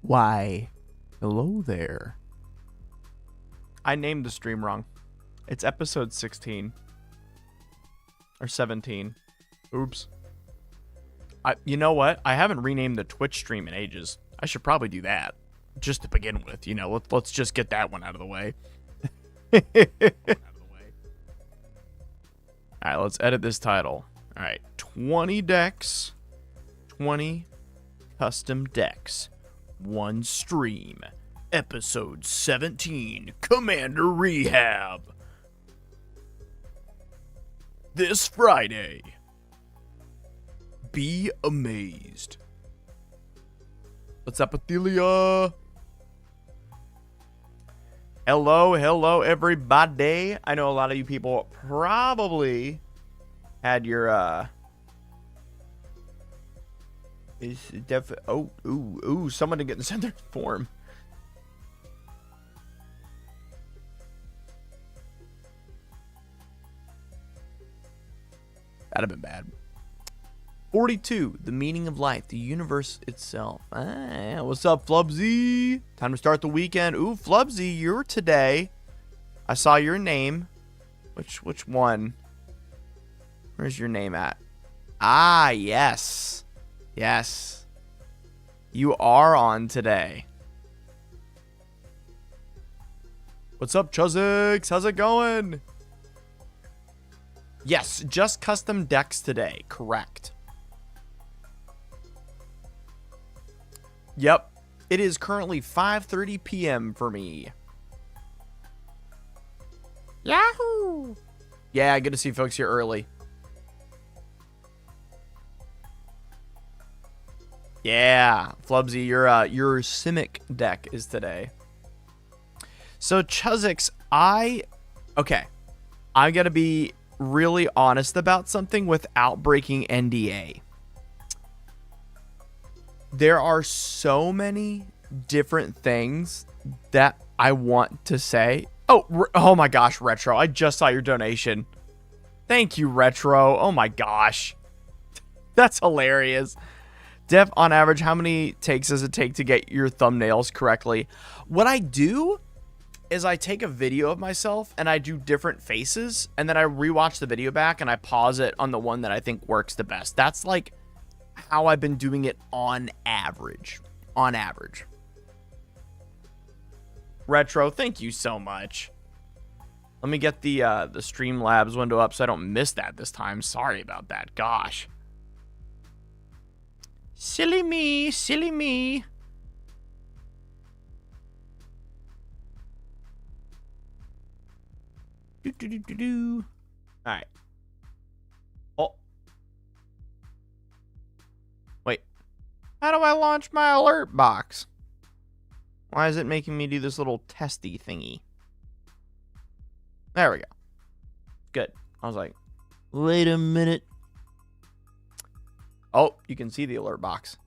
Why, hello there. I named the stream wrong. It's episode 16. Or 17. Oops. You know what? I haven't renamed the Twitch stream in ages. I should probably do that. Just to begin with, you know, let's just get that one out of the way. Alright, let's edit this title. Alright, 20 decks, 20 custom decks, 1 stream, episode 17, Commander Rehab. This Friday. Be amazed. What's up, Athelia? Hello, everybody. I know a lot of you people probably had your, someone didn't send their form. That'd have been bad. 42, the meaning of life, the universe itself. Ah, what's up, Flubsy? Time to start the weekend. Ooh, Flubsy, you're today. I saw your name. Which one? Where's your name at? Ah, yes. Yes. You are on today. What's up, Chuzix? How's it going? Yes, just custom decks today. Correct. Yep, it is currently 5:30 p.m. for me. Yahoo! Yeah, good to see folks here early. Yeah, Flubsy, your Simic deck is today. So Chuzix, okay, I'm gonna be really honest about something without breaking NDA. There are so many different things that I want to say. Oh my gosh, Retro. I just saw your donation. Thank you, Retro. Oh my gosh. That's hilarious. Def, on average, how many takes does it take to get your thumbnails correctly? What I do is I take a video of myself and I do different faces, and then I rewatch the video back and I pause it on the one that I think works the best. That's like how I've been doing it on average. On average. Retro, thank you so much. Let me get the Streamlabs window up so I don't miss that this time. Sorry about that. Gosh. Silly me, silly me. All right. Oh. Wait. How do I launch my alert box? Why is it making me do this little testy thingy? There we go. Good. I was like, wait a minute. Oh, you can see the alert box.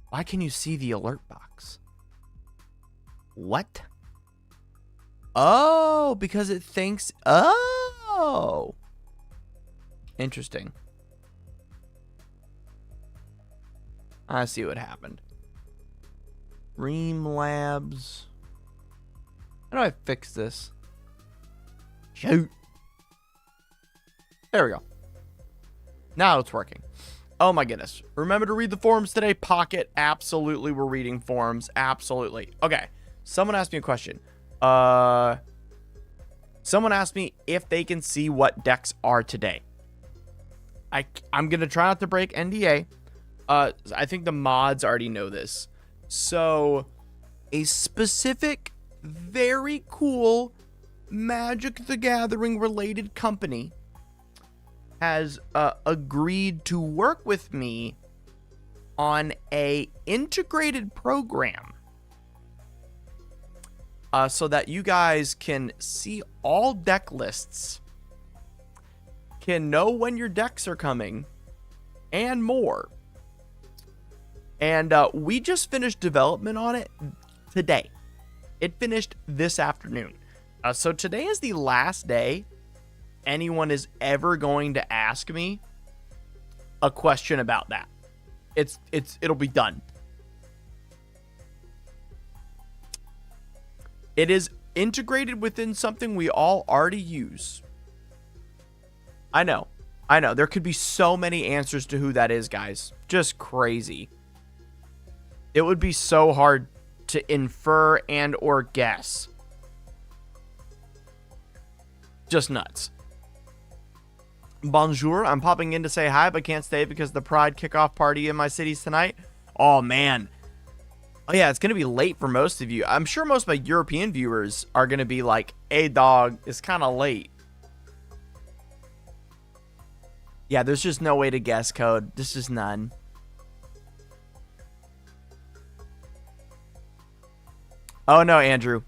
Why can you see the alert box? What? Oh, because it thinks... Oh. Interesting. I see what happened. Ream Labs. How do I fix this? Shoot. There we go. Now it's working. Oh my goodness. Remember to read the forums today, Pocket. Absolutely, we're reading forums. Absolutely. Okay. Someone asked me a question. Someone asked me if they can see what decks are today. I'm going to try not to break NDA. I think the mods already know this. So, a specific, very cool Magic the Gathering related company has agreed to work with me on a integrated program so that you guys can see all deck lists, can know when your decks are coming, and more. And we just finished development on it today. It finished this afternoon. So today is the last day anyone is ever going to ask me a question about that. It'll be done. It is integrated within something we all already use. I know. There could be so many answers to who that is, guys. Just crazy. It would be so hard to infer and or guess. Just nuts. Bonjour, I'm popping in to say hi, but can't stay because the Pride kickoff party in my city's tonight. Oh, man. Oh, yeah, it's going to be late for most of you. I'm sure most of my European viewers are going to be like, hey, dog, it's kind of late. Yeah, there's just no way to guess code. There's just none. Oh, no, Andrew.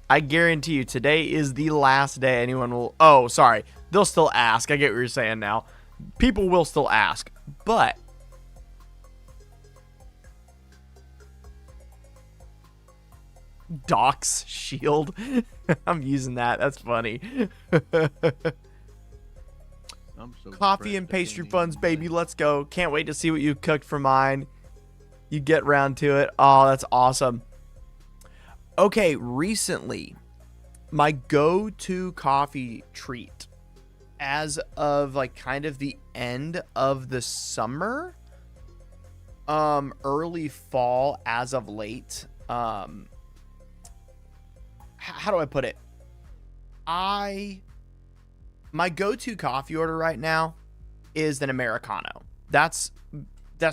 I guarantee you, today is the last day anyone will... Oh, sorry. They'll still ask. I get what you're saying now. People will still ask. But... Doc's shield. I'm using that. That's funny. Coffee and pastry funds, baby. Let's go. Can't wait to see what you cooked for mine. You get round to it. Oh, that's awesome. Okay, recently, my go-to coffee treat as of like kind of the end of the summer, early fall as of late, how do I put it? My go-to coffee order right now is an Americano. That's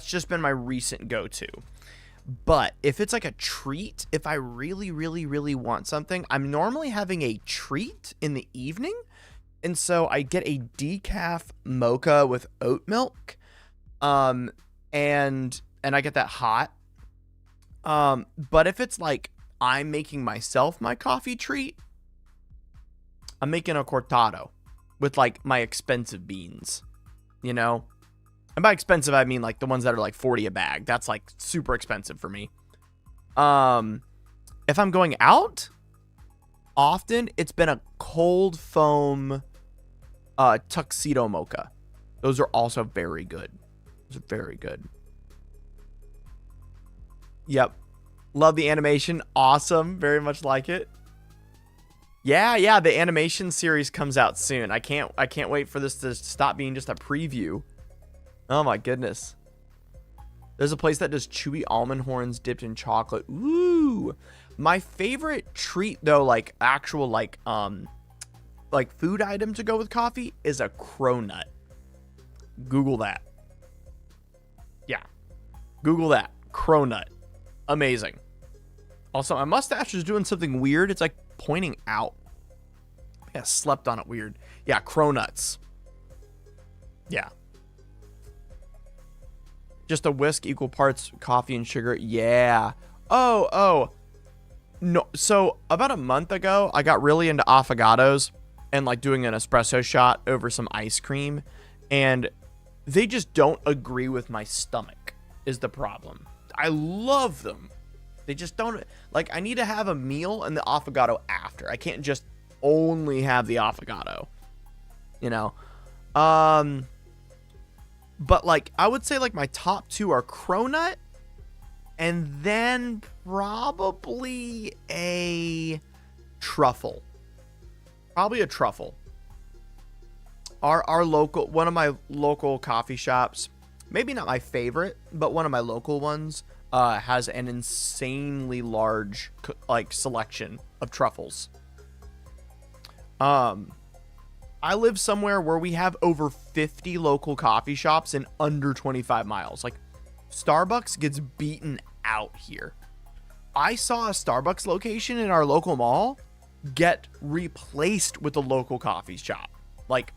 just been my recent go-to. But if it's like a treat, if I really, really, really want something, I'm normally having a treat in the evening. And so I get a decaf mocha with oat milk. And I get that hot. But if it's like I'm making myself my coffee treat, I'm making a cortado with like my expensive beans, you know? And by expensive, I mean like the ones that are like 40 a bag. That's like super expensive for me. If I'm going out, often it's been a cold foam tuxedo mocha. Those are also very good. Those are very good. Yep. Love the animation. Awesome. Very much like it. Yeah, the animation series comes out soon. I can't wait for this to stop being just a preview. Oh my goodness. There's a place that does chewy almond horns dipped in chocolate. Ooh. My favorite treat though, like actual like food item to go with coffee is a cronut. Google that. Yeah. Google that. Cronut. Amazing. Also, my mustache is doing something weird. It's like pointing out. Yeah, slept on it weird. Yeah, cronuts. Yeah. Just a whisk, equal parts coffee and sugar. Yeah. Oh. No. So about a month ago, I got really into affogatos and like doing an espresso shot over some ice cream. And they just don't agree with my stomach is the problem. I love them. They just don't, like, I need to have a meal and the affogato after. I can't just only have the affogato, you know? But like, I would say like my top two are cronut and then probably a truffle. Probably a truffle. Our local, one of my local coffee shops, maybe not my favorite, but one of my local ones, has an insanely large like selection of truffles. I live somewhere where we have over 50 local coffee shops in under 25 miles. Like Starbucks gets beaten out here. I saw a Starbucks location in our local mall get replaced with a local coffee shop. Like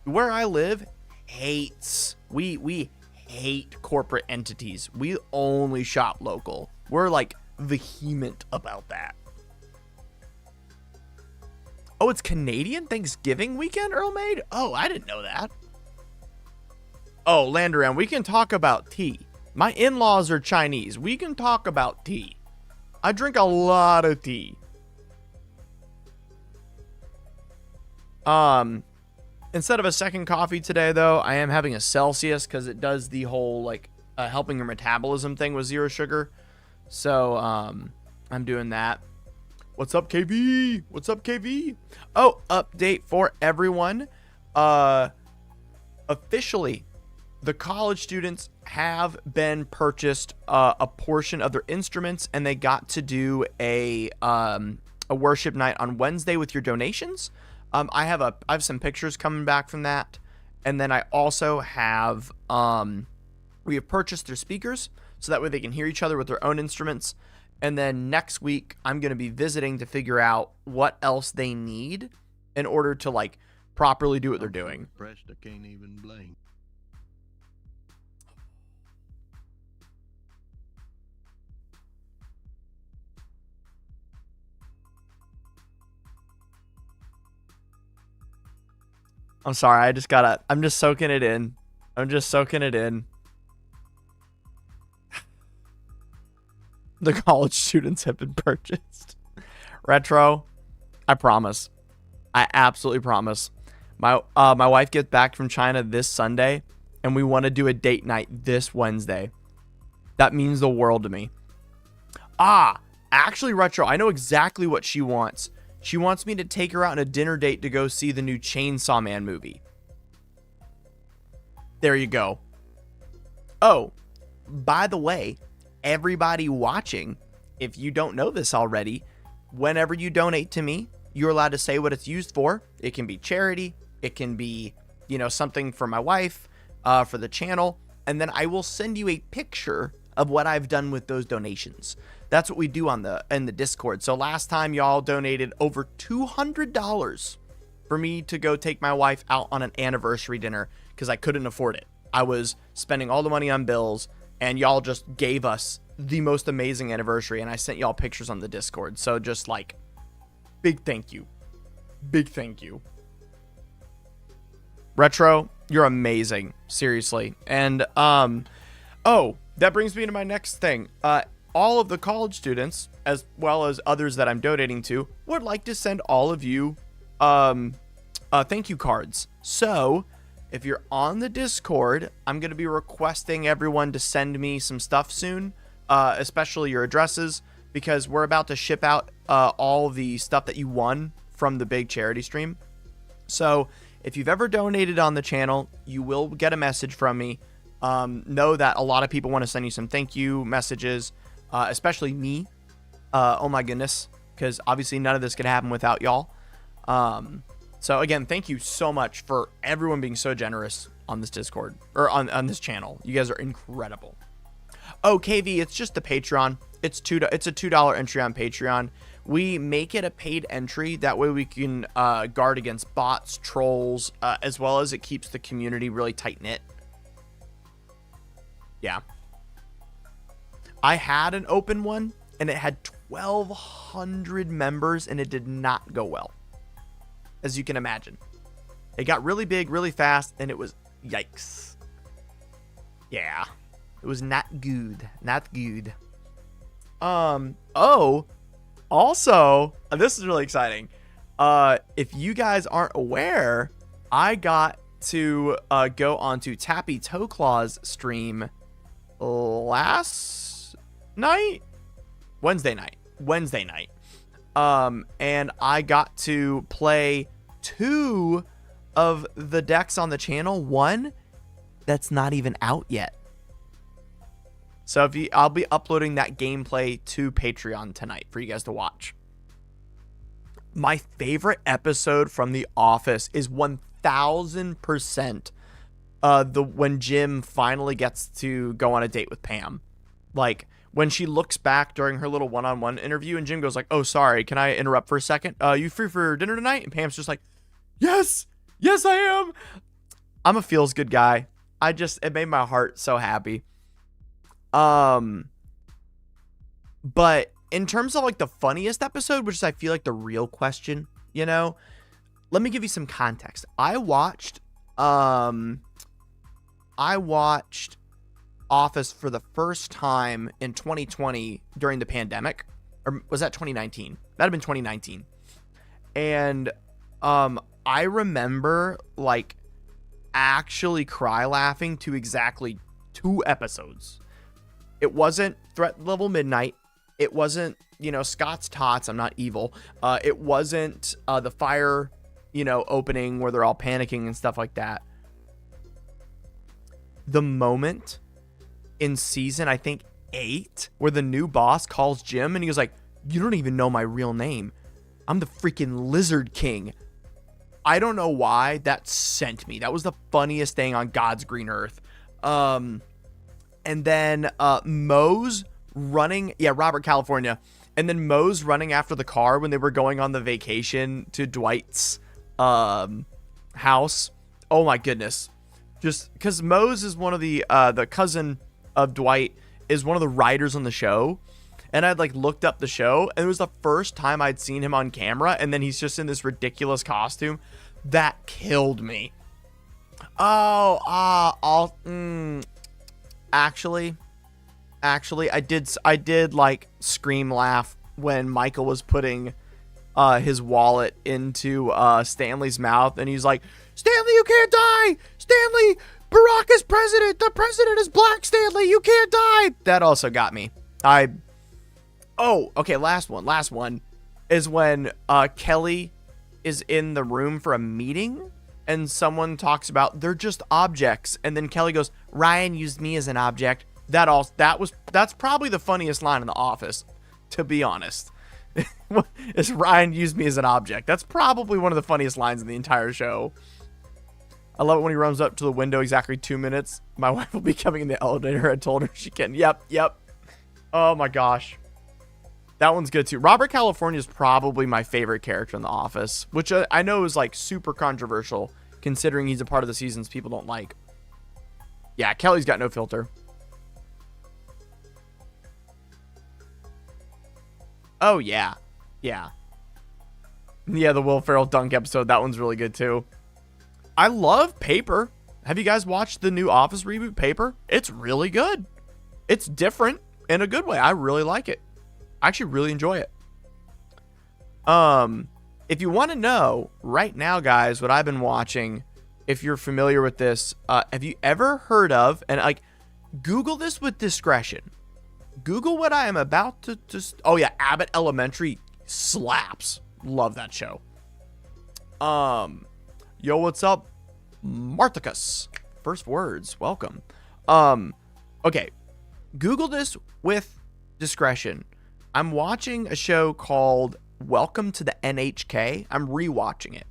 where I live hates, we hate corporate entities. We only shop local. We're like vehement about that. Oh, it's Canadian Thanksgiving weekend, Earl Made? Oh, I didn't know that. Oh, Landoran, we can talk about tea. My in-laws are Chinese. We can talk about tea. I drink a lot of tea. Instead of a second coffee today, though, I am having a Celsius because it does the whole, like, helping your metabolism thing with zero sugar. So, I'm doing that. What's up, KV? What's up, KV? Oh, update for everyone. Officially, the college students have been purchased a portion of their instruments, and they got to do a worship night on Wednesday with your donations. I have some pictures coming back from that, and then I also have we have purchased their speakers so that way they can hear each other with their own instruments. And then next week I'm going to be visiting to figure out what else they need in order to like properly do what they're doing. Pressed, I can't even blame. I'm sorry, I'm just soaking it in. The college students have been purchased. Retro, I promise. I absolutely promise. My wife gets back from China this Sunday, and we want to do a date night this Wednesday. That means the world to me. Actually, Retro, I know exactly what she wants. She wants me to take her out on a dinner date to go see the new Chainsaw Man movie. There you go. Oh, by the way, everybody watching, if you don't know this already, whenever you donate to me, you're allowed to say what it's used for. It can be charity. It can be, something for my wife, for the channel. And then I will send you a picture of what I've done with those donations. That's what we do in the Discord. So last time y'all donated over $200 for me to go take my wife out on an anniversary dinner because I couldn't afford it. I was spending all the money on bills, and y'all just gave us the most amazing anniversary, and I sent y'all pictures on the Discord. So just like, big thank you. Big thank you. Retro, you're amazing. Seriously. And, that brings me to my next thing. All of the college students, as well as others that I'm donating to, would like to send all of you thank you cards. So if you're on the Discord, I'm going to be requesting everyone to send me some stuff soon, especially your addresses, because we're about to ship out all the stuff that you won from the big charity stream. So if you've ever donated on the channel, you will get a message from me. Know that a lot of people want to send you some thank you messages, especially me. Oh my goodness, because obviously none of this could happen without y'all. So again, thank you so much for everyone being so generous on this Discord or on this channel. You guys are incredible. Oh, KV, it's just the Patreon. It's a $2 entry on Patreon. We make it a paid entry. That way we can guard against bots, trolls, as well as it keeps the community really tight knit. Yeah. I had an open one and it had 1,200 members and it did not go well. As you can imagine. It got really big, really fast, and it was yikes. Yeah. It was not good. Not good. Also, this is really exciting. If you guys aren't aware, I got to go onto Tappy Toe Claw's stream last night? Wednesday night. And I got to play 2 of the decks on the channel. 1 that's not even out yet. So I'll be uploading that gameplay to Patreon tonight for you guys to watch. My favorite episode from The Office is 1000% when Jim finally gets to go on a date with Pam. Like when she looks back during her little one-on-one interview and Jim goes like, "Oh, sorry, can I interrupt for a second? You free for dinner tonight?" And Pam's just like, yes, I am. I'm a feels good guy. It made my heart so happy. But in terms of like the funniest episode, which is I feel like the real question, let me give you some context. I watched Office for the first time in 2020 during the pandemic, or was that 2019? That'd have been 2019. And I remember like actually cry laughing to exactly 2 episodes. It wasn't Threat Level Midnight. It wasn't Scott's Tots. I'm not evil. It wasn't the fire, opening where they're all panicking and stuff like that. The moment in season, I think 8, where the new boss calls Jim and he was like, "You don't even know my real name. I'm the freaking Lizard King." I don't know why that sent me. That was the funniest thing on God's green earth. And then Moe's running, Robert California, and then Moe's running after the car when they were going on the vacation to Dwight's house. Oh my goodness. Just because Moe's is one of the cousin of Dwight, is one of the writers on the show. And I'd looked up the show, and it was the first time I'd seen him on camera, and then he's just in this ridiculous costume. That killed me. Actually, I did scream laugh when Michael was putting his wallet into Stanley's mouth, and he's like, "Stanley, you can't die! Stanley, Barack is president! The president is black, Stanley! You can't die!" That also got me. Okay, last one is when Kelly is in the room for a meeting, and someone talks about they're just objects, and then Kelly goes, "Ryan used me as an object." That's probably the funniest line in The Office, to be honest. Is Ryan used me as an object. That's probably one of the funniest lines in the entire show. I love it when he runs up to the window exactly 2 minutes. "My wife will be coming in the elevator. I told her she can." Yep. Oh my gosh. That one's good too. Robert California is probably my favorite character in The Office, which I know is super controversial considering he's a part of the seasons people don't like. Yeah, Kelly's got no filter. Oh, yeah. Yeah, the Will Ferrell dunk episode. That one's really good too. I love Paper. Have you guys watched the new Office reboot, Paper? It's really good. It's different in a good way. I really like it. I actually really enjoy it. If you want to know right now, guys, what I've been watching, if you're familiar with this, have you ever heard of, and Google this with discretion. Google what I am about to just, Abbott Elementary slaps. Love that show. Yo, what's up? Marticus. First words. Welcome. Okay. Google this with discretion. I'm watching a show called Welcome to the NHK. I'm rewatching it.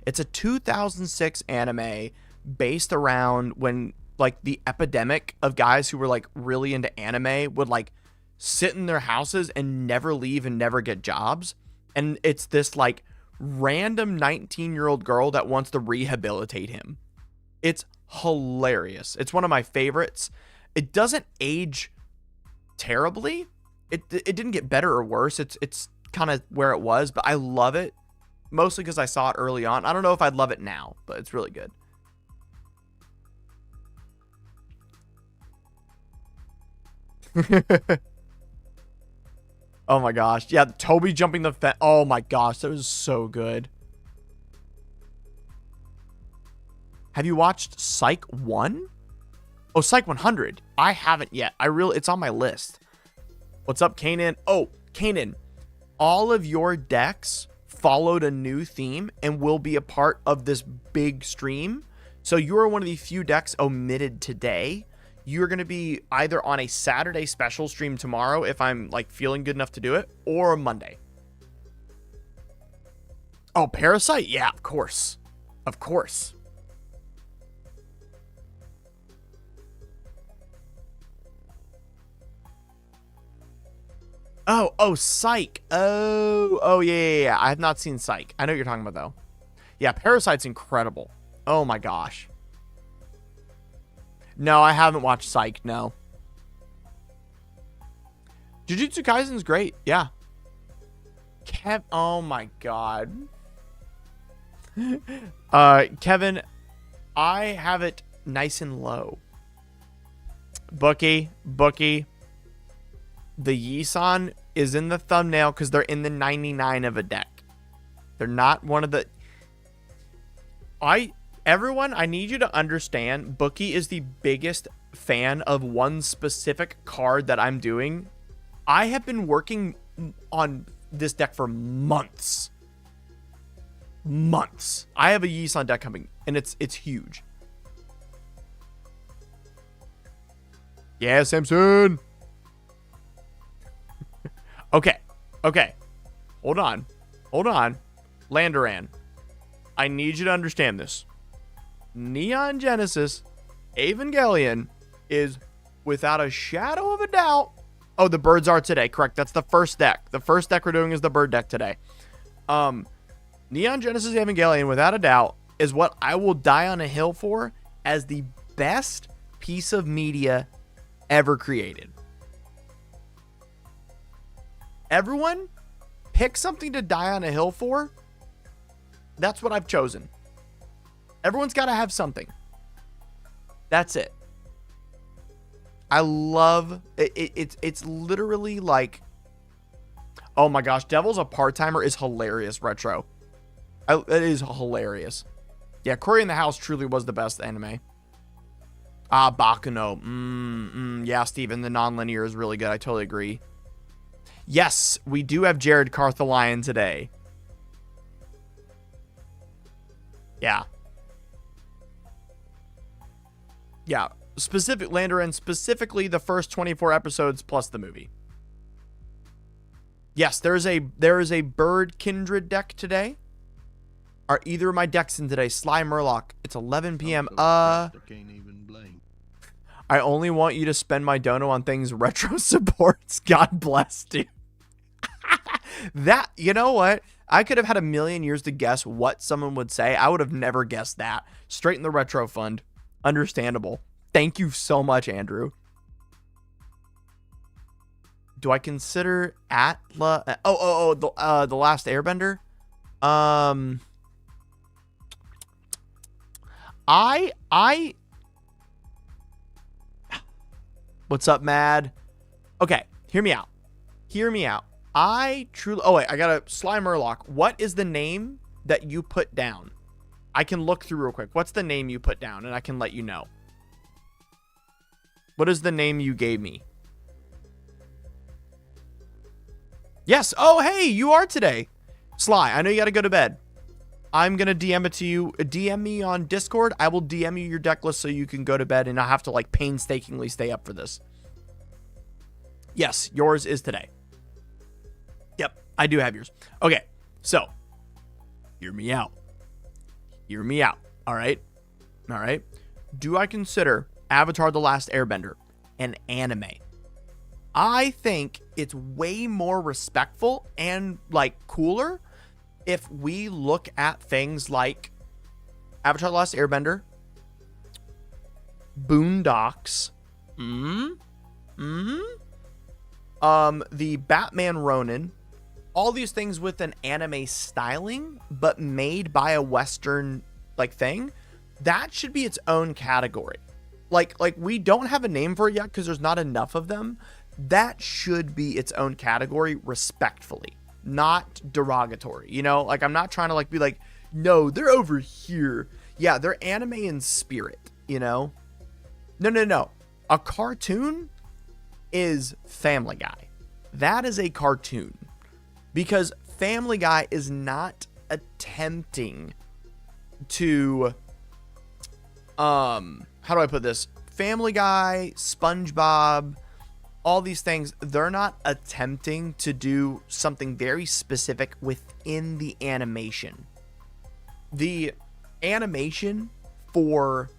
It's a 2006 anime based around when the epidemic of guys who were really into anime would sit in their houses and never leave and never get jobs. And it's this random 19-year-old girl that wants to rehabilitate him. It's hilarious. It's one of my favorites. It doesn't age terribly. It didn't get better or worse. It's kind of where it was, but I love it mostly because I saw it early on. I don't know if I'd love it now, but it's really good. Oh my gosh. Yeah, Toby jumping the fence. Oh my gosh, that was so good. Have you watched Psych 1? Oh, Psych 100. I haven't yet. It's on my list. What's up, Kanan? Oh, Kanan, all of your decks followed a new theme and will be a part of this big stream. So you're one of the few decks omitted today. You're going to be either on a Saturday special stream tomorrow if I'm feeling good enough to do it, or Monday. Oh, Parasite? Yeah, of course. Of course. Oh, Psych. Oh, yeah. I have not seen Psych. I know what you're talking about, though. Yeah, Parasite's incredible. Oh, my gosh. No, I haven't watched Psych, no. Jujutsu Kaisen's great, yeah. Oh, my God. Kevin, I have it nice and low. Bookie. The Yisan is in the thumbnail because they're in the 99 of a deck. They're not one of the... Everyone, I need you to understand, Bookie is the biggest fan of one specific card that I'm doing. I have been working on this deck for months. Months. I have a Yisan deck coming, and it's huge. Yeah, Samson. Okay. Hold on. Landoran, I need you to understand this. Neon Genesis Evangelion is, without a shadow of a doubt... Oh, the birds are today. Correct. That's the first deck. The first deck we're doing is the bird deck today. Neon Genesis Evangelion, without a doubt, is what I will die on a hill for as the best piece of media ever created. Everyone, pick something to die on a hill for. That's what I've chosen. Everyone's got to have something. That's it. I love it. It's literally like, oh my gosh, Devil's a Part-Timer is hilarious, Retro. It is hilarious. Yeah, Cory in the House truly was the best anime. Bakuno. Yeah, Steven, the non-linear is really good. I totally agree. Yes, we do have Jared Carthelion today. Yeah. Yeah. Landoran, specifically the first 24 episodes plus the movie. Yes, there is a bird kindred deck today. Are either of my decks in today? Sly Murloc. It's 11 p.m. I can't even blame. I only want you to spend my dono on things Retro supports. God bless, dude. That, you know what? I could have had a million years to guess what someone would say. I would have never guessed that. Straight in the Retro Fund. Understandable. Thank you so much, Andrew. Do I consider Atla? The Last Airbender. What's up, Mad? Okay, hear me out. I truly... Oh, wait, I got a Sly Murloc. What is the name that you put down? I can look through real quick. What's the name you put down? And I can let you know. What is the name you gave me? Yes. Oh, hey, you are today. Sly, I know you got to go to bed. I'm going to DM it to you. DM me on Discord. I will DM you your deck list so you can go to bed and not have to like painstakingly stay up for this. Yes, yours is today. Yep, I do have yours. Okay, so hear me out. All right. Do I consider Avatar: The Last Airbender an anime? I think it's way more respectful and like cooler if we look at things like Avatar: The Last Airbender, Boondocks, the Batman Ronin, all these things with an anime styling, but made by a Western like thing. That should be its own category. Like we don't have a name for it yet because there's not enough of them. That should be its own category, respectfully, not derogatory. You know, like I'm not trying to like be like, no, they're over here. Yeah, they're anime in spirit, you know? No. A cartoon is Family Guy. That is a cartoon. Because Family Guy is not attempting to, how do I put this? Family Guy, SpongeBob, all these things, they're not attempting to do something very specific within the animation. The animation for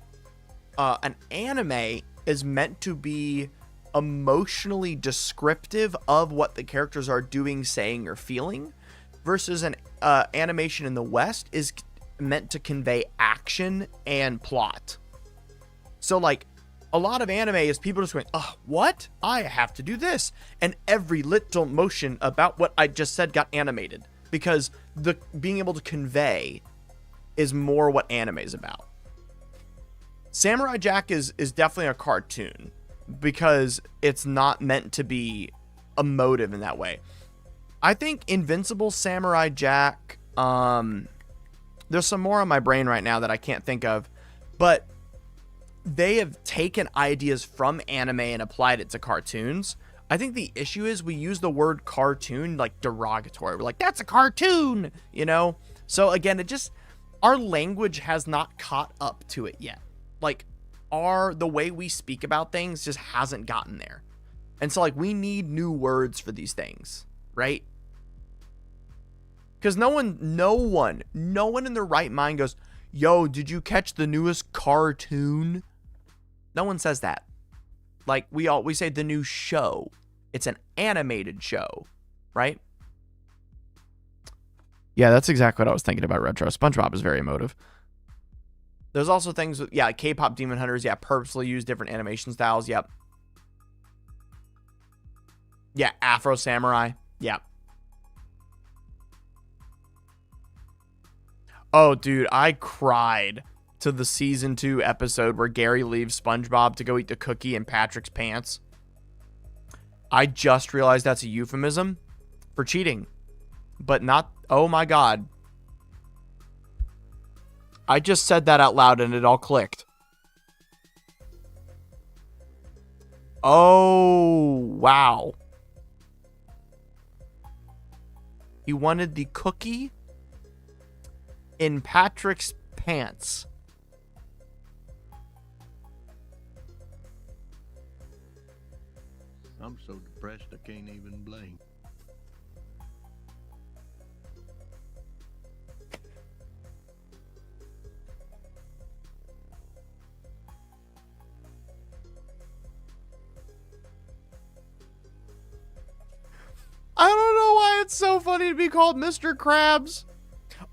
an anime is meant to be emotionally descriptive of what the characters are doing, saying, or feeling, versus an animation in the West is meant to convey action and plot. So like a lot of anime is people just going, oh, what? I have to do this. And every little motion about what I just said got animated because the being able to convey is more what anime is about. Samurai Jack is definitely a cartoon because it's not meant to be emotive in that way. I think Invincible, Samurai Jack, there's some more on my brain right now that I can't think of, but they have taken ideas from anime and applied it to cartoons. I think the issue is we use the word cartoon like derogatory. We're like, that's a cartoon, you know? So again, our language has not caught up to it yet. Like the way we speak about things just hasn't gotten there. And so like we need new words for these things, right? Because no one in their right mind goes, yo, did you catch the newest cartoon? No one says that. Like we say the new show. It's an animated show, right? Yeah, that's exactly what I was thinking about Retro. SpongeBob is very emotive. There's also things with, yeah, K-pop Demon Hunters, yeah, purposely use different animation styles, yep. Yeah, Afro Samurai, yep. Oh, dude, I cried to the season 2 episode where Gary leaves SpongeBob to go eat the cookie in Patrick's pants. I just realized that's a euphemism for cheating, but not, oh my God. I just said that out loud and it all clicked. Oh, wow. He wanted the cookie in Patrick's pants. I'm so depressed I can't even blink. I don't know why it's so funny to be called Mr. Krabs.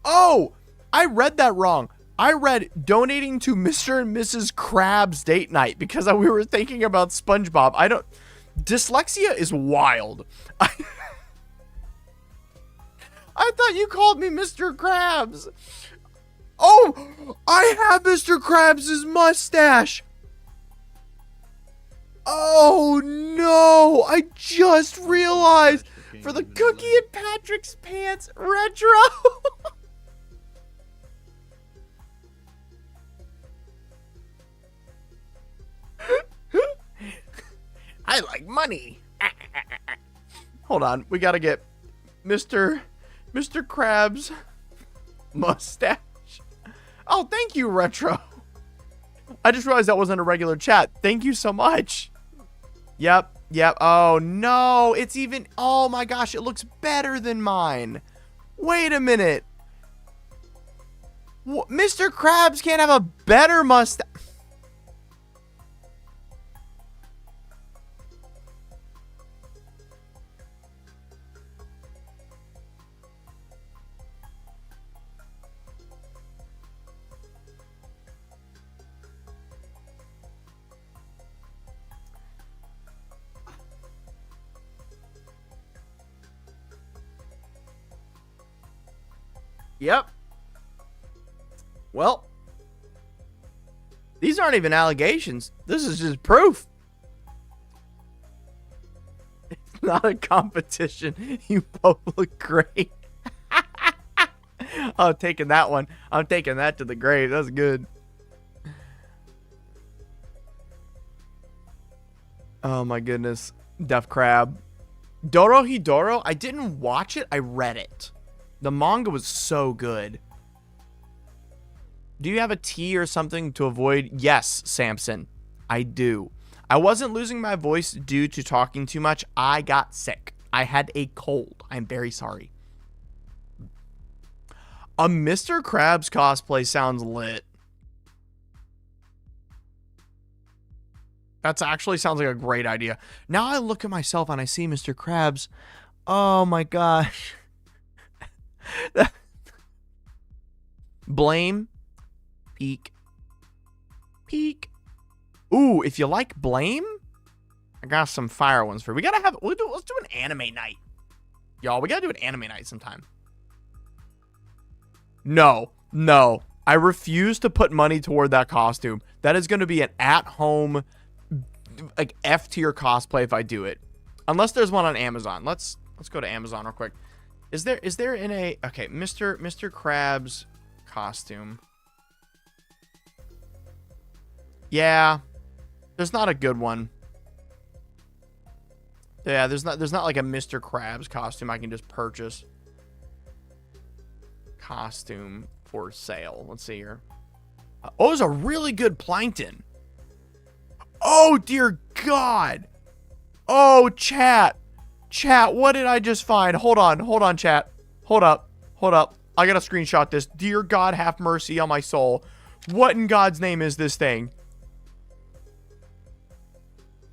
Oh, I read that wrong. I read donating to Mr. and Mrs. Krabs date night because we were thinking about SpongeBob. Dyslexia is wild. I thought you called me Mr. Krabs. Oh, I have Mr. Krabs' mustache. Oh, no. I just realized. For the cookie in Patrick's pants, Retro. I like money. Hold on, we gotta get Mr. Krabs mustache. Oh, thank you, Retro. I just realized that wasn't a regular chat. Thank you so much. Yep. Oh, no. It's even... Oh, my gosh. It looks better than mine. Wait a minute. Mr. Krabs can't have a better mustache. Yep. Well, these aren't even allegations. This is just proof. It's not a competition. You both look great. I'm taking that one. I'm taking that to the grave. That's good. Oh my goodness. Deaf Crab. Dorohedoro. I didn't watch it. I read it. The manga was so good. Do you have a tea or something to avoid? Yes, Samson. I do. I wasn't losing my voice due to talking too much. I got sick. I had a cold. I'm very sorry. A Mr. Krabs cosplay sounds lit. That actually sounds like a great idea. Now I look at myself and I see Mr. Krabs. Oh my gosh. Blame. Peek. Ooh, if you like Blame, I got some fire ones for you. Let's do an anime night. Y'all, we gotta do an anime night sometime. No. I refuse to put money toward that costume. That is gonna be an at-home, like, F-tier cosplay if I do it. Unless there's one on Amazon. Let's go to Amazon real quick. Is there in a... Okay, Mr. Krabs costume. Yeah. There's not a good one. Yeah, there's not like a Mr. Krabs costume I can just purchase. Costume for sale. Let's see here. Oh, it's a really good plankton. Oh, dear God. Oh, chat. Chat, what did I just find? Hold on, chat. Hold up. I gotta screenshot this. Dear God, have mercy on my soul. What in God's name is this thing?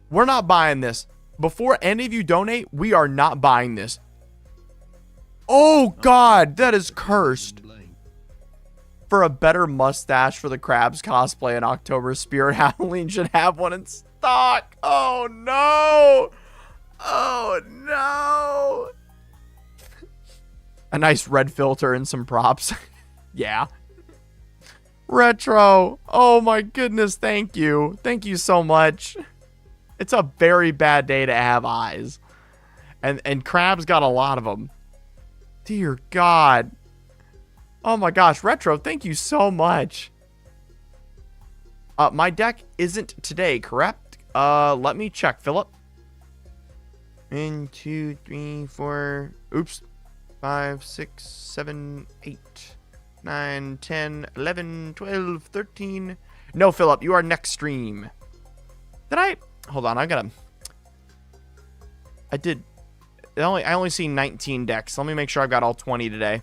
We're not buying this. Before any of you donate, we are not buying this. Oh, God, that is cursed. For a better mustache for the Krabs cosplay in October, Spirit Halloween should have one in stock. Oh, no. Oh, no. A nice red filter and some props. Yeah. Retro. Oh, my goodness. Thank you. Thank you so much. It's a very bad day to have eyes. And Krabs got a lot of them. Dear God. Oh my gosh, Retro, thank you so much. My deck isn't today, correct? Let me check, Philip. 1, 2, 3, 4. Oops. 5, 6, 7, 8, 9, 10, 11, 12, 13. No, Philip, you are next stream. Did I? Hold on, I only see 19 decks. Let me make sure I've got all 20 today.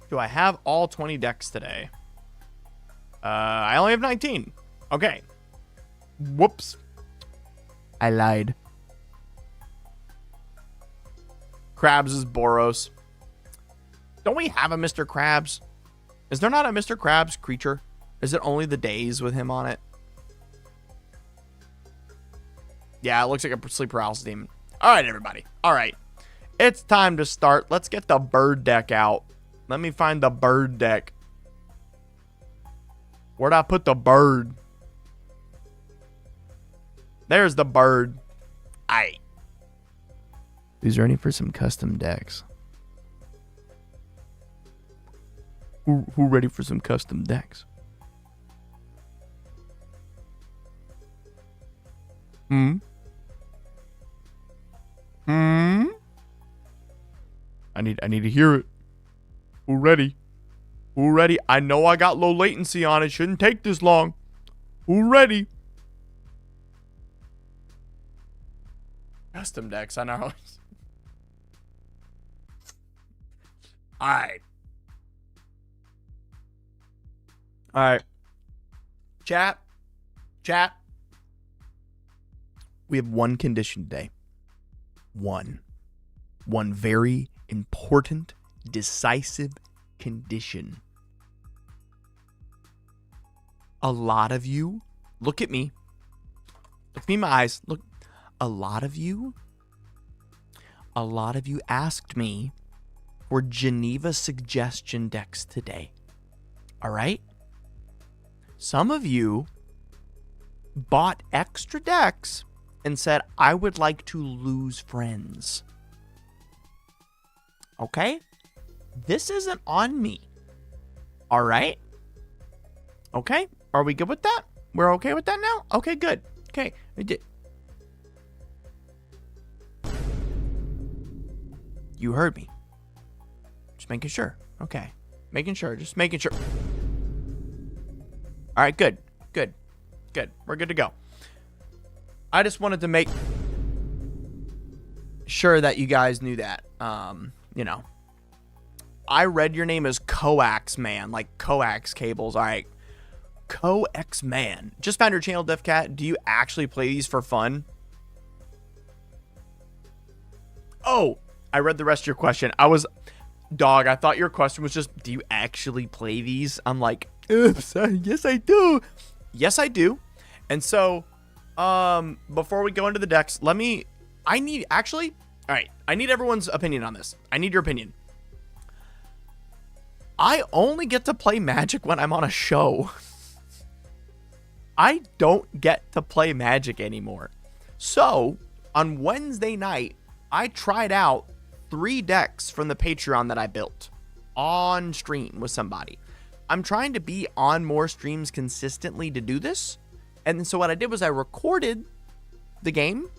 Do I have all 20 decks today? I only have 19. Okay. Whoops. I lied. Krabs is Boros. Don't we have a Mr. Krabs? Is there not a Mr. Krabs creature? Is it only the days with him on it? Yeah, it looks like a sleep paralysis demon. All right, everybody. All right. It's time to start. Let's get the bird deck out. Let me find the bird deck. Where'd I put the bird? There's the bird. Aight. Who's ready for some custom decks? Who ready for some custom decks? I need to hear it. Who ready? Who ready? I know I got low latency on it. Shouldn't take this long. Who ready? Custom decks, I know. Alright. Alright. Chat. We have one condition today. One very important, decisive condition. A lot of you, look at me. Look me in my eyes. Look, a lot of you asked me for Geneva suggestion decks today. All right? Some of you bought extra decks and said, I would like to lose friends. Okay? This isn't on me. All right? Okay? Are we good with that? We're okay with that now? Okay, good. Okay. You heard me. Just making sure. Okay. Making sure. Just making sure. All right, good. Good. Good. We're good to go. I just wanted to make sure that you guys knew that. You know, I read your name as Coax Man, like coax cables. All right. Coax Man. Just found your channel, DefCat. Do you actually play these for fun? Oh, I read the rest of your question. Dog, I thought your question was just, do you actually play these? I'm like, oops, yes, I do. Yes, I do. And so, before we go into the decks, all right, I need everyone's opinion on this. I need your opinion. I only get to play Magic when I'm on a show. I don't get to play Magic anymore. So, on Wednesday night, I tried out 3 decks from the Patreon that I built on stream with somebody. I'm trying to be on more streams consistently to do this. And so what I did was I recorded the game,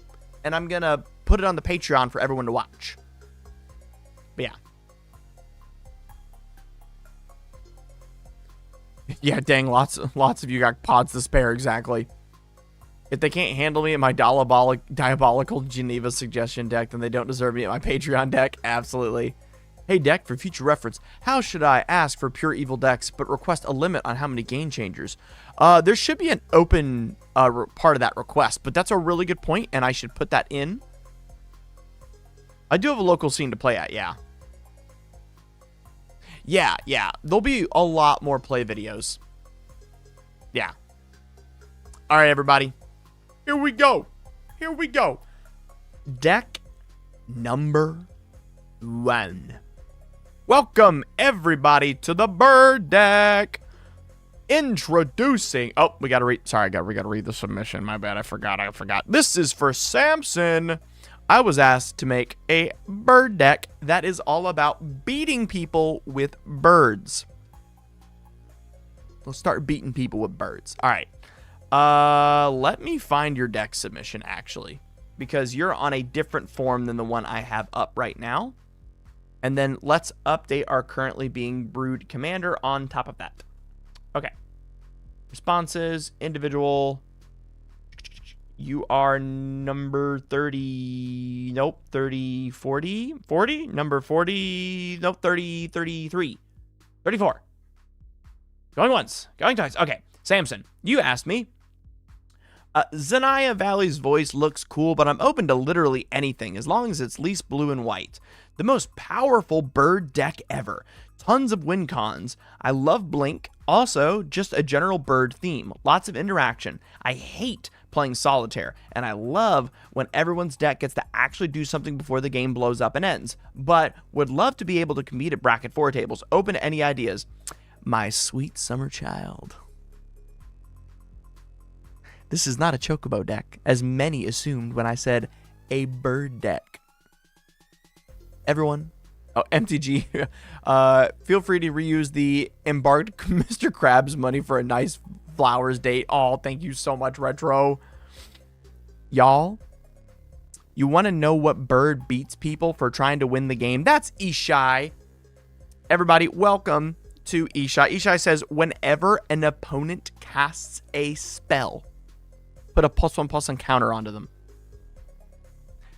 and I'm going to put it on the Patreon for everyone to watch. But yeah. Yeah, dang, lots of you got pods to spare, exactly. If they can't handle me at my diabolical Geneva suggestion deck, then they don't deserve me at my Patreon deck. Absolutely. Hey, deck, for future reference, how should I ask for pure evil decks but request a limit on how many game changers? There should be an open part of that request, but that's a really good point, and I should put that in. I do have a local scene to play at, yeah. Yeah. There'll be a lot more play videos. Yeah. All right, everybody. Here we go. Deck number 1. Welcome, everybody, to the bird deck. Introducing... Oh, we got to read... Sorry, we got to read the submission. My bad, I forgot. This is for Samson. I was asked to make a bird deck that is all about beating people with birds. Let's start beating people with birds. All right. Let me find your deck submission, actually, because you're on a different form than the one I have up right now. And then let's update our currently being brewed commander on top of that. Okay. Responses, individual. You are number 30. Nope, 30, 40? 40? Number 40. Nope, 30, 33. 34. Going once. Going twice. Okay. Samson, you asked me. Zanaya Valley's voice looks cool, but I'm open to literally anything as long as it's least blue and white. The most powerful bird deck ever. Tons of win cons. I love Blink. Also, just a general bird theme. Lots of interaction. I hate playing solitaire, and I love when everyone's deck gets to actually do something before the game blows up and ends, but would love to be able to compete at bracket 4 tables. Open to any ideas. My sweet summer child. This is not a chocobo deck, as many assumed when I said a bird deck. Everyone, MTG, feel free to reuse the embarked Mr. Krabs money for a nice flowers date. Oh, thank you so much, Retro. Y'all, you want to know what bird beats people for trying to win the game? That's Ishai. Everybody, welcome to Ishai. Ishai says, whenever an opponent casts a spell, put a +1/+1 counter onto them.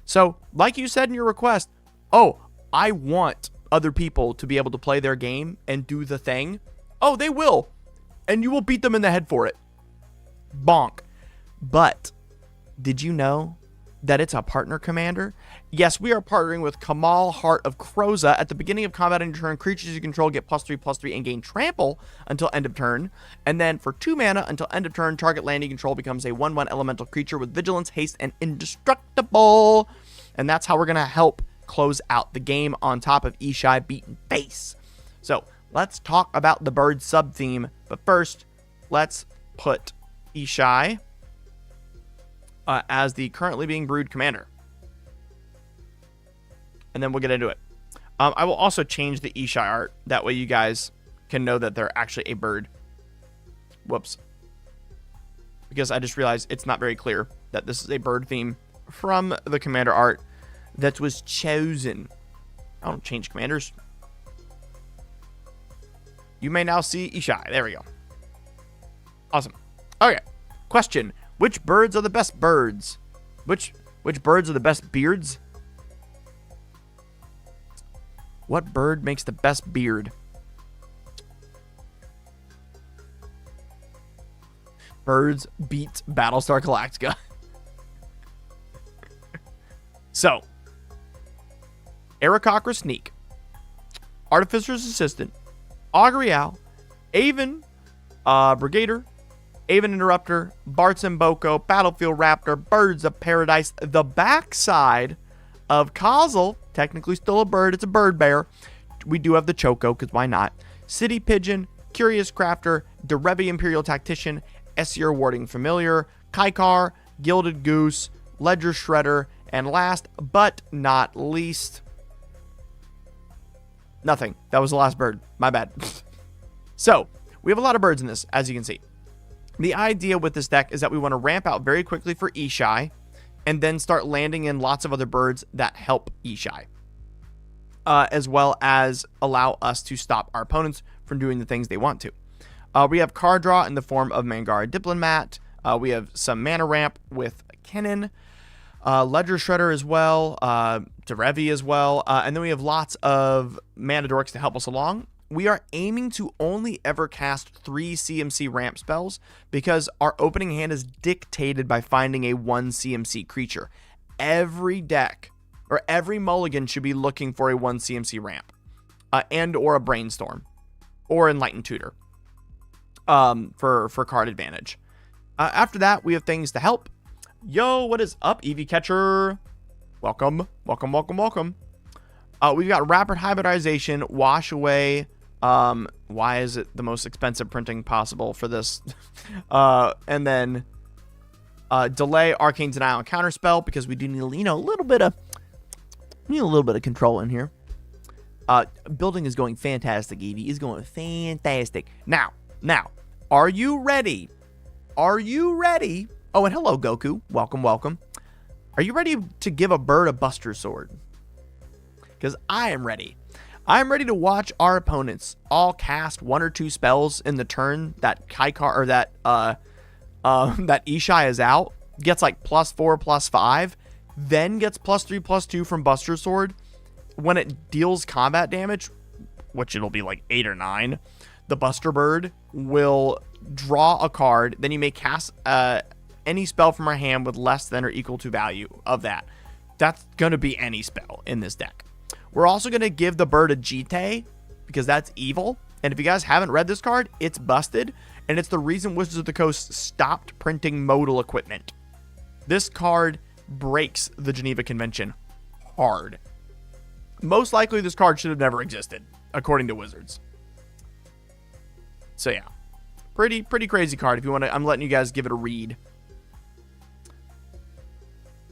So, like you said in your request, oh, I want other people to be able to play their game and do the thing. Oh, they will. And you will beat them in the head for it. Bonk. But did you know that it's a partner commander? Yes, we are partnering with Kamal, Heart of Kroza. At the beginning of combat on your turn, creatures you control get +3/+3 and gain trample until end of turn. And then for 2 mana until end of turn, target land you control becomes a 1/1 elemental creature with vigilance, haste, and indestructible. And that's how we're going to help close out the game on top of Ishai beating face. So let's talk about the bird sub-theme. But first, let's put Ishai as the currently being brewed commander. And then we'll get into it. I will also change the Ishai art. That way you guys can know that they're actually a bird. Whoops. Because I just realized it's not very clear that this is a bird theme from the commander art that was chosen. I don't change commanders. You may now see Ishai. There we go. Awesome. Okay. Question. Which birds are the best birds? Which birds are the best beards? What bird makes the best beard? Birds beat Battlestar Galactica. So, Aarakocra Sneak, Artificer's Assistant, Augury Owl, Aven Brigader, Aven Interrupter, Bart's Mboko, Battlefield Raptor, Birds of Paradise, the backside of Kazel, technically still a bird, it's a bird bear. We do have the Choco, because why not? City Pigeon, Curious Crafter, Derevi Imperial Tactician, Essir Warding Familiar, Kaikar, Gilded Goose, Ledger Shredder, and last but not least, nothing. That was the last bird. My bad. So, we have a lot of birds in this, as you can see. The idea with this deck is that we want to ramp out very quickly for Ishai, and then start landing in lots of other birds that help Ishai, as well as allow us to stop our opponents from doing the things they want to. We have card draw in the form of Mangara Diplomat. We have some mana ramp with Kennen, Ledger Shredder as well, Derevi as well, and then we have lots of mana dorks to help us along. We are aiming to only ever cast 3 CMC ramp spells because our opening hand is dictated by finding a 1 CMC creature. Every deck, or every mulligan, should be looking for a 1 CMC ramp, and or a Brainstorm, or Enlightened Tutor, for card advantage. After that, we have things to help. Yo, what is up, Eevee Catcher? Welcome, welcome, welcome, welcome. We've got Rapid Hybridization, Wash Away. Why is it the most expensive printing possible for this? And then delay Arcane Denial and Counterspell, because we do need, a little bit of control in here. Building is going fantastic, Eevee. Is going fantastic. Now, are you ready? Are you ready? Oh, and hello, Goku. Welcome, welcome. Are you ready to give a bird a Buster Sword? Because I am ready. I'm ready to watch our opponents all cast 1 or 2 spells in the turn that Kaikar, or that Ishai is out, gets like +4, +5, then gets +3, +2 from Buster Sword. When it deals combat damage, which it'll be like 8 or 9, the Buster Bird will draw a card. Then you may cast any spell from our hand with less than or equal to value of that. That's going to be any spell in this deck. We're also going to give the bird a Jite, because that's evil. And if you guys haven't read this card, it's busted. And it's the reason Wizards of the Coast stopped printing modal equipment. This card breaks the Geneva Convention hard. Most likely this card should have never existed, according to Wizards. So yeah, pretty crazy card. If you want to, I'm letting you guys give it a read.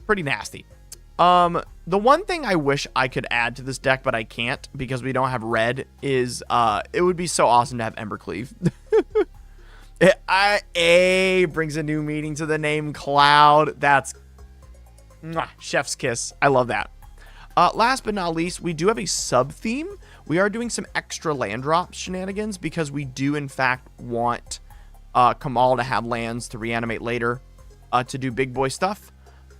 Pretty nasty. The one thing I wish I could add to this deck, but I can't because we don't have red, is it would be so awesome to have Embercleave. It brings a new meaning to the name Cloud. That's chef's kiss. I love that. Last but not least, we do have a sub-theme. We are doing some extra land drop shenanigans because we do, in fact, want Kamal to have lands to reanimate later to do big boy stuff.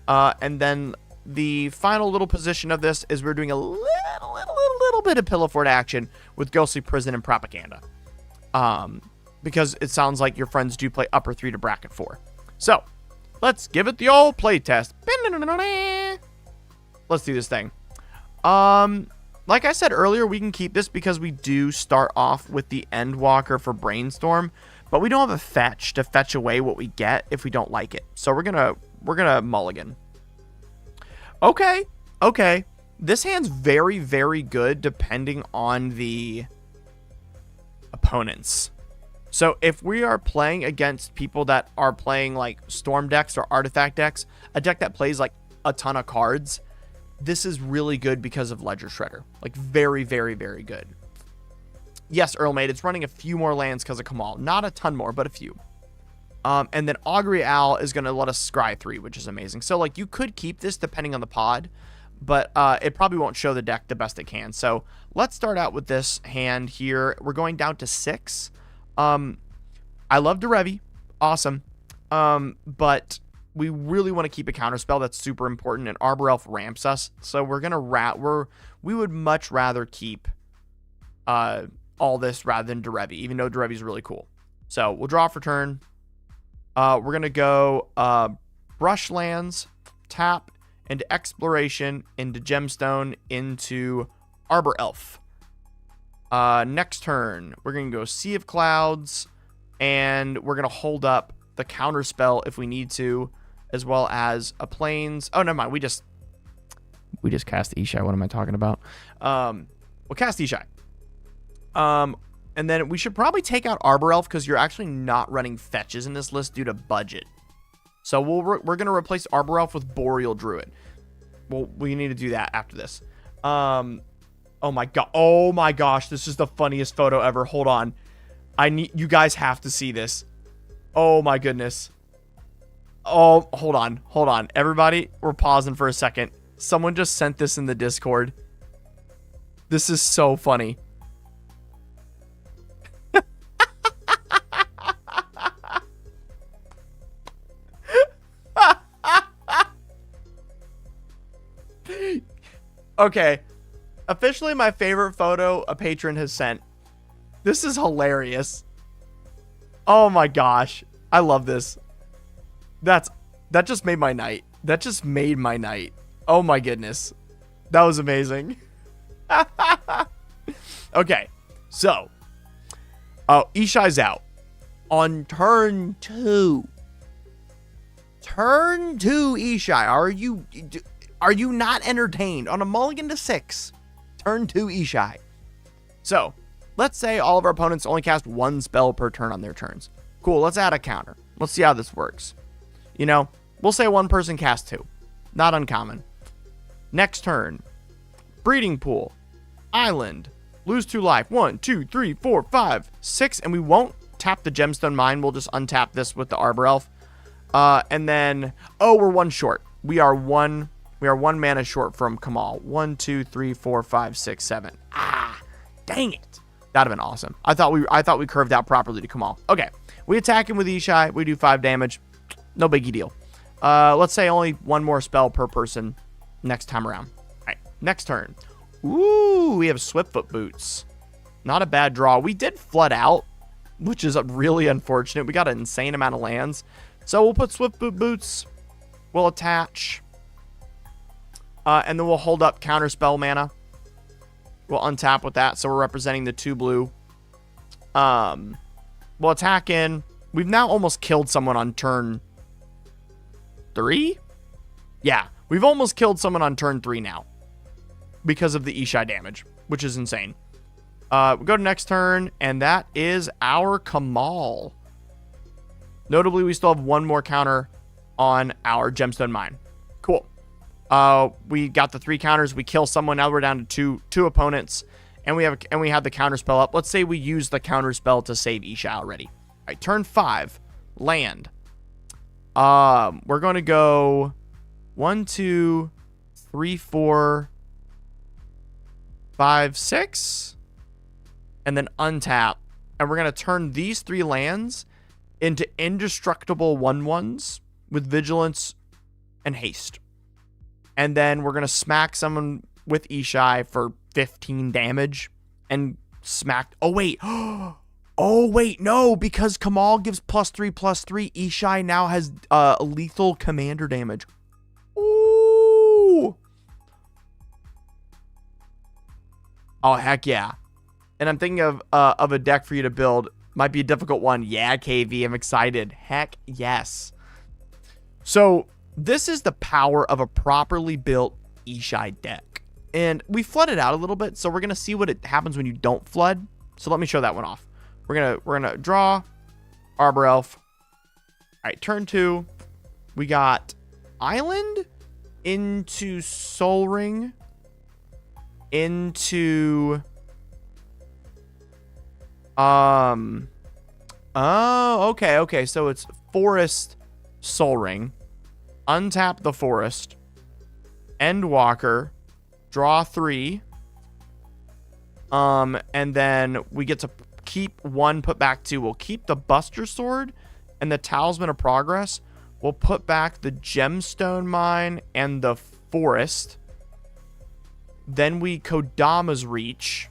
And then the final little position of this is we're doing a little bit of Pillow Fort action with Ghostly Prison and Propaganda. Because it sounds like your friends do play upper 3 to bracket 4. So, let's give it the old play test. Let's do this thing. Like I said earlier, we can keep this because we do start off with the Endwalker for Brainstorm, but we don't have a fetch to fetch away what we get if we don't like it. So we're gonna mulligan. Okay. This hand's very, very good depending on the opponents. So if we are playing against people that are playing like Storm decks or Artifact decks, a deck that plays like a ton of cards, this is really good because of Ledger Shredder. Like very, very, very good. Yes, Earlmate, it's running a few more lands because of Kamal. Not a ton more, but a few. And then Augury Owl is going to let us scry 3, which is amazing. So, like, you could keep this depending on the pod, but it probably won't show the deck the best it can. So, let's start out with this hand here. We're going down to 6. I love Derevi. Awesome. But we really want to keep a counterspell. That's super important, and Arbor Elf ramps us. So, we're going to we would much rather keep all this rather than Derevi, even though Derevi's really cool. So, we'll draw for turn. We're going to go Brush Lands, tap, into Exploration, into Gemstone, into Arbor Elf. Next turn, we're going to go Sea of Clouds, and we're going to hold up the Counterspell if we need to, as well as a Plains. Oh, never mind. We just cast Ishai. What am I talking about? We'll cast Ishai. And then we should probably take out Arbor Elf because you're actually not running fetches in this list due to budget. So we're going to replace Arbor Elf with Boreal Druid. Well, we need to do that after this. Oh my god. Oh my gosh. This is the funniest photo ever. Hold on. You guys have to see this. Oh my goodness. Oh, hold on. Hold on. Everybody, we're pausing for a second. Someone just sent this in the Discord. This is so funny. Okay. Officially my favorite photo a patron has sent. This is hilarious. Oh my gosh. I love this. That just made my night. That just made my night. Oh my goodness. That was amazing. Okay. So. Oh, Ishai's out. On turn 2. Turn 2, Ishai. Are you not entertained? On a mulligan to 6. Turn 2, Ishai. So, let's say all of our opponents only cast 1 spell per turn on their turns. Cool, let's add a counter. Let's see how this works. You know, we'll say one person casts 2. Not uncommon. Next turn. Breeding Pool. Island. Lose 2 life. 1, 2, 3, 4, 5, 6. And we won't tap the Gemstone Mine. We'll just untap this with the Arbor Elf. And then, oh, we're 1 short. We are one mana short from Kamal. 1, 2, 3, 4, 5, 6, 7. Ah, dang it. That'd have been awesome. I thought we curved out properly to Kamal. Okay. We attack him with Ishai. We do 5 damage. No biggie deal. Let's say only 1 more spell per person next time around. All right. Next turn. Ooh, we have Swiftfoot Boots. Not a bad draw. We did flood out, which is really unfortunate. We got an insane amount of lands. So we'll put Swiftfoot Boots. We'll attach. And then we'll hold up counterspell mana. We'll untap with that. So we're representing the 2 blue. We'll attack in. We've now almost killed someone on turn 3. Yeah, we've almost killed someone on turn 3 now. Because of the Ishai damage, which is insane. We go to next turn, and that is our Kamal. Notably, we still have 1 more counter on our Gemstone Mine. Cool. We got the 3 counters. We kill someone. Now we're down to two opponents, and we have the counter spell up. Let's say we use the counter spell to save Ishai already. All right, turn 5, land. We're going to go 1, 2, 3, 4, 5, 6, and then untap, and we're going to turn these 3 lands into indestructible 1/1s with vigilance and haste. And then we're going to smack someone with Ishai for 15 damage and smack. Oh, wait. Oh, wait. No, because Kamal gives +3/+3. Ishai now has lethal commander damage. Ooh. Oh, heck yeah. And I'm thinking of a deck for you to build. Might be a difficult one. Yeah, KV. I'm excited. Heck yes. So this is the power of a properly built Ishai deck. And we flooded out a little bit, so we're going to see what happens when you don't flood. So let me show that one off. We're gonna draw Arbor Elf. All right, turn 2. We got Island into Soul Ring into oh, okay, so it's Forest Soul Ring. Untap the Forest. Endwalker. Draw 3. And then we get to keep 1, put back 2. We'll keep the Buster Sword and the Talisman of Progress. We'll put back the Gemstone Mine and the Forest. Then we Kodama's Reach.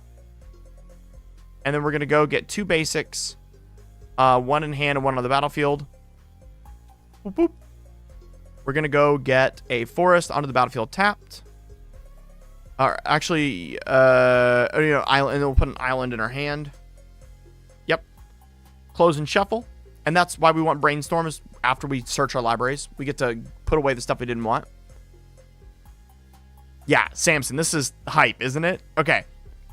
And then we're going to go get 2 basics. 1 in hand and 1 on the battlefield. Boop, boop. We're going to go get a Forest onto the battlefield tapped. Actually, island, and then we'll put an island in our hand. Yep. Close and shuffle. And that's why we want Brainstorms after we search our libraries. We get to put away the stuff we didn't want. Yeah, Samson, this is hype, isn't it? Okay.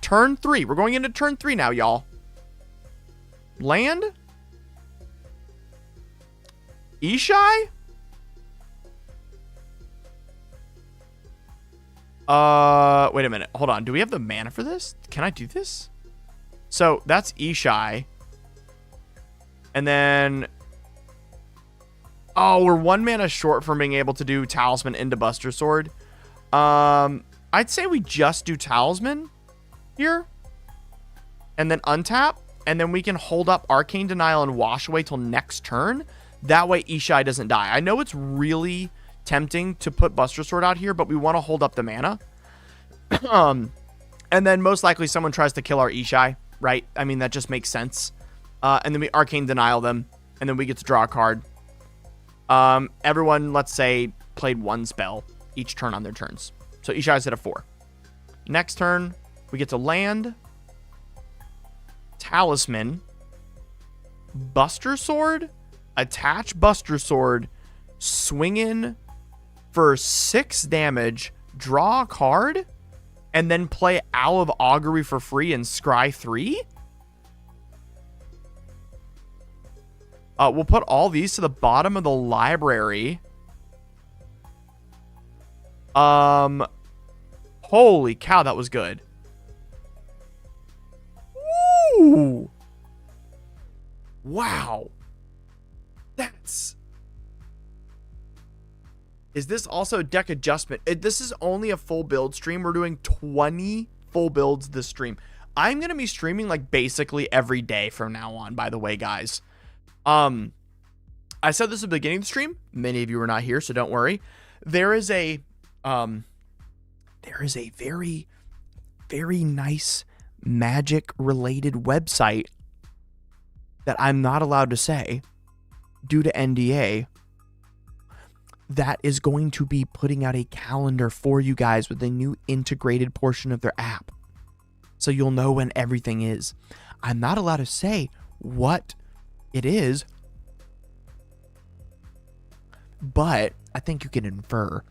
Turn 3. We're going into turn 3 now, y'all. Land? Ishai? Wait a minute. Hold on. Do we have the mana for this? Can I do this? So, that's Ishai. And then Oh, we're 1 mana short from being able to do Talisman into Buster Sword. I'd say we just do Talisman here. And then untap. And then we can hold up Arcane Denial and Wash Away till next turn. That way Ishai doesn't die. I know it's really tempting to put Buster Sword out here, but we want to hold up the mana. And then most likely someone tries to kill our Ishai, right? I mean, that just makes sense. And then we Arcane Denial them. And then we get to draw a card. Everyone, let's say, played 1 spell each turn on their turns. So Ishai's at a 4. Next turn, we get to land, Talisman, Buster Sword, attach Buster Sword, swing in for 6 damage, draw a card, and then play Owl of Augury for free and scry 3? We'll put all these to the bottom of the library. Holy cow, that was good. Ooh. Wow. That's... Is this also deck adjustment? This is only a full build stream. We're doing 20 full builds this stream. I'm going to be streaming like basically every day from now on, by the way, guys. I said this at the beginning of the stream. Many of you were not here, so don't worry. There is a very, very nice Magic related website that I'm not allowed to say due to NDA that is going to be putting out a calendar for you guys with a new integrated portion of their app. So you'll know when everything is. I'm not allowed to say what it is, but I think you can infer.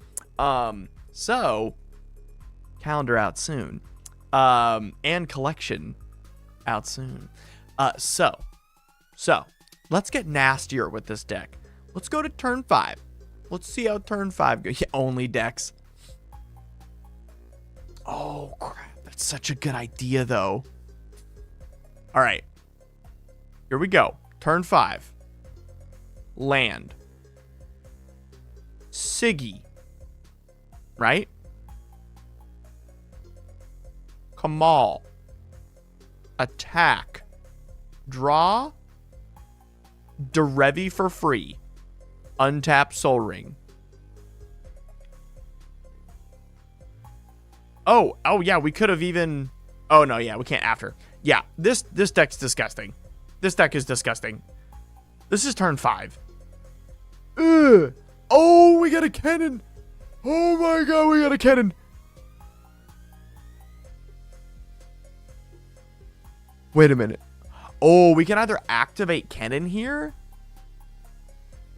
So calendar out soon. And collection out soon. So let's get nastier with this deck. Let's go to turn 5. Let's see how turn 5 goes. Yeah, only decks. Oh crap, that's such a good idea though. All right, here we go. Turn 5. Land. Siggy. Right? Kamal. Attack. Draw. Derevi for free. Untap Soul Ring. Oh yeah, we could have even... Oh, no, yeah, we can't after. Yeah, this deck's disgusting. This deck is disgusting. This is turn 5. Ugh. Oh, we got a cannon. Oh my god, we got a cannon. Wait a minute. Oh, we can either activate cannon here.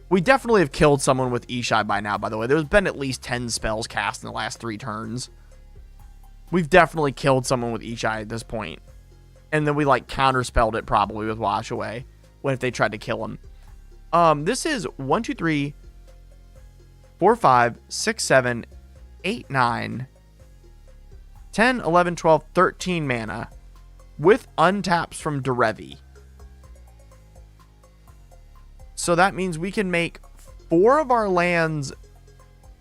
We definitely have killed someone with Ishai by now, by the way. There's been at least 10 spells cast in the last 3 turns. We've definitely killed someone with Ishai at this point. And then we, like, counterspelled it probably with Wash Away. What if they tried to kill him? This is 1, 2, 3, 4, 5, 6, 7, 8, 9, 10, 11, 12, 13 mana. With untaps from Derevi. So that means we can make 4 of our lands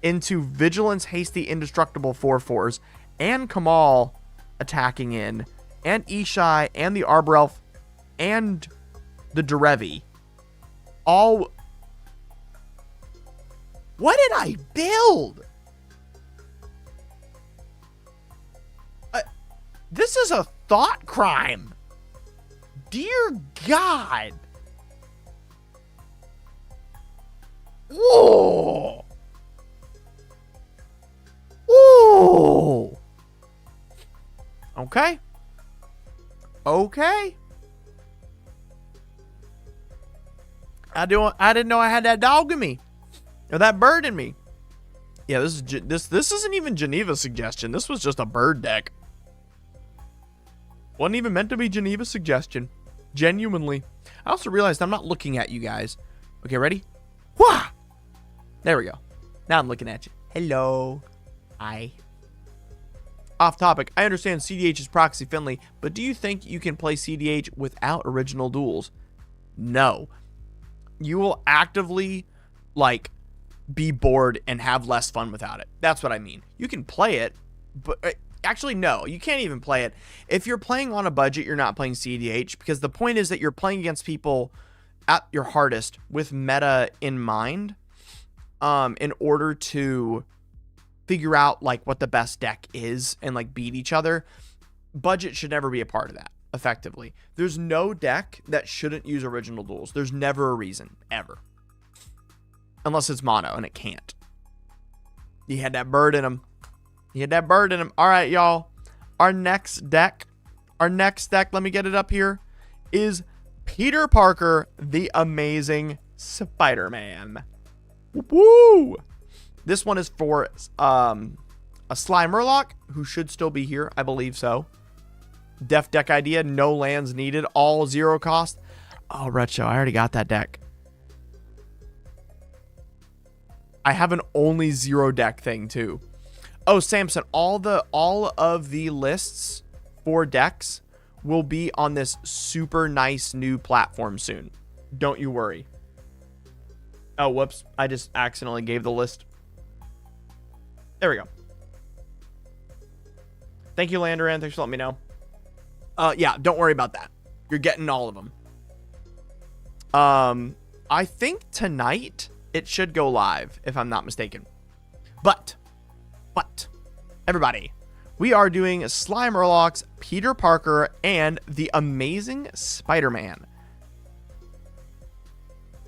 into Vigilance, Hasty, Indestructible 4/4s, and Kamal attacking in, and Ishai, and the Arbor Elf, and the Derevi. All... What did I build? This is a thought crime. Dear God. Whoa. Whoa. Okay. Okay. I didn't know I had that dog in me. Or that bird in me. Yeah, this isn't even Geneva's suggestion. This was just a bird deck. Wasn't even meant to be Geneva's suggestion. Genuinely. I also realized I'm not looking at you guys. Okay, ready? Wah! There we go. Now I'm looking at you. Hello. Hi. Off topic. I understand CDH is proxy friendly, but do you think you can play CDH without original duels? No. You will actively like be bored and have less fun without it. That's what I mean. You can play it, but actually no, you can't even play it. If you're playing on a budget, you're not playing CEDH, because the point is that you're playing against people at your hardest with meta in mind, in order to figure out like what the best deck is and like beat each other. Budget should never be a part of that. Effectively, there's no deck that shouldn't use original duels. There's never a reason, ever, unless it's mono, and it can't. He had that bird in him. He had that bird in him. All right, y'all. Our next deck, let me get it up here, is Peter Parker, the Amazing Spider-Man. Woo! This one is for a Sly Murloc, who should still be here. I believe so. Def deck idea, no lands needed, all 0 cost. Oh, Retro, I already got that deck. I have an only 0 deck thing too. Oh, Samson, all of the lists for decks will be on this super nice new platform soon. Don't you worry. Oh, whoops. I just accidentally gave the list. There we go. Thank you, Landeran. Thanks for letting me know. Yeah, don't worry about that. You're getting all of them. I think tonight it should go live, if I'm not mistaken. But, everybody, we are doing Sly Murlocs, Peter Parker, and the Amazing Spider-Man.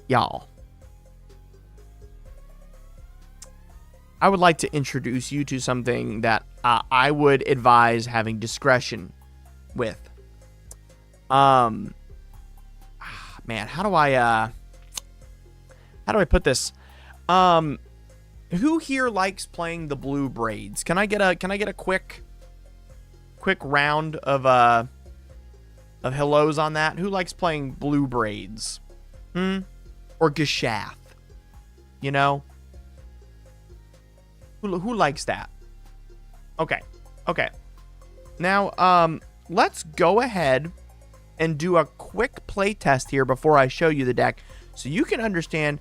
Y'all, I would like to introduce you to something that I would advise having discretion with. Man, how do I put this? Who here likes playing the blue braids? Can I get a quick round of hellos on that? Who likes playing blue braids? Or Geshath? You know? Who likes that? Okay. Now, let's go ahead and do a quick play test here before I show you the deck, so you can understand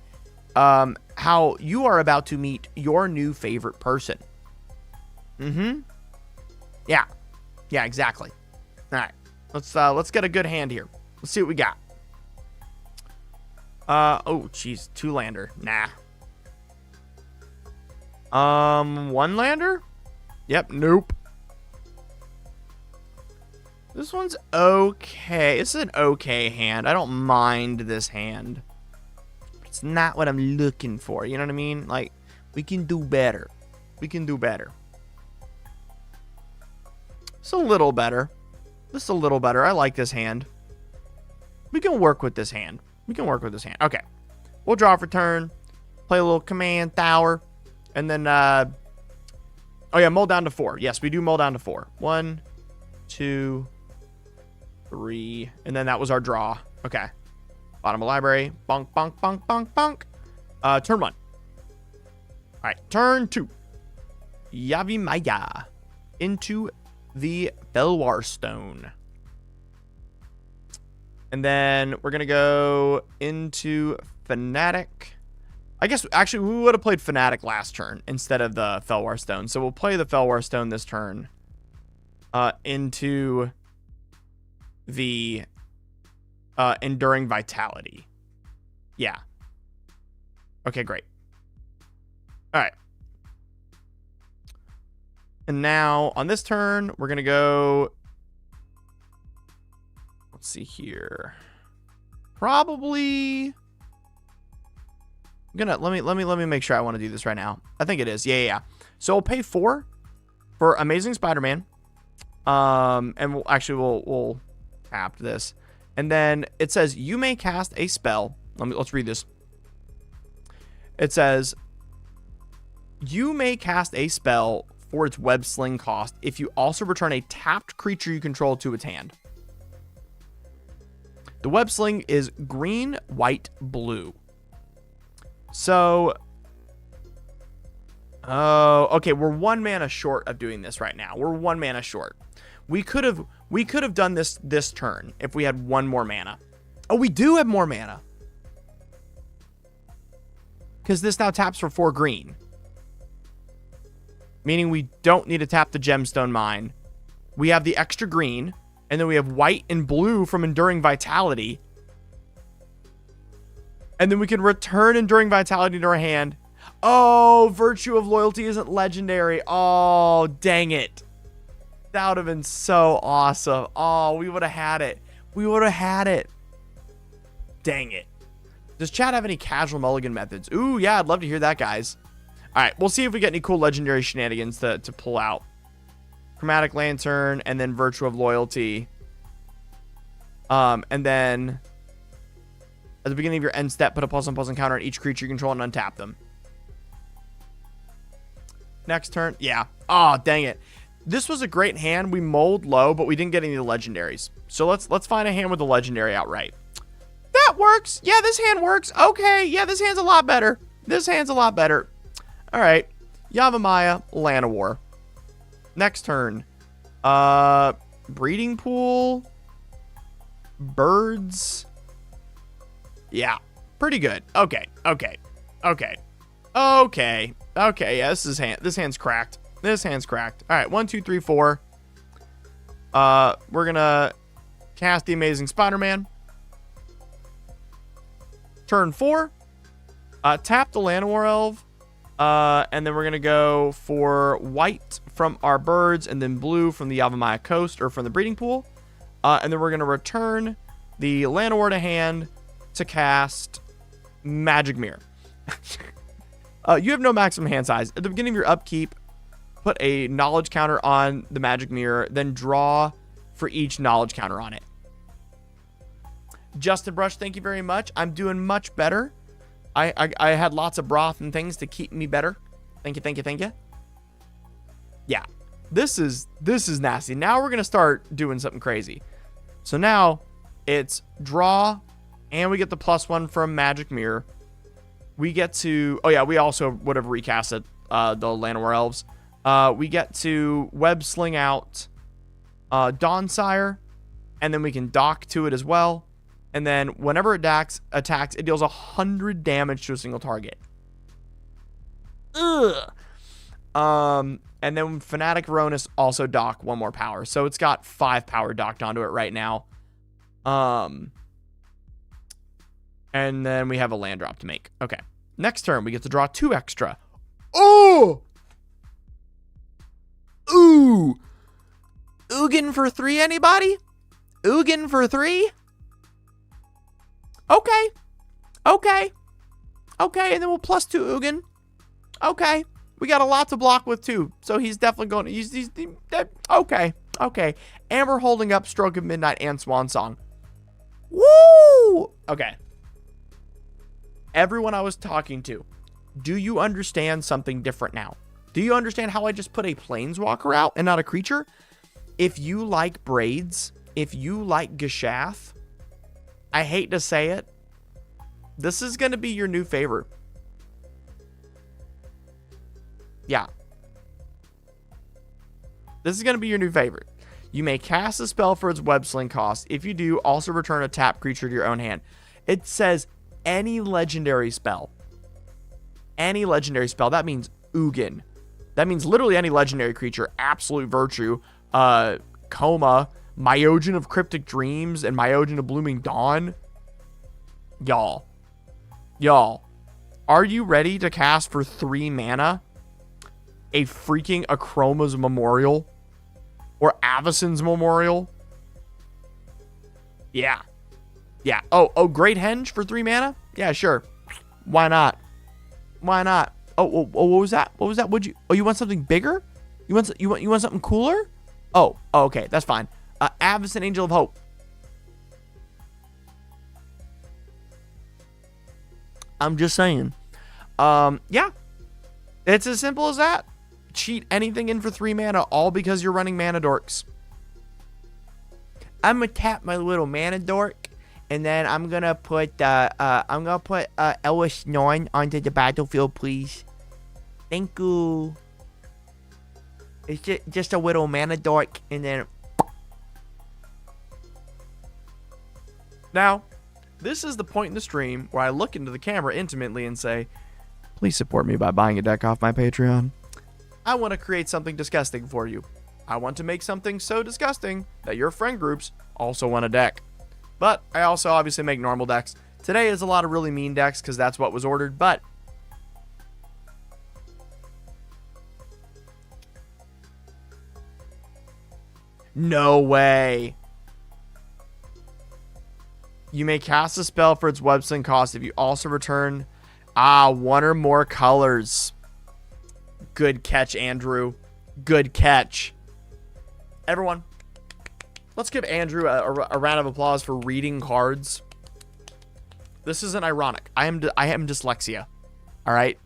how you are about to meet your new favorite person. Yeah, exactly. All right, let's get a good hand here. Let's see what we got. Oh, geez, 2-lander. Nah. 1-lander? Yep, nope. This one's okay. This is an okay hand. I don't mind this hand. It's not what I'm looking for. You know what I mean? Like, we can do better. It's a little better. Just a little better. I like this hand. We can work with this hand. Okay. We'll draw for turn. Play a little command tower. And then, oh yeah, mull down to 4. Yes, we do mull down to 4. 1, 2, 3. And then that was our draw. Okay. Bottom of library. Bonk, bonk, bonk, bonk, bonk. Turn 1. All right, turn 2. Yavimaya into the Felwar Stone. And then we're going to go into Fanatic. I guess, actually, we would have played Fanatic last turn instead of the Felwar Stone. So we'll play the Felwar Stone this turn into the Enduring Vitality. Yeah. Okay, great. All right. And now, on this turn, we're going to go... Let's see here. Probably... Let me make sure I want to do this right now. I think it is. Yeah. So we'll pay 4 for Amazing Spider-Man. And we'll tap this. And then it says you may cast a spell. Let's read this. It says you may cast a spell for its web sling cost if you also return a tapped creature you control to its hand. The web sling is green, white, blue. So, okay, we're 1 mana short of doing this right now. We're 1 mana short. We could have done this turn if we had 1 more mana. Oh, we do have more mana. because this now taps for 4 green. Meaning we don't need to tap the gemstone mine. We have the extra green, and then we have white and blue from Enduring Vitality. And then we can return Enduring Vitality to our hand. Oh, Virtue of Loyalty isn't legendary. Oh, dang it. That would have been so awesome. Oh, we would have had it. We would have had it. Dang it. Does chat have any casual mulligan methods? Ooh, yeah, I'd love to hear that, guys. All right, we'll see if we get any cool legendary shenanigans to pull out. Chromatic Lantern, and then Virtue of Loyalty. And then at the beginning of your end step, put a +1/+1 counter on each creature you control and untap them. Next turn, yeah. Oh, dang it. This was a great hand. We mulled low, but we didn't get any of the legendaries. So let's find a hand with a legendary outright. That works. Yeah, this hand works. Okay, yeah, this hand's a lot better. This hand's a lot better. All right, Yavimaya, Llanowar. Next turn, Breeding Pool, Birds. Yeah, pretty good. Okay. Yeah, this hand's cracked. This hand's cracked. All right, 1, 2, 3, 4. We're gonna cast the Amazing Spider-Man. Turn 4. Tap the Llanowar Elf. And then we're going to go for white from our birds and then blue from the Yavimaya Coast or from the breeding pool. And then we're going to return the Llanowar to hand to cast Magic Mirror. You have no maximum hand size. At the beginning of your upkeep, put a knowledge counter on the Magic Mirror, then draw for each knowledge counter on it. Justin Brush, thank you very much. I'm doing much better. I had lots of broth and things to keep me better. Thank you. Yeah, this is nasty. Now we're gonna start doing something crazy. So now it's draw, and we get the +1 from Magic Mirror. We get to, oh yeah, we also would have recasted the Llanowar Elves. We get to Web Sling out Dawnsire, and then we can dock to it as well. And then whenever it attacks, it deals 100 damage to a single target. Ugh. And then Fanatic Veronis also dock 1 more power. So it's got 5 power docked onto it right now. And then we have a land drop to make. Okay. Next turn, we get to draw 2 extra. Oh! Ooh! Ugin for 3, anybody? Ugin for 3? Okay, and then we'll +2 Ugin. Okay, we got a lot to block with too, so he's definitely going to use these. Okay, and we're holding up Stroke of Midnight and Swan Song. Woo! Okay. Everyone I was talking to, do you understand something different now? Do you understand how I just put a Planeswalker out and not a creature? If you like Braids, if you like Geshath, I hate to say it, this is going to be your new favorite. Yeah. This is going to be your new favorite. You may cast a spell for its web sling cost. If you do, also return a tap creature to your own hand. It says any legendary spell. Any legendary spell. That means Ugin. That means literally any legendary creature. Absolute Virtue. Coma. Myojin of Cryptic Dreams and Myojin of Blooming Dawn. Y'all, are you ready to cast for 3 mana a freaking Akroma's Memorial or Avacyn's Memorial? Yeah. Oh, Great Henge for 3 mana? Yeah, sure. Why not? Oh, what was that? Would you? Oh, you want something bigger? You want something cooler? Oh, okay, that's fine. Avacyn, Angel of Hope. I'm just saying. Yeah. It's as simple as that. Cheat anything in for 3 mana, all because you're running Mana Dorks. I'm gonna tap my little Mana Dork, and then I'm gonna put Ellis 9 onto the battlefield, please. Thank you. It's just a little Mana Dork, and then. Now, this is the point in the stream where I look into the camera intimately and say, please support me by buying a deck off my Patreon. I want to create something disgusting for you. I want to make something so disgusting that your friend groups also want a deck. But I also obviously make normal decks. Today is a lot of really mean decks because that's what was ordered, but no way. You may cast a spell for its websling cost if you also return one or more colors. Good catch, Andrew. Good catch. Everyone, let's give Andrew a round of applause for reading cards. This isn't ironic. I am dyslexia. All right.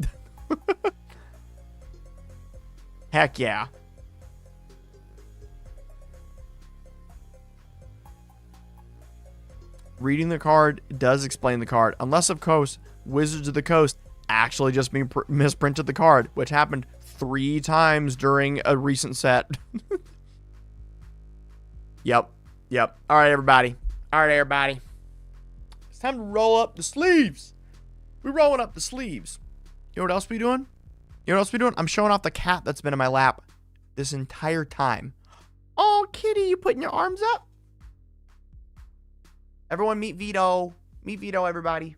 Heck yeah. Reading the card does explain the card. Unless, of course, Wizards of the Coast actually just misprinted the card, which happened 3 times during a recent set. Yep. All right, everybody. It's time to roll up the sleeves. We're rolling up the sleeves. You know what else we doing? I'm showing off the cat that's been in my lap this entire time. Oh, kitty, you putting your arms up? Everyone meet Vito. Meet Vito, everybody.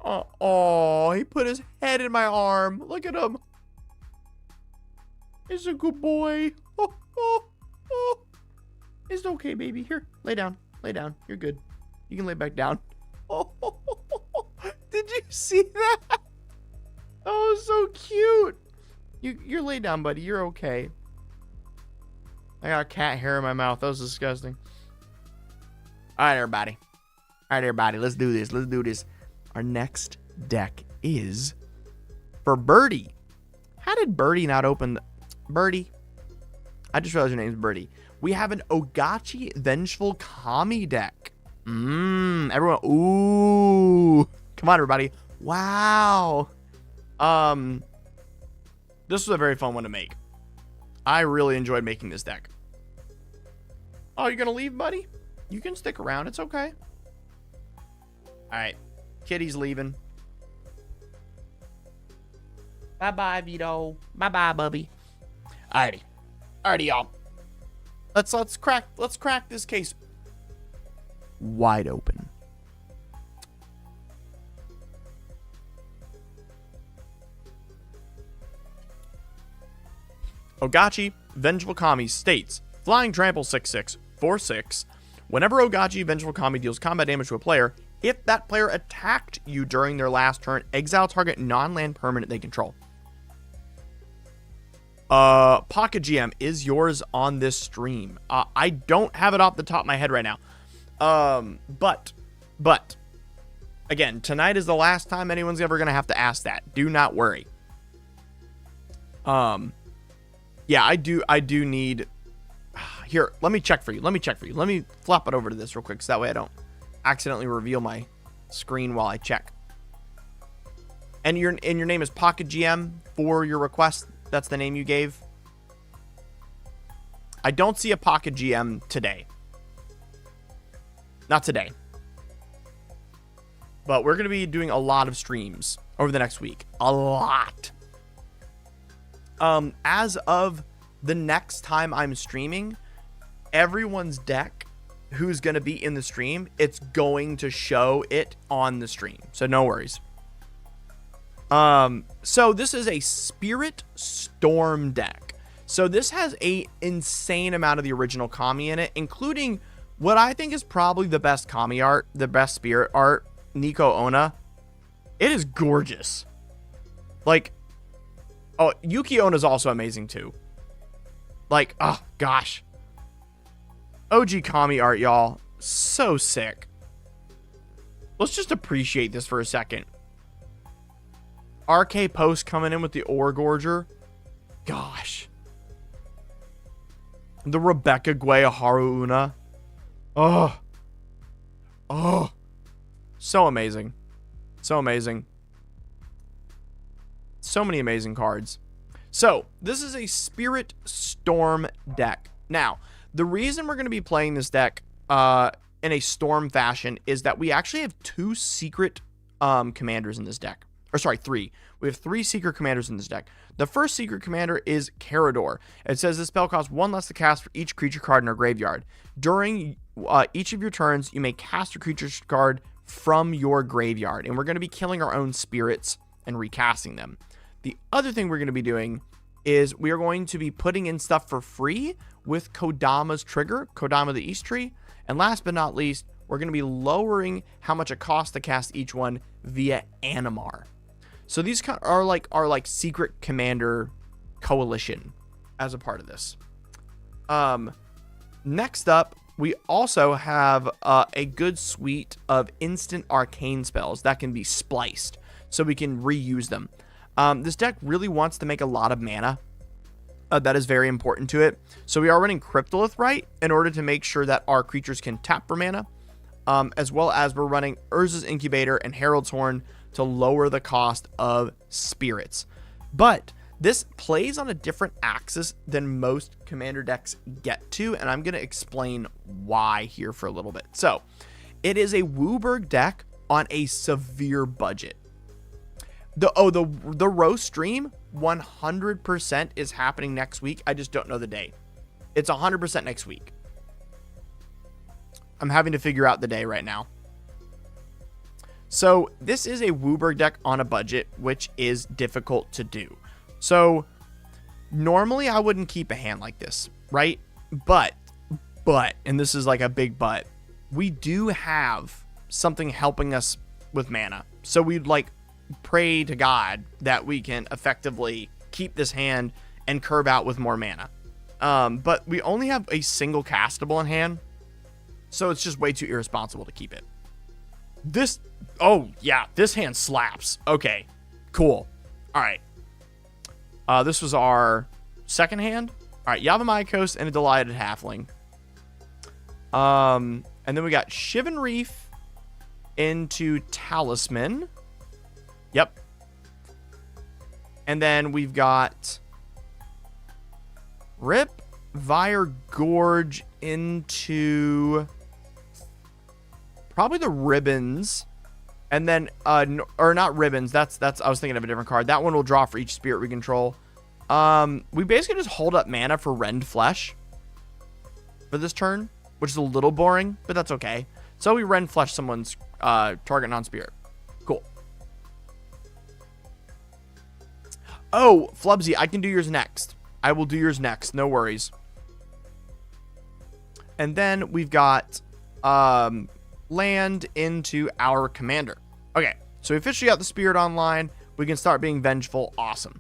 Oh, he put his head in my arm. Look at him. He's a good boy. Oh. It's okay, baby. Here, lay down. You're good. You can lay back down. Oh. Did you see that? Oh, so cute. You're laid down, buddy. You're okay. I got cat hair in my mouth. That was disgusting. All right, everybody. Let's do this. Our next deck is for Birdie. How did Birdie not open? Birdie. I just realized your name's Birdie. We have an Ogachi Vengeful Kami deck. Everyone. Ooh. Come on, everybody. Wow. This was a very fun one to make. I really enjoyed making this deck. Oh, you're going to leave, buddy? You can stick around. It's okay. All right. Kitty's leaving. Bye-bye, Vito. Bye-bye, Bubby. Alrighty, y'all. Let's crack this case wide open. Ogachi Vengeful Kami states, Flying Trample 6/6, 4/6. Whenever Ogachi Vengeful Kami deals combat damage to a player, if that player attacked you during their last turn, exile target non-land permanent they control. Pocket GM, is yours on this stream? I don't have it off the top of my head right now. But again, tonight is the last time anyone's ever going to have to ask that. Do not worry. Yeah, I do need... Here, let me check for you. Let me flop it over to this real quick, so that way I don't accidentally reveal my screen while I check. And your name is Pocket GM for your request. That's the name you gave. I don't see a Pocket GM today. Not today. But we're going to be doing a lot of streams over the next week. A lot. As of the next time I'm streaming, everyone's deck who's going to be in the stream, it's going to show it on the stream. So no worries. So this is a Spirit Storm deck. So this has a insane amount of the original Kami in it, including what I think is probably the best Kami art, the best Spirit art, Nico Onna. It is gorgeous. Like, oh, Yuki Onna is also amazing too. Like, oh gosh. OG Kami art, y'all. So sick. Let's just appreciate this for a second. RK Post coming in with the Ore Gorger. Gosh. The Rebecca Guaya Haru Una. Oh. Oh. So amazing. So amazing. So many amazing cards. So, this is a Spirit Storm deck. Now, The reason we're going to be playing this deck in a storm fashion is that we actually have 2 secret commanders in this deck. Or sorry, 3. We have 3 secret commanders in this deck. The first secret commander is Carador. It says this spell costs 1 less to cast for each creature card in our graveyard. During each of your turns, you may cast a creature card from your graveyard. And we're going to be killing our own spirits and recasting them. The other thing we're going to be doing is we are going to be putting in stuff for free with Kodama's trigger, Kodama the East Tree. And last but not least, we're going to be lowering how much it costs to cast each one via Animar. So these are like secret commander coalition as a part of this. Next up, we also have a good suite of instant arcane spells that can be spliced so we can reuse them. This deck really wants to make a lot of mana. That is very important to it. So we are running Cryptolith right in order to make sure that our creatures can tap for mana. As well as we're running Urza's Incubator and Herald's Horn to lower the cost of spirits. But this plays on a different axis than most commander decks get to, and I'm going to explain why here for a little bit. So it is a Wooburg deck on a severe budget. The roast stream 100% is happening next week. I just don't know the day. It's 100% next week. I'm having to figure out the day right now. So this is a Wooburg deck on a budget, which is difficult to do. So normally I wouldn't keep a hand like this, right? But, and this is like a big but, we do have something helping us with mana. So we'd like pray to God that we can effectively keep this hand and curve out with more mana. But we only have a single castable in hand. So it's just way too irresponsible to keep it. Oh yeah, this hand slaps. Okay, cool. All right. This was our second hand. All right, Yavimaya and a Delighted Halfling. And then we got Shivan Reef into Talisman. Yep. And then we've got Rip Vire Gorge into probably the Ribbons. And then, or not Ribbons. That's, I was thinking of a different card. That one will draw for each spirit we control. We basically just hold up mana for Rend Flesh for this turn, which is a little boring, but that's okay. So we Rend Flesh someone's target non-spirit. Cool. Oh, Flubsy, I can do yours next. I will do yours next. No worries. And then we've got land into our commander. Okay, so we officially got the spirit online. We can start being vengeful. Awesome.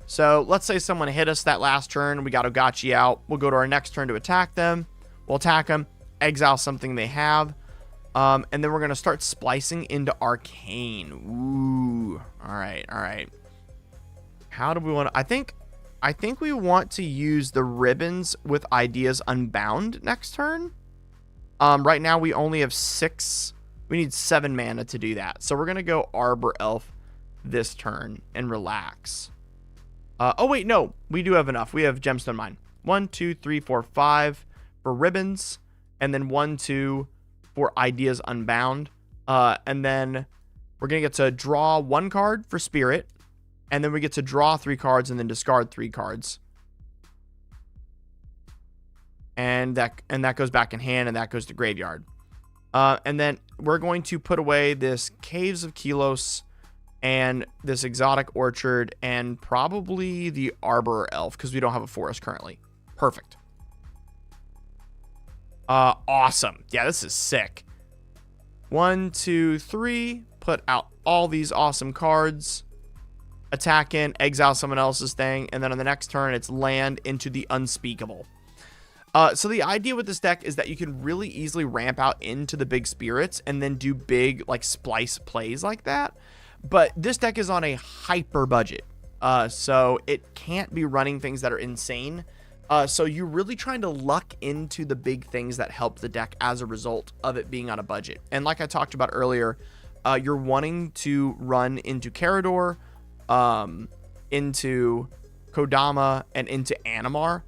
So let's say someone hit us that last turn. We got Ogachi out. We'll go to our next turn to attack them. We'll attack them, exile something they have. And then we're going to start splicing into Arcane. Ooh. All right, all right. How do we want to... I think we want to use the Ribbons with Ideas Unbound next turn. Right now we only have 6. We need 7 mana to do that. So we're going to go Arbor Elf this turn and relax. Oh, wait, no. We do have enough. We have Gemstone Mine. 1, 2, 3, 4, 5 for Ribbons. And then 1, 2 for Ideas Unbound. And then we're going to get to draw 1 card for Spirit. And then we get to draw 3 cards and then discard 3 cards. And that goes back in hand, and that goes to graveyard. And then we're going to put away this Caves of Kelos and this Exotic Orchard and probably the Arbor Elf because we don't have a forest currently. Perfect. Awesome. Yeah, this is sick. 1, 2, 3. Put out all these awesome cards. Attack in, exile someone else's thing, and then on the next turn, it's land into the Unspeakable. So the idea with this deck is that you can really easily ramp out into the big spirits and then do big, like, splice plays like that. But this deck is on a hyper budget, so it can't be running things that are insane. So you're really trying to luck into the big things that help the deck as a result of it being on a budget. And like I talked about earlier, you're wanting to run into Carador, into Kodama, and into Animar.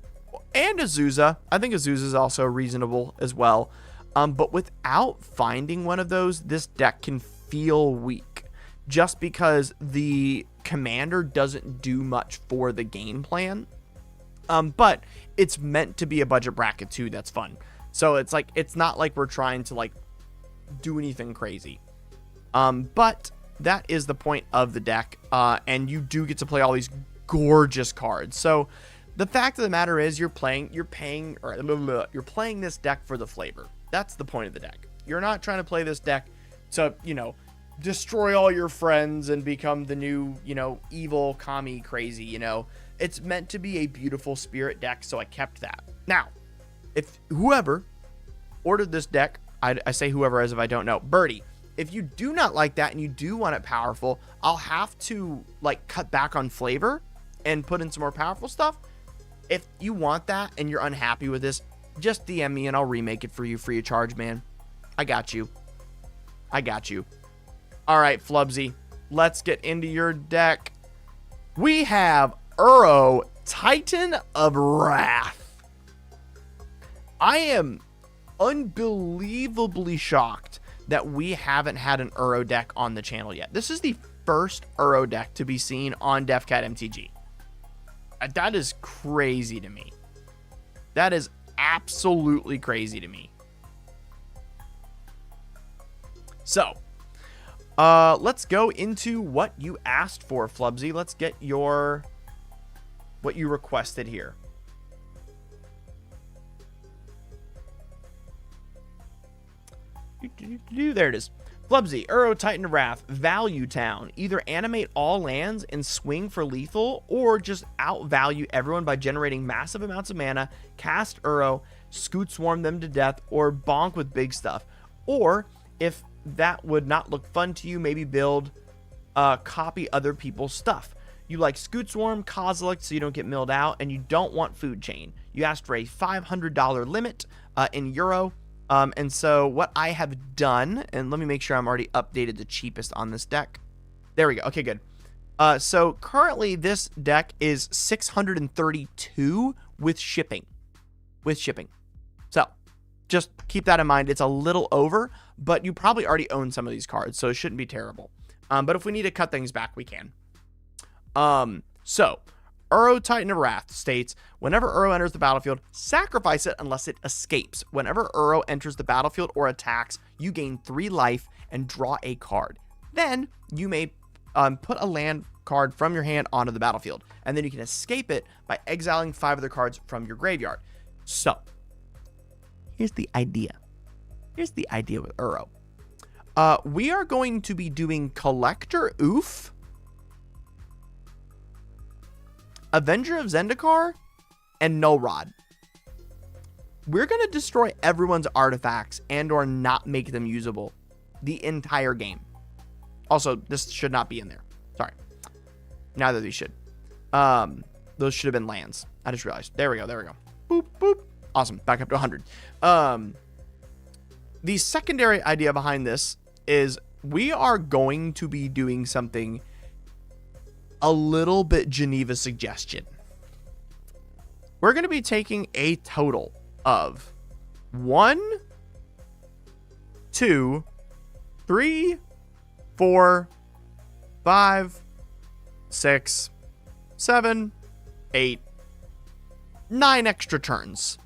And Azusa. I think Azusa is also reasonable as well. But without finding one of those, this deck can feel weak. Just because the commander doesn't do much for the game plan. But it's meant to be a budget bracket too. That's fun. So it's like, it's not like we're trying to like do anything crazy. But that is the point of the deck. And you do get to play all these gorgeous cards. So the fact of the matter is you're playing this deck for the flavor. That's the point of the deck. You're not trying to play this deck to, destroy all your friends and become the new, evil, commie, crazy, It's meant to be a beautiful spirit deck, so I kept that. Now, if whoever ordered this deck, I say whoever as if I don't know, Birdie, if you do not like that and you do want it powerful, I'll have to cut back on flavor and put in some more powerful stuff. If you want that and you're unhappy with this, just DM me and I'll remake it for you free of charge, man. I got you. All right, Flubsy, let's get into your deck. We have Uro, Titan of Wrath. I am unbelievably shocked that we haven't had an Uro deck on the channel yet. This is the first Uro deck to be seen on DefCat MTG. That is crazy to me. That is absolutely crazy to me. So, let's go into what you asked for, Flubsy. Let's get what you requested here. There it is. Flubsy, Uro, Titan of Wrath, Value Town. Either animate all lands and swing for lethal, or just outvalue everyone by generating massive amounts of mana, cast Uro, Scoot Swarm them to death, or bonk with big stuff. Or, if that would not look fun to you, maybe build, copy other people's stuff. You like Scoot Swarm, Kozilek, so you don't get milled out, and you don't want Food Chain. You asked for a $500 limit in Euro. And so what I have done, and let me make sure I'm already updated the cheapest on this deck. There we go. Okay, good. So currently this deck is $632 with shipping. So just keep that in mind. It's a little over, but you probably already own some of these cards, so it shouldn't be terrible. But if we need to cut things back, we can. So Uro, Titan of Wrath states, whenever Uro enters the battlefield, sacrifice it unless it escapes. Whenever Uro enters the battlefield or attacks, you gain 3 life and draw a card. Then you may put a land card from your hand onto the battlefield, and then you can escape it by exiling 5 other cards from your graveyard. So, here's the idea. With Uro. We are going to be doing Collector Oof, Avenger of Zendikar, and Null Rod. We're going to destroy everyone's artifacts and or not make them usable the entire game. Also, this should not be in there. Sorry. Neither of these should. Those should have been lands. I just realized. There we go. Boop, boop. Awesome. Back up to 100. The secondary idea behind this is we are going to be doing something a little bit Geneva suggestion. We're going to be taking a total of 1, 2, 3, 4, 5, 6, 7, 8, 9 extra turns.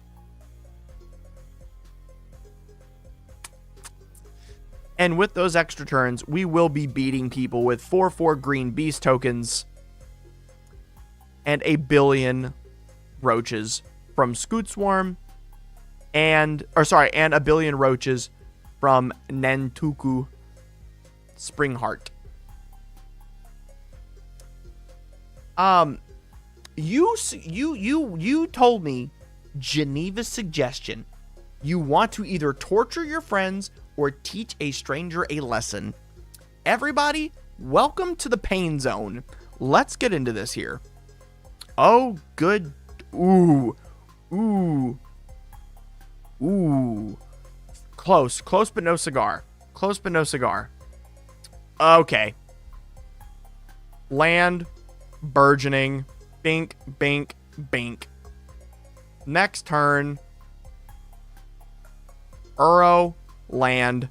And with those extra turns, we will be beating people with 4/4 green beast tokens and a billion roaches from Scoot Swarm and a billion roaches from Nantuku Springheart. You told me Geneva's suggestion. You want to either torture your friends or teach a stranger a lesson. Everybody, welcome to the pain zone. Let's get into this here. Oh, good. Ooh. Close but no cigar. Okay. Land, burgeoning, bink. Next turn. Uro, land,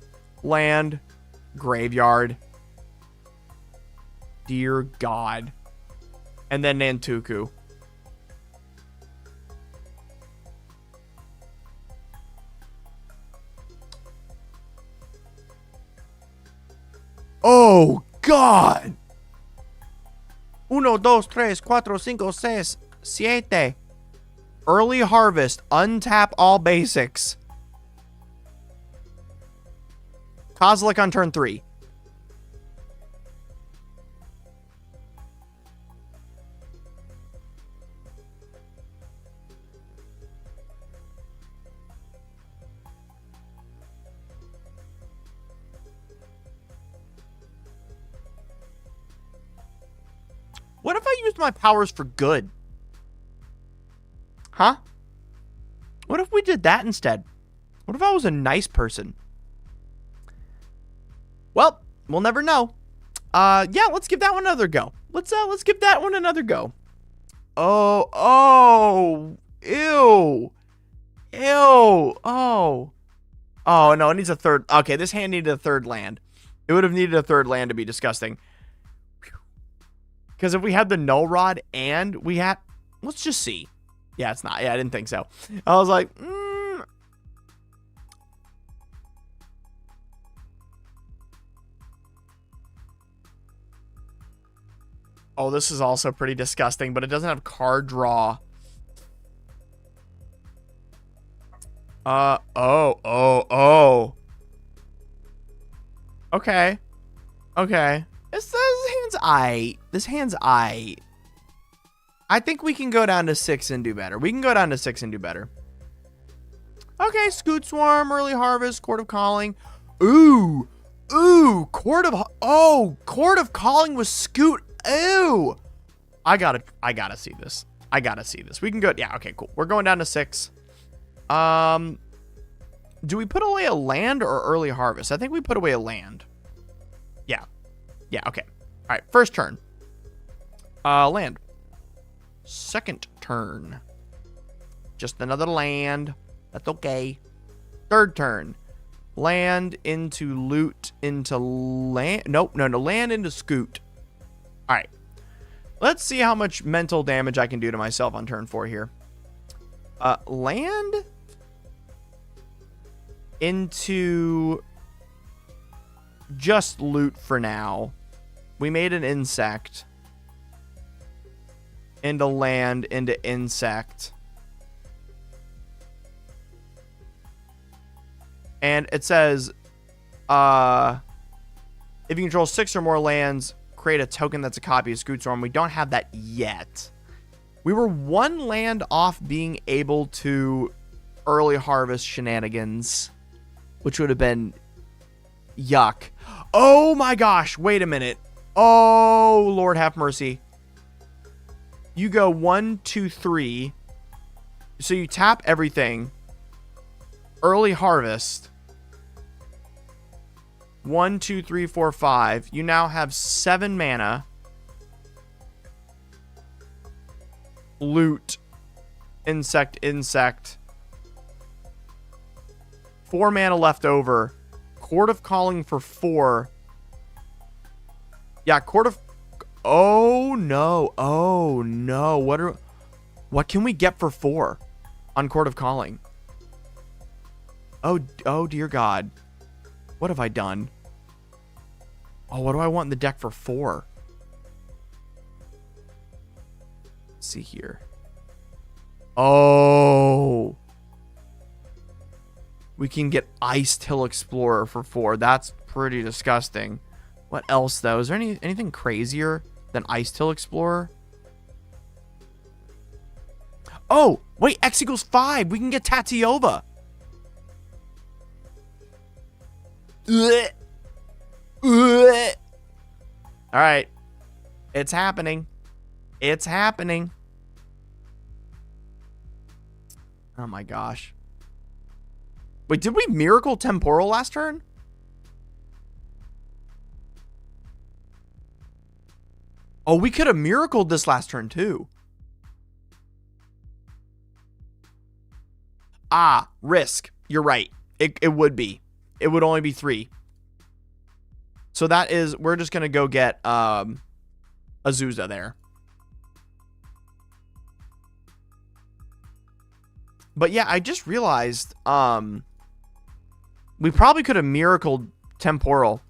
graveyard. Dear God. And then Nantuku. Oh, God. 1, 2, 3, 4, 5, 6, 7. Early harvest. Untap all basics. Kozilek on turn 3. What if I used my powers for good? Huh? What if we did that instead? What if I was a nice person? Well, we'll never know. Yeah, let's give that one another go. Let's give that one another go. Oh, ew. Oh no, it needs a third. Okay, this hand needed a third land. It would have needed a third land to be disgusting. Because if we had the null rod and we had, let's just see. Yeah, it's not. Yeah, I didn't think so. I was like, Oh, this is also pretty disgusting, but it doesn't have card draw. Oh. Okay. This hand's aight. This hand's aight. I think we can go down to 6 and do better. Okay, Scoot Swarm, Early Harvest, Court of Calling. Ooh, Court of Calling with Scoot. Ooh. I gotta see this. We can go, yeah, okay, cool. We're going down to 6. Do we put away a land or Early Harvest? I think we put away a land. Yeah, okay. All right, first turn. Land. Second turn. Just another land. That's okay. Third turn. Land into loot into land. Nope, no, land into Scoot. All right. Let's see how much mental damage I can do to myself on turn 4 here. Land into just loot for now. We made an insect. Into land, into insect. And it says, if you control 6 or more lands, create a token that's a copy of Scoot Swarm. We don't have that yet. We were 1 land off being able to early harvest shenanigans, which would have been yuck. Oh my gosh, wait a minute. Oh, Lord have mercy. You go 1, 2, 3. So you tap everything. Early harvest. 1, 2, 3, 4, 5. You now have 7 mana. Loot. Insect. 4 mana left over. Court of Calling for 4. Yeah, Court of... Oh no. What can we get for 4 on Court of Calling? Oh dear God. What have I done? Oh, what do I want in the deck for 4? Let's see here. Oh. We can get Iced Hill Explorer for 4. That's pretty disgusting. What else, though? Is there anything crazier than Iced Hill Explorer? Oh, wait, X equals 5. We can get Tatiova. All right. It's happening. Oh my gosh. Wait, did we Miracle Temporal last turn? Oh, we could have miracled this last turn too. Ah, risk. You're right. It would be. It would only be 3. So that is, we're just going to go get Azusa there. But yeah, I just realized we probably could have miracled Temporal.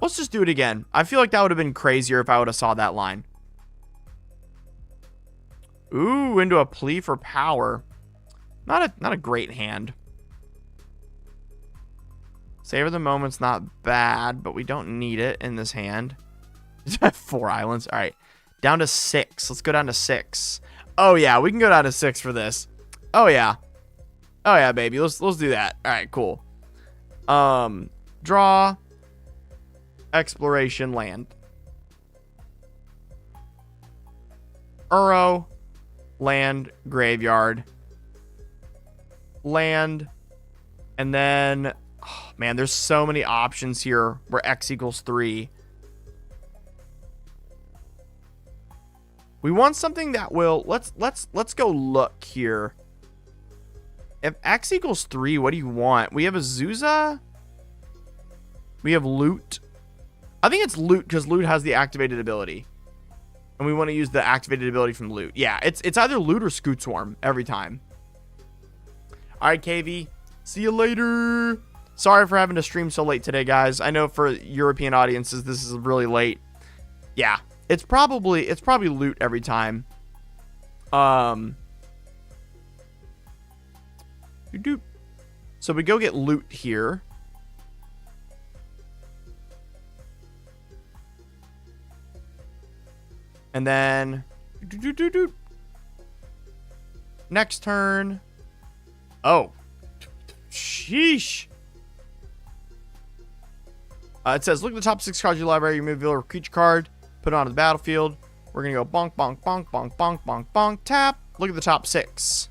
Let's just do it again. I feel like that would have been crazier if I would have saw that line. Ooh, into a plea for power. Not a great hand. Savor the moment's not bad, but we don't need it in this hand. 4 islands. All right. Down to 6. Let's go down to 6. Oh, yeah. We can go down to 6 for this. Oh, yeah. Oh, yeah, baby. Let's do that. All right, cool. Draw. Exploration land. Uro. Land. Graveyard. Land. And then... Oh, man, there's so many options here where X equals 3. We want something that will... Let's go look here. If X equals 3, what do you want? We have Azusa. We have Loot. I think it's Loot because Loot has the activated ability. And we want to use the activated ability from Loot. Yeah, it's either Loot or Scoot Swarm every time. All right, KV. See you later. Sorry for having to stream so late today, guys. I know for European audiences, this is really late. Yeah, it's probably Loot every time. So we go get Loot here. And then next turn. Oh, sheesh. It says, look at the top 6 cards of your library. Remove a creature card. Put it onto the battlefield. We're going to go bonk, bonk, bonk, bonk, bonk, bonk, bonk, tap. Look at the top 6.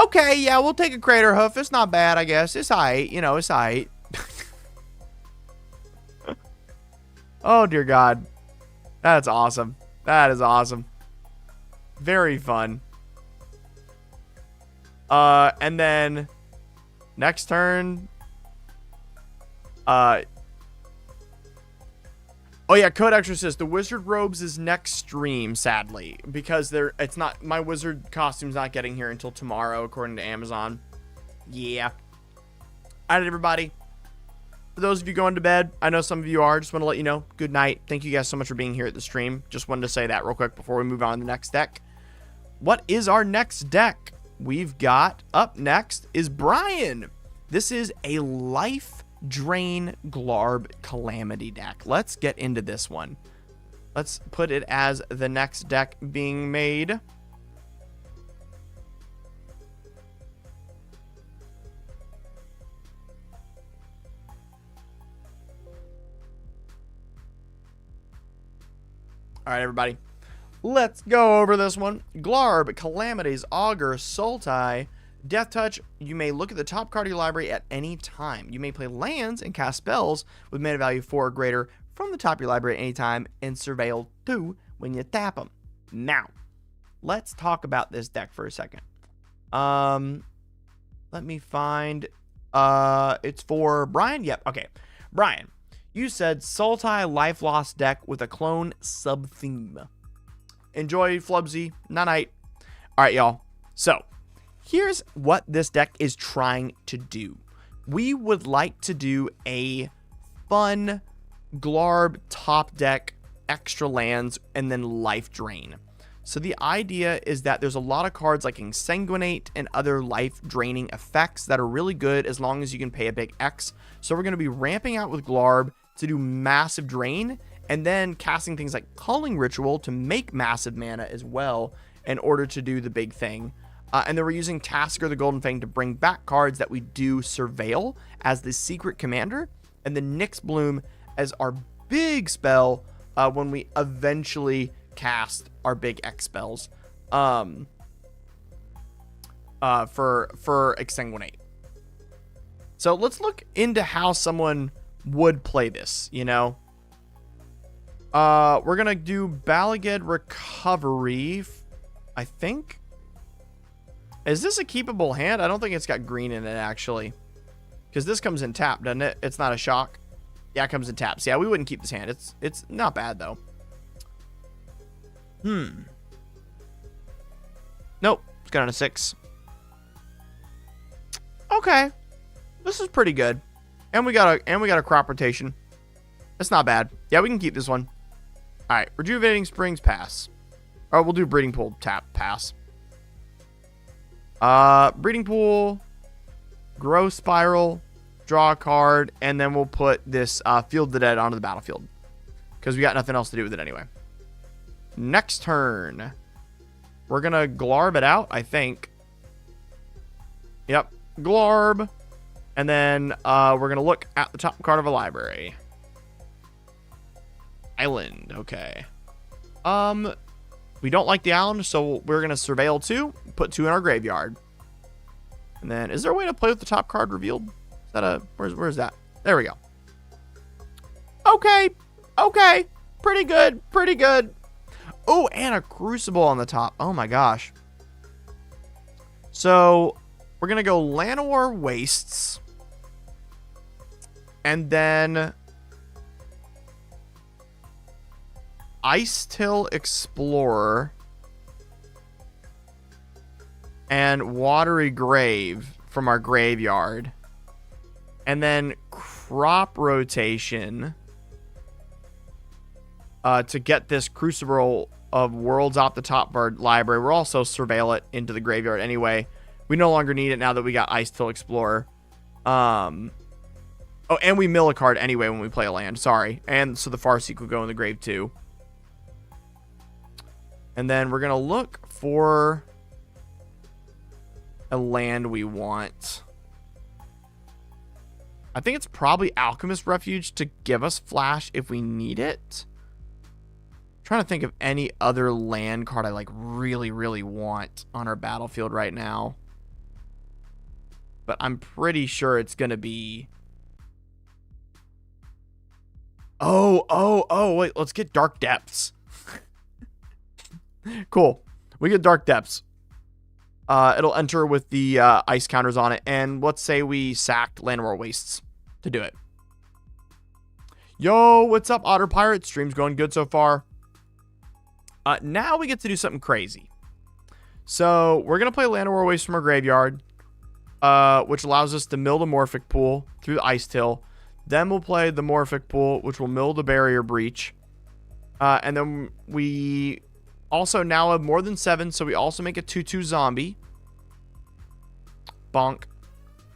Okay, yeah, we'll take a Crater Hoof. It's not bad, I guess. It's alright. You know, it's alright. Oh, dear God. That's awesome. That is awesome. Very fun. And then next turn... Oh yeah, Code Exorcist. The Wizard Robes is next stream, sadly, because it's not, my wizard costume's not getting here until tomorrow, according to Amazon. Yeah. All right, everybody. For those of you going to bed, I know some of you are. Just want to let you know, good night. Thank you guys so much for being here at the stream. Just wanted to say that real quick before we move on to the next deck. What is our next deck? We've got up next is Brian. This is a Life Drain Glarb Calamity deck. Let's get into this one. Let's put it as the next deck being made. All right, everybody. Let's go over this one. Glarb, Calamities, Augur, Sultai, Death Touch. You may look at the top card of your library at any time. You may play lands and cast spells with mana value 4 or greater from the top of your library at any time and surveil 2 when you tap them. Now, let's talk about this deck for a second. Let me find, it's for Brian. Yep. Okay. Brian, you said Sultai Life Lost deck with a clone sub-theme. Enjoy, Flubsy. Night-night. All right, y'all. So, here's what this deck is trying to do. We would like to do a fun Glarb top deck, extra lands, and then life drain. So the idea is that there's a lot of cards like Exsanguinate and other life draining effects that are really good as long as you can pay a big X. So we're going to be ramping out with Glarb to do massive drain and then casting things like Culling Ritual to make massive mana as well in order to do the big thing. And then we're using Tasker the Golden Fang to bring back cards that we do surveil as the secret commander, and then Nyx Bloom as our big spell when we eventually cast our big X spells for Exsanguinate. So let's look into how someone would play this, you know. We're gonna do Balaged Recovery, I think. Is this a keepable hand? I don't think it's got green in it, actually. Because this comes in tap, doesn't it? It's not a shock. Yeah, it comes in taps. Yeah, we wouldn't keep this hand. It's not bad, though. Nope. It's got on a 6. Okay. This is pretty good. And we got a crop rotation. That's not bad. Yeah, we can keep this one. All right, Rejuvenating Springs, pass. Or we'll do Breeding Pool, tap, pass. Breeding Pool, Growth Spiral, draw a card, and then we'll put this Field the Dead onto the battlefield. Because we got nothing else to do with it anyway. Next turn. We're going to Glarb it out, I think. Yep, Glarb. And then we're going to look at the top card of a library. Island, okay. We don't like the island, so we're going to Surveil 2, put 2 in our graveyard. And then, is there a way to play with the top card revealed? Is that a, where's that? There we go. Okay, okay, pretty good, pretty good. Oh, and a Crucible on the top. Oh my gosh. So, we're going to go Llanowar Wastes. And then Ice-Till Explorer and Watery Grave from our graveyard. And then Crop Rotation to get this Crucible of Worlds off the top of our library. We'll also Surveil it into the graveyard anyway. We no longer need it now that we got Ice-Till Explorer. Oh, and we mill a card anyway when we play a land. Sorry. And so the Farseek will go in the grave too. And then we're going to look for a land we want. I think it's probably Alchemist Refuge to give us flash if we need it. I'm trying to think of any other land card I like really, really want on our battlefield right now. But I'm pretty sure it's going to be... Oh, wait, let's get Dark Depths. Cool. We get Dark Depths. It'll enter with the ice counters on it. And let's say we sacked Llanowar Wastes to do it. Yo, what's up, Otter Pirate? Stream's going good so far. Now we get to do something crazy. So we're going to play Llanowar Wastes from our graveyard, which allows us to mill the Morphic Pool through the Ice-Till. Then we'll play the Morphic Pool, which will mill the Barrier Breach. And then we also now have more than 7, so we also make a 2/2 zombie. Bonk.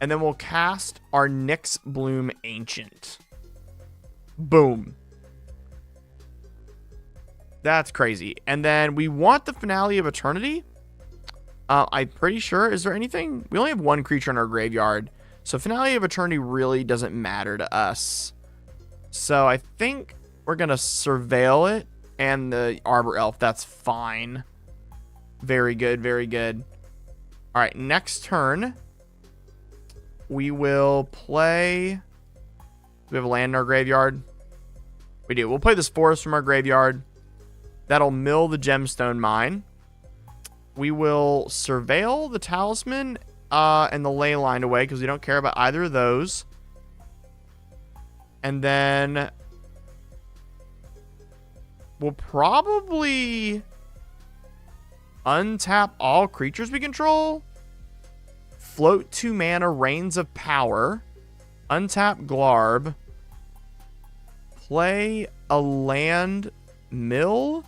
And then we'll cast our Nyx Bloom Ancient. Boom. That's crazy. And then we want the Finale of Eternity. I'm pretty sure. Is there anything? We only have 1 creature in our graveyard. So Finale of Eternity really doesn't matter to us. So I think we're going to Surveil it. And the Arbor Elf. That's fine. Very good. Very good. All right. Next turn. We will play... Do we have a land in our graveyard? We do. We'll play this Forest from our graveyard. That'll mill the Gemstone Mine. We will Surveil the Talisman and the Ley Line away because we don't care about either of those. And then we'll probably untap all creatures we control. Float 2 mana Reigns of Power. Untap Glarb. Play a land mill.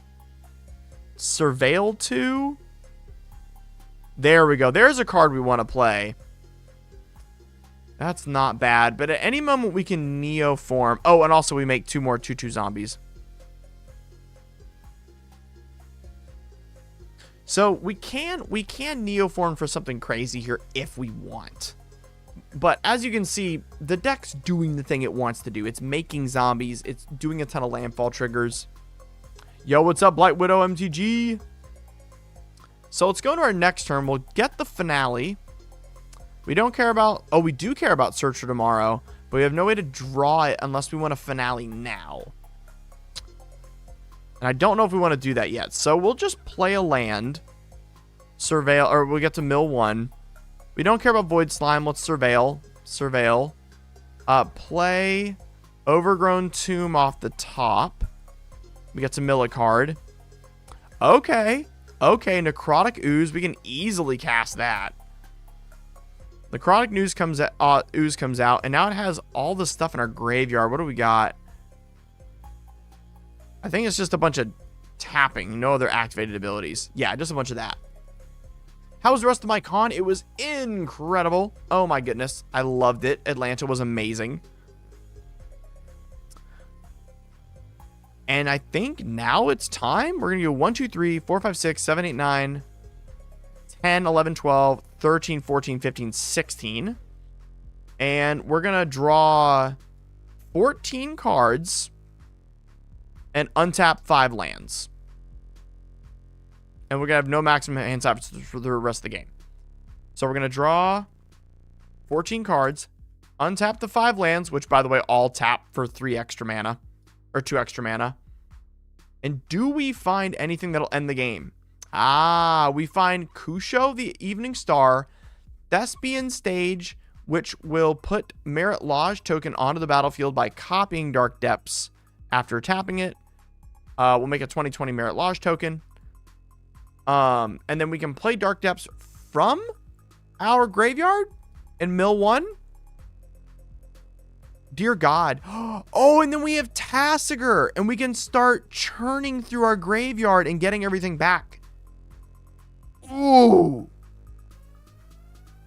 Surveil 2. There we go. There's a card we want to play. That's not bad. But at any moment we can Neoform. Oh, and also we make 2 more 2/2 zombies. So we can Neoform for something crazy here if we want. But as you can see, the deck's doing the thing it wants to do. It's making zombies. It's doing a ton of landfall triggers. Yo, what's up, Blight Widow MTG? So let's go to our next turn. We'll get the Finale. We don't care about... Oh, we do care about Search for Tomorrow. But we have no way to draw it unless we want a Finale now. And I don't know if we want to do that yet. So we'll just play a land. Surveil, or we get to mill 1. We don't care about Void Slime. Let's surveil. Surveil. Play Overgrown Tomb off the top. We get to mill a card. Okay. Okay, Necrotic Ooze. We can easily cast that. Necrotic Ooze comes out, and now it has all the stuff in our graveyard. What do we got? I think it's just a bunch of tapping. No other activated abilities. Yeah, just a bunch of that. How was the rest of my con? It was incredible. Oh my goodness. I loved it. Atlanta was amazing. And I think now it's time. We're going to go 1, 2, 3, 4, 5, 6, 7, 8, 9, 10, 11, 12, 13, 14, 15, 16. And we're going to draw 14 cards and untap 5 lands. And we're going to have no maximum hand taps for the rest of the game. So we're going to draw 14 cards, untap the 5 lands, which, by the way, all tap for 3 extra mana. Or 2 extra mana. And do we find anything that'll end the game? Ah, we find Kusho, the Evening Star, Thespian Stage, which will put Merit Lodge token onto the battlefield by copying Dark Depths after tapping it. We'll make a 2020 Merit Lodge token. And then we can play Dark Depths from our graveyard in mill 1. Dear God. Oh, and then we have Tassiger, and we can start churning through our graveyard and getting everything back. Ooh.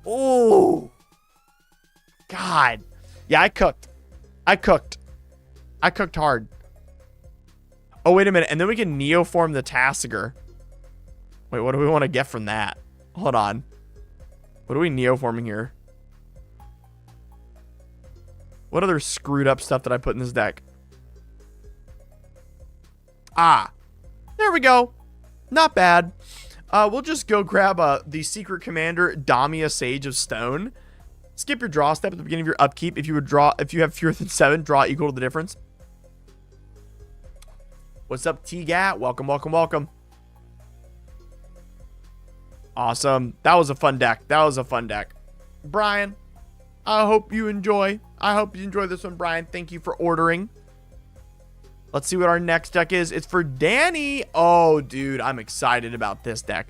Oh. God. Yeah, I cooked hard. Oh, wait a minute. And then we can Neoform the Tassiger. Wait, what do we want to get from that? Hold on. What are we Neoforming here? What other screwed up stuff did I put in this deck? Ah, there we go. Not bad. We'll just go grab the Secret Commander Damia Sage of Stone. Skip your draw step at the beginning of your upkeep. If you have fewer than 7, draw equal to the difference. What's up, T-Gat? Welcome, welcome, welcome. Awesome. That was a fun deck. Brian, I hope you enjoy this one, Brian. Thank you for ordering. Let's see what our next deck is. It's for Danny. Oh, dude, I'm excited about this deck.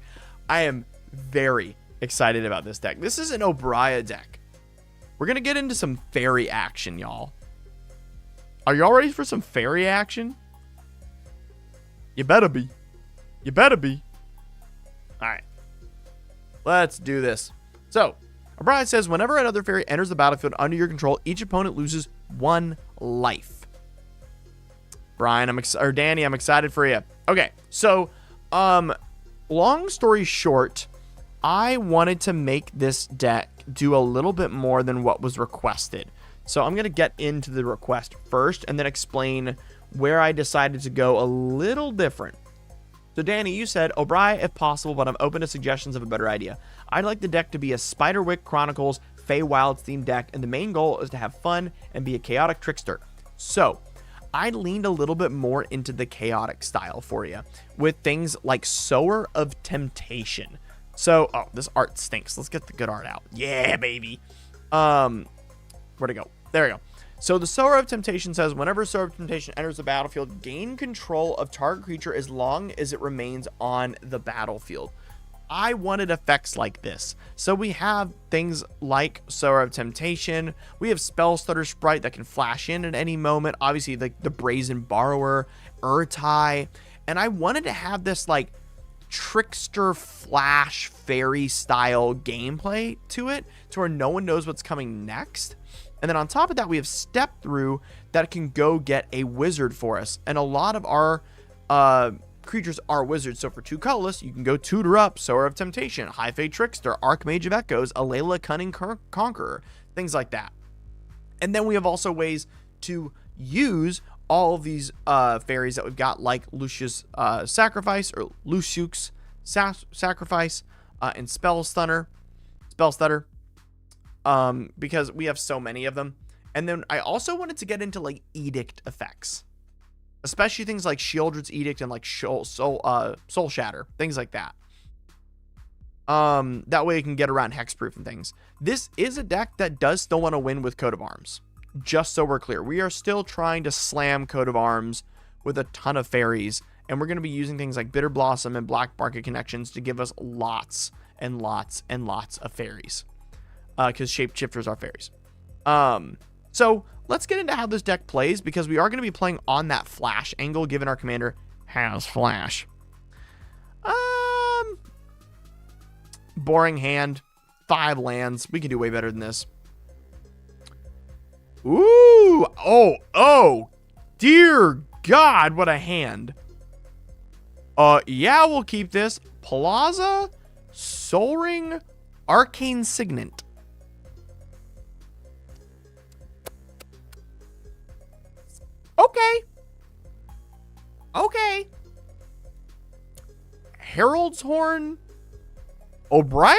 I am very excited about this deck. This is an Obraya deck. We're going to get into some fairy action, y'all. Are y'all ready for some fairy action? You better be. All right. Let's do this. So, O'Brien says, whenever another fairy enters the battlefield under your control, each opponent loses 1 life. Brian, Danny, I'm excited for you. Okay, so, long story short, I wanted to make this deck do a little bit more than what was requested. So I'm going to get into the request first and then explain where I decided to go a little different. So, Danny, you said, O'Brien, if possible, but I'm open to suggestions of a better idea. I'd like the deck to be a Spiderwick Chronicles Feywilds themed deck, and the main goal is to have fun and be a chaotic trickster. So, I leaned a little bit more into the chaotic style for you, with things like Sower of Temptation. So, oh, this art stinks. Let's get the good art out. Yeah, baby. Where'd it go? There we go. So the Sower of Temptation says, whenever Sower of Temptation enters the battlefield, gain control of target creature as long as it remains on the battlefield. I wanted effects like this. So we have things like Sower of Temptation. We have Spell Stutter Sprite that can flash in at any moment. Obviously, like the Brazen Borrower, Urtai. And I wanted to have this like trickster flash fairy style gameplay to it, to where no one knows what's coming next. And then on top of that, we have Step Through that can go get a wizard for us. And a lot of our creatures are wizards. So for 2 colorless, you can go tutor up Sower of Temptation, High Fate Trickster, Archmage of Echoes, Alayla Cunning Conqueror, things like that. And then we have also ways to use all of these fairies that we've got, like Lucius Sacrifice, or Lucius Sacrifice, and Spell Stutter. Because we have so many of them. And then I also wanted to get into like edict effects, especially things like Sheoldred's Edict and like Soul Shatter, things like that. That way it can get around hexproof and things. This is a deck that does still want to win with Coat of Arms. Just so we're clear, we are still trying to slam Coat of Arms with a ton of fairies, and we're going to be using things like Bitter Blossom and Black Market Connections to give us lots and lots and lots of fairies, because shapeshifters are fairies. So let's get into how this deck plays, because we are going to be playing on that flash angle, given our commander has flash. Boring hand, 5 lands. We can do way better than this. Ooh, oh, dear God, what a hand. Yeah, we'll keep this. Plaza, Soul Ring, Arcane Signet. Okay. Herald's Horn, O'Brien?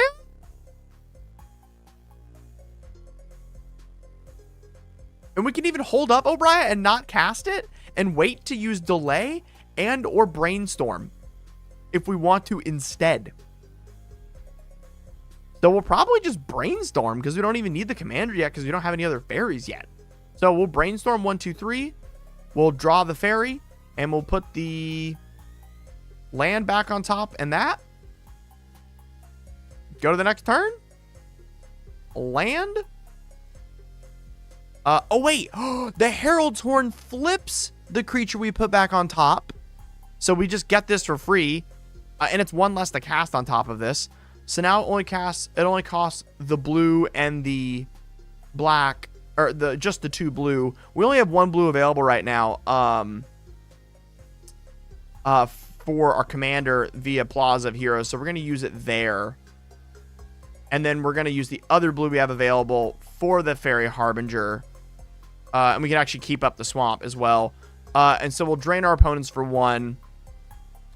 And we can even hold up O'Brien and not cast it and wait to use Delay and or Brainstorm if we want to instead. So we'll probably just Brainstorm because we don't even need the commander yet because we don't have any other fairies yet. So we'll Brainstorm 1, 2, 3. We'll draw the fairy and we'll put the land back on top and that. Go to the next turn. Land. Oh, wait. The Herald's Horn flips the creature we put back on top. So we just get this for free. And it's 1 less to cast on top of this. So now it only costs the blue and the black, or just the 2 blue. We only have 1 blue available right now. For our commander via Plaza of Heroes. So we're going to use it there. And then we're going to use the other blue we have available for the Fairy Harbinger. And we can actually keep up the swamp as well. And so we'll drain our opponents for 1.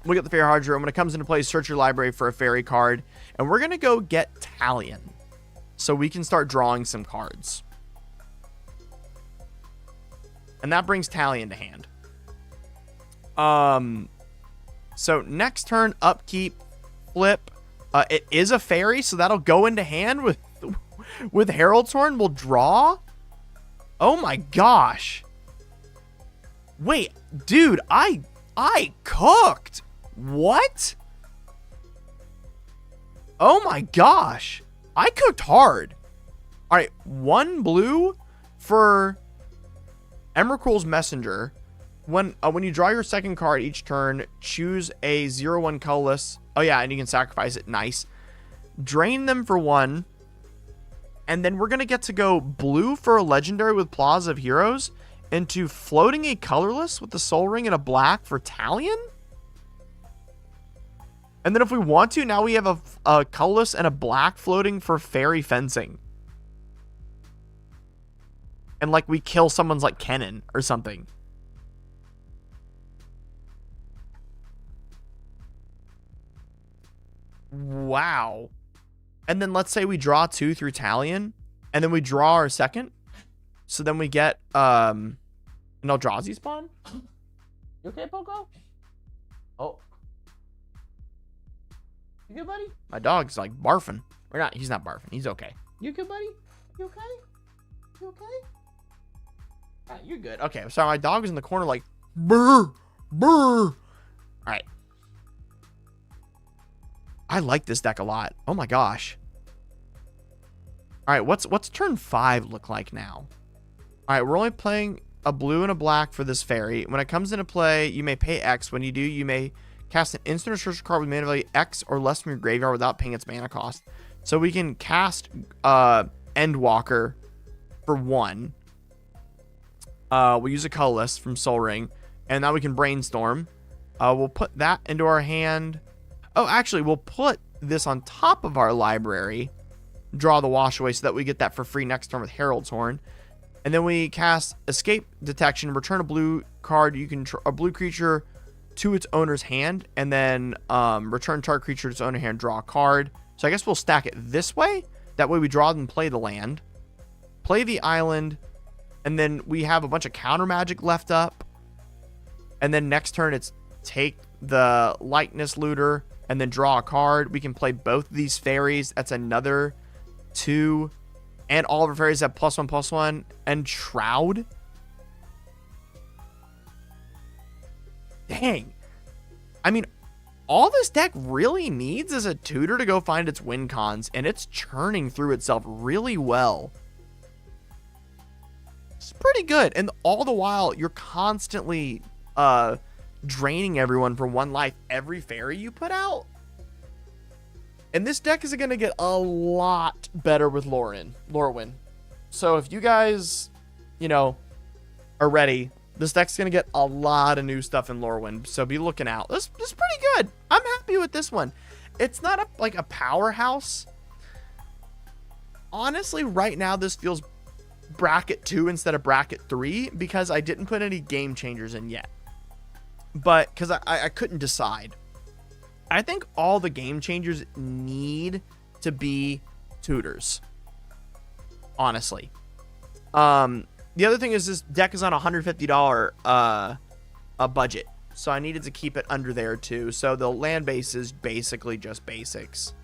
We'll get the Fairy Harbinger. And when it comes into play, search your library for a fairy card. And we're going to go get Talion, so we can start drawing some cards. And that brings Talion to hand. So next turn, upkeep, flip. It is a fairy, so that'll go into hand with Herald's Horn. We'll draw. Oh my gosh. Wait, dude, I cooked. What? Oh my gosh. I cooked hard. All right, 1 blue for Emrakul's Messenger. When you draw your second card each turn, choose a 0/1 colorless. Oh yeah, and you can sacrifice it. Nice. Drain them for 1. And then we're going to get to go blue for a legendary with Plaza of Heroes into floating a colorless with the Soul Ring and a black for Talion. And then if we want to, now we have a colorless and a black floating for Fairy Fencing. And like we kill someone's like Kennen or something. Wow. And then let's say we draw 2 through Talion, and then we draw our second. So then we get an Eldrazi spawn. You okay, Poco? Oh. You good, buddy? My dog's like barfing. Or not, he's not barfing. He's okay. You good, buddy? You okay? You okay? You're good. Okay, sorry, my dog was in the corner like, brr, brr. All right. I like this deck a lot. Oh my gosh. All right, what's turn 5 look like now? All right, we're only playing a blue and a black for this fairy. When it comes into play, you may pay X. When you do, you may cast an instant or sorcery card with mana value X or less from your graveyard without paying its mana cost. So we can cast Endwalker for 1. We'll use a colorless from Soul Ring, and now we can Brainstorm. We'll put that into our hand. Oh, actually, we'll put this on top of our library, draw the wash away so that we get that for free next turn with Herald's Horn. And then we cast Escape Detection, return a blue card. You can a blue creature to its owner's hand, and then return target creature to its owner's hand, draw a card. So I guess we'll stack it this way. That way we draw and play the land, play the island, and then we have a bunch of counter magic left up. And then next turn it's take the Likeness Looter and then draw a card. We can play both of these fairies. That's another 2. And all of our fairies have +1/+1. And Shroud. Dang. I mean, all this deck really needs is a tutor to go find its win cons, and it's churning through itself really well. It's pretty good. And all the while, you're constantly draining everyone for 1 life every fairy you put out. And this deck is going to get a lot better with Lorwyn. So if you guys, are ready, this deck's going to get a lot of new stuff in Lorwyn. So be looking out. This is pretty good. I'm happy with this one. It's not a powerhouse. Honestly, right now, this feels bracket 2 instead of bracket 3 because I didn't put any game changers in yet. But because I couldn't decide. I think all the game changers need to be tutors. Honestly. The other thing is this deck is on a $150 a budget. So I needed to keep it under there too. So the land base is basically just basics.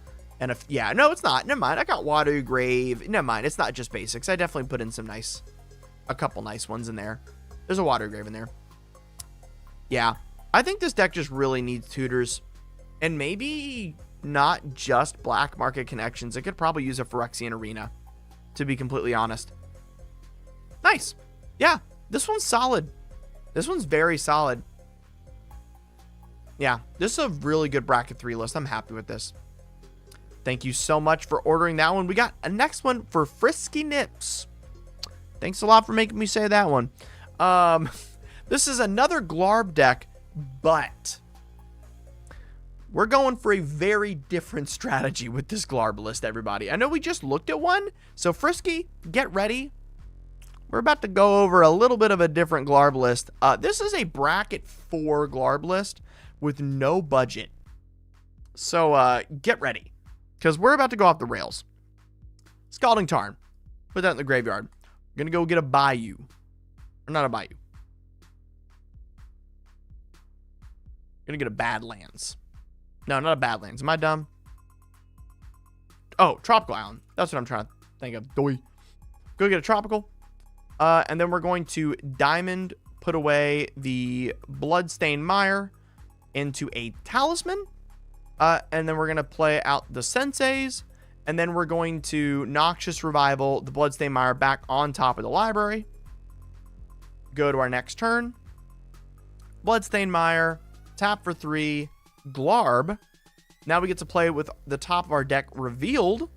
And no, it's not. Never mind. I got Water Grave. Never mind. It's not just basics. I definitely put in a couple nice ones in there. There's a Water Grave in there. Yeah. I think this deck just really needs tutors. And maybe not just Black Market Connections. It could probably use a Phyrexian Arena, to be completely honest. Nice. Yeah, this one's solid. This one's very solid. Yeah, this is a really good bracket 3 list. I'm happy with this. Thank you so much for ordering that one. We got a next one for Frisky Nips. Thanks a lot for making me say that one. This is another Glarb deck, but we're going for a very different strategy with this Glarb list, everybody. I know we just looked at one, so Frisky, get ready. We're about to go over a little bit of a different Glarb list. This is a bracket 4 Glarb list with no budget. So get ready, because we're about to go off the rails. Scalding Tarn. Put that in the graveyard. We're going to go get a Bayou. Or not a Bayou. Going to get a Badlands. No, not a Badlands. Am I dumb? Oh, Tropical Island. That's what I'm trying to think of. Doy. Go get a Tropical. And then we're going to Diamond, put away the Bloodstained Mire into a Talisman. And then we're going to play out the Senseis. And then we're going to Noxious Revival the Bloodstained Mire back on top of the library. Go to our next turn. Bloodstained Mire. Tap for 3. Glarb. Now we get to play with the top of our deck revealed.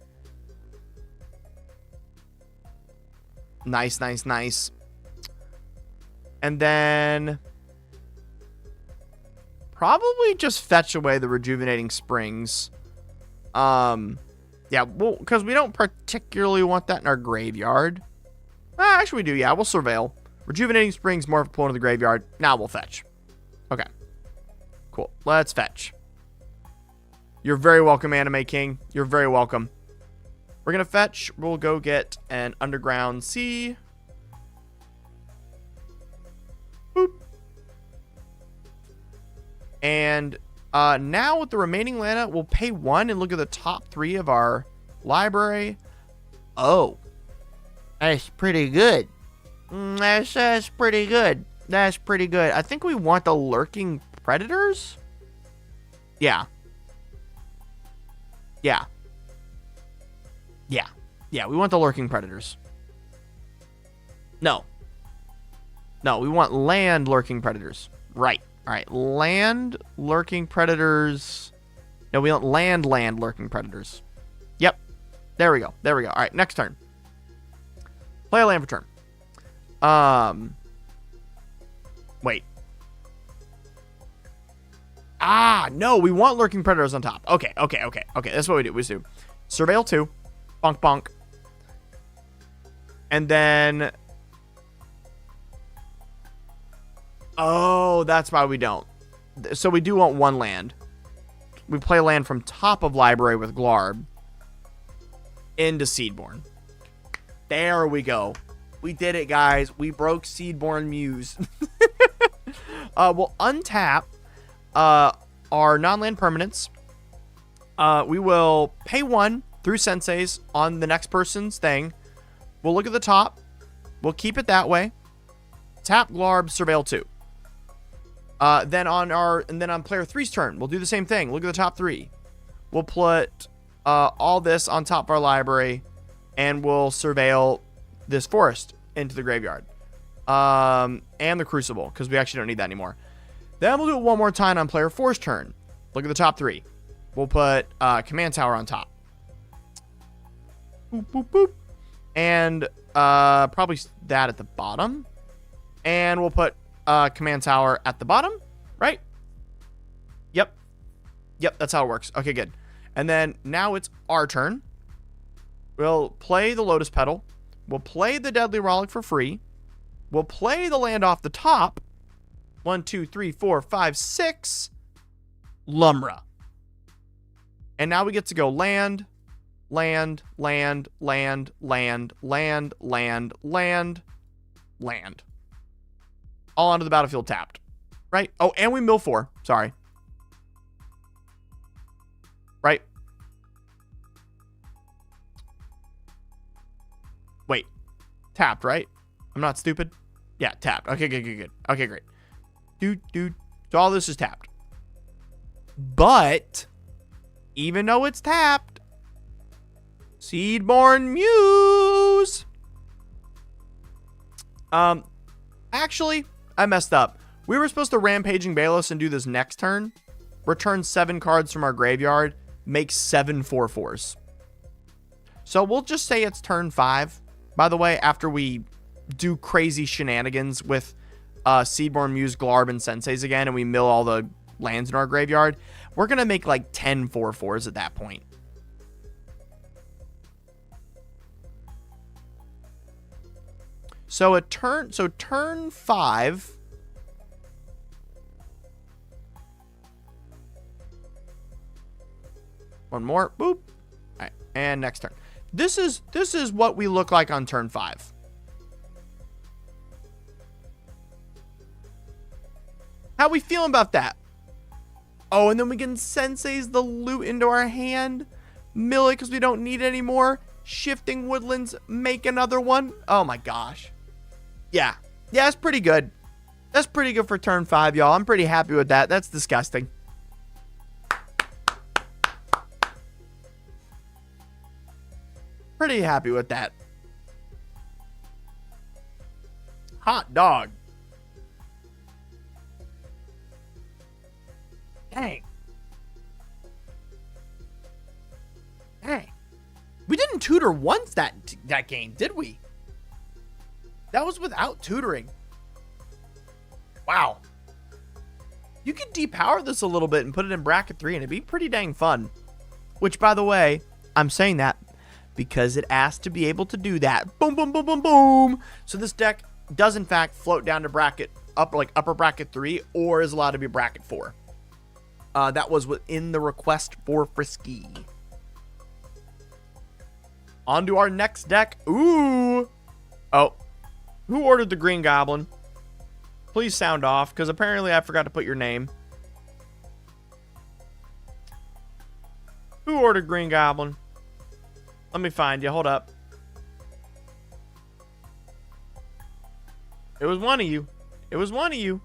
Nice, nice, nice. And then probably just fetch away the Rejuvenating Springs. Yeah, well, because we don't particularly want that in our graveyard. Actually, we do. Yeah, we'll Surveil. Rejuvenating Springs, more of a pull into the graveyard. Now we'll fetch. Okay. Cool. Let's fetch. You're very welcome, Anime King. You're very welcome. We're going to fetch. We'll go get an Underground Sea. Boop. And now with the remaining mana, we'll pay 1 and look at the top 3 of our library. Oh. That's pretty good. That's pretty good. That's pretty good. I think we want the Lurking Predators. Yeah. Yeah. Yeah. Yeah, we want the Lurking Predators. No. No, we want land Lurking Predators. Right. All right. Land Lurking Predators. No, we want land Lurking Predators. Yep. There we go. There we go. All right, next turn. Play a land for turn. Wait. No, we want Lurking Predators on top. Okay. That's what we do. We do Surveil 2. Bonk, bonk. And then... Oh, that's why we don't. So we do want 1 land. We play land from top of library with Glarb into Seedborn. There we go. We did it, guys. We broke Seedborn Muse. We'll untap. our non-land permanents. We will pay 1 through Sensei's on the next person's thing. We'll look at the top. We'll keep it that way. Tap Glarb, Surveil 2. Then on player 3's turn, we'll do the same thing. Look at the top 3. We'll put all this on top of our library, and we'll surveil this forest into the graveyard. And the Crucible, because we actually don't need that anymore. Then we'll do it one more time on player 4's turn. Look at the top 3. We'll put Command Tower on top. Boop, boop, boop. And probably that at the bottom. And we'll put Command Tower at the bottom, right? Yep. Yep, that's how it works. Okay, good. And then now it's our turn. We'll play the Lotus Petal. We'll play the Deadly Rollick for free. We'll play the land off the top. 1, 2, 3, 4, 5, 6. Lumra. And now we get to go land, land, land, land, land, land, land, land, land. All onto the battlefield tapped. Right? Oh, and we mill 4. Sorry. Right? Wait. Tapped, right? I'm not stupid. Yeah, tapped. Okay, good. Okay, great. Dude. So all this is tapped. But even though it's tapped, Seedborn Muse. Actually, I messed up. We were supposed to Rampaging Balos and do this next turn. Return 7 cards from our graveyard. Make 7 4/4s. So we'll just say it's turn 5. By the way, after we do crazy shenanigans with Seedborn Muse, Glarb, and Sensei's again, and we mill all the lands in our graveyard, we're going to make like 10 4/4s at that point. So turn 5. One more. Boop. All right, and next turn. This is what we look like on turn 5. How we feeling about that? Oh, and then we can Sensei's the loot into our hand. Mill it because we don't need it anymore. Shifting Woodlands, make another one. Oh my gosh. Yeah, that's pretty good. That's pretty good for turn 5, y'all. I'm pretty happy with that. That's disgusting. Pretty happy with that. Hot dog. Dang. We didn't tutor once that game, did we? That was without tutoring. Wow. You could depower this a little bit and put it in bracket 3 and it'd be pretty dang fun. Which, by the way, I'm saying that because it asked to be able to do that. Boom, boom, boom, boom, boom. So this deck does in fact float down to bracket upper bracket 3 or is allowed to be bracket 4. That was within the request for Frisky. On to our next deck. Ooh. Oh. Who ordered the Green Goblin? Please sound off, because apparently I forgot to put your name. Who ordered Green Goblin? Let me find you. Hold up. It was one of you. It was one of you.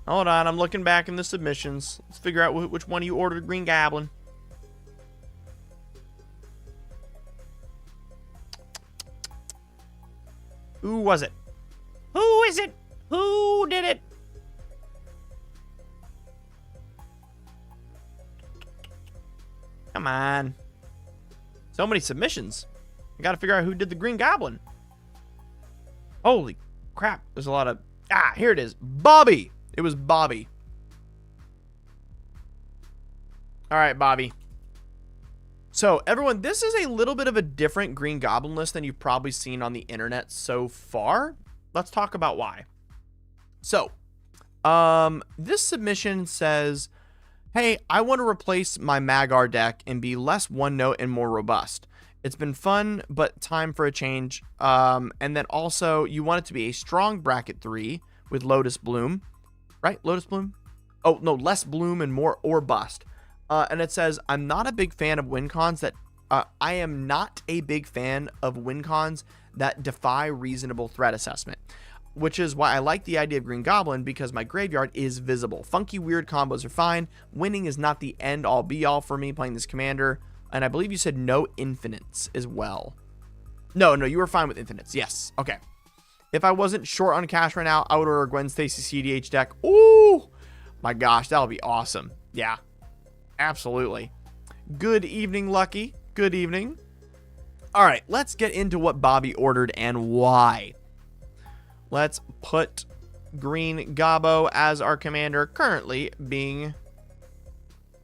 Hold on. I'm looking back in the submissions. Let's figure out which one of you ordered Green Goblin. Who was it? Who is it? Who did it? Come on. So many submissions. I gotta figure out who did the Green Goblin. Holy crap. There's a lot of... Ah, here it is. Bobby. It was Bobby. All right, Bobby. So, everyone, this is a little bit of a different Green Goblin list than you've probably seen on the internet so far. Let's talk about why. So, this submission says, hey, I want to replace my Magar deck and be less one note and more robust. It's been fun, but time for a change. And then also, you want it to be a strong bracket 3 with Lotus Bloom. right? Lotus Bloom. Oh, no, less bloom and more or bust. And it says, I'm not a big fan of win cons that I am not a big fan of win cons that defy reasonable threat assessment, which is why I like the idea of Green Goblin, because my graveyard is visible. Funky, weird combos are fine. Winning is not the end all be all for me playing this commander. And I believe you said no infinites as well. No, you were fine with infinites. Yes. Okay. If I wasn't short on cash right now, I would order a Gwen Stacy CDH deck. Ooh, my gosh, that'll be awesome. Yeah, absolutely. Good evening, Lucky. Good evening. All right, let's get into what Bobby ordered and why. Let's put Green Gobbo as our commander, currently being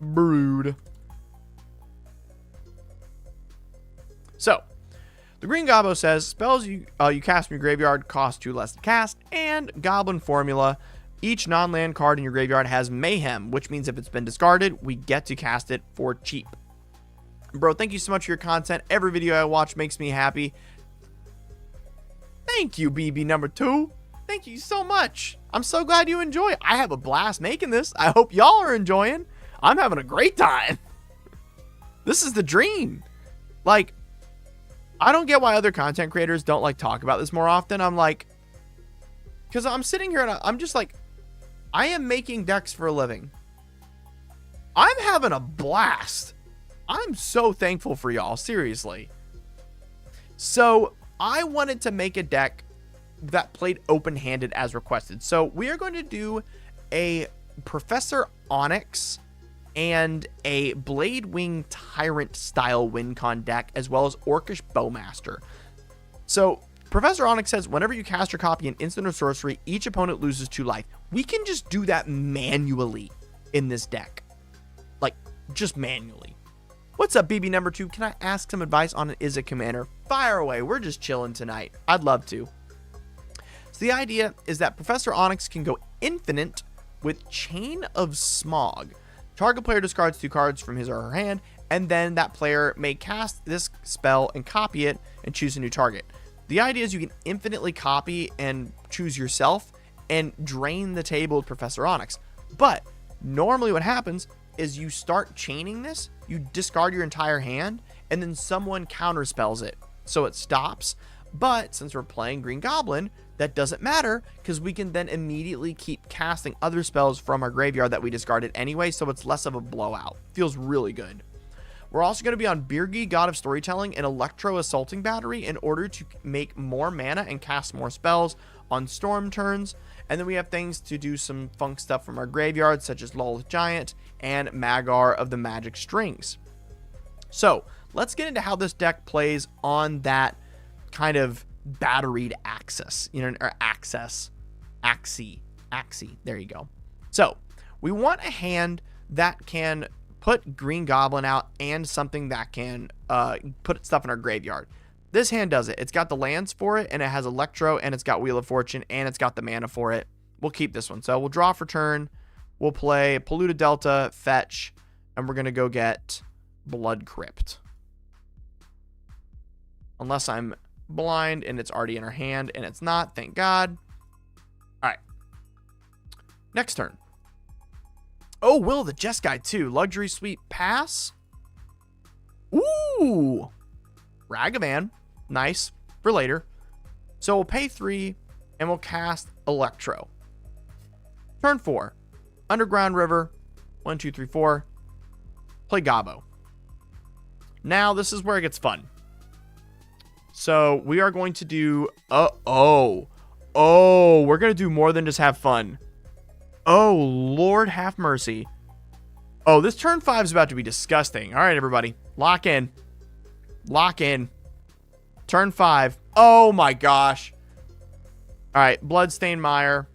brewed. So, the Green Gobbo says, spells you cast from your graveyard cost 2 less to cast, and Goblin formula. Each non-land card in your graveyard has Mayhem, which means if it's been discarded, we get to cast it for cheap. Bro, thank you so much for your content. Every video I watch makes me happy. Thank you, BB number 2. Thank you so much. I'm so glad you enjoy. I have a blast making this. I hope y'all are enjoying. I'm having a great time. This is the dream. Like, I don't get why other content creators don't like talk about this more often. I'm like, because I'm sitting here and I'm just like, I am making decks for a living. I'm having a blast. I'm so thankful for y'all, seriously. So I wanted to make a deck that played open-handed as requested. So we are going to do a Professor Onyx and a Blade Wing Tyrant style win con deck, as well as Orcish Bowmaster. So Professor Onyx says, whenever you cast or copy an instant or sorcery, each opponent loses 2 life. We can just do that manually in this deck. Like, just manually. What's up, BB number 2? Can I ask some advice on an Izzet commander? Fire away. We're just chilling tonight. I'd love to. So the idea is that Professor Onyx can go infinite with Chain of Smog. Target player discards 2 cards from his or her hand, and then that player may cast this spell and copy it and choose a new target. The idea is you can infinitely copy and choose yourself and drain the table with Professor Onyx. But normally what happens is you start chaining this, you discard your entire hand, and then someone counterspells it, so it stops. But since we're playing Green Goblin, that doesn't matter, because we can then immediately keep casting other spells from our graveyard that we discarded anyway, so it's less of a blowout. Feels really good. We're also going to be on Birgi, God of Storytelling, and Electro Assaulting Battery in order to make more mana and cast more spells on storm turns. And then we have things to do some funk stuff from our graveyard, such as Lolth Giant and Magar of the Magic Strings. So let's get into how this deck plays on that kind of batteried axis, or axis. There you go. So we want a hand that can put Green Goblin out and something that can put stuff in our graveyard. This hand does it. It's got the lands for it, and it has Electro, and it's got Wheel of Fortune, and it's got the mana for it. We'll keep this one. So we'll draw for turn. We'll play Polluted Delta, fetch, and we're going to go get Blood Crypt. Unless I'm blind and it's already in our hand, and it's not. Thank God. All right. Next turn. Oh, Will the Jest Guy too. Luxury Suite pass. Ooh. Ragavan. Nice. For later. So we'll pay 3 and we'll cast Electro. Turn 4. Underground River. 1, 2, 3, 4. Play Gobbo. Now this is where it gets fun. So we are going to do... we're going to do more than just have fun. Oh, Lord have mercy. Oh, this turn 5 is about to be disgusting. All right, everybody. Lock in. Lock in. Turn 5. Oh, my gosh. All right, Bloodstained Mire.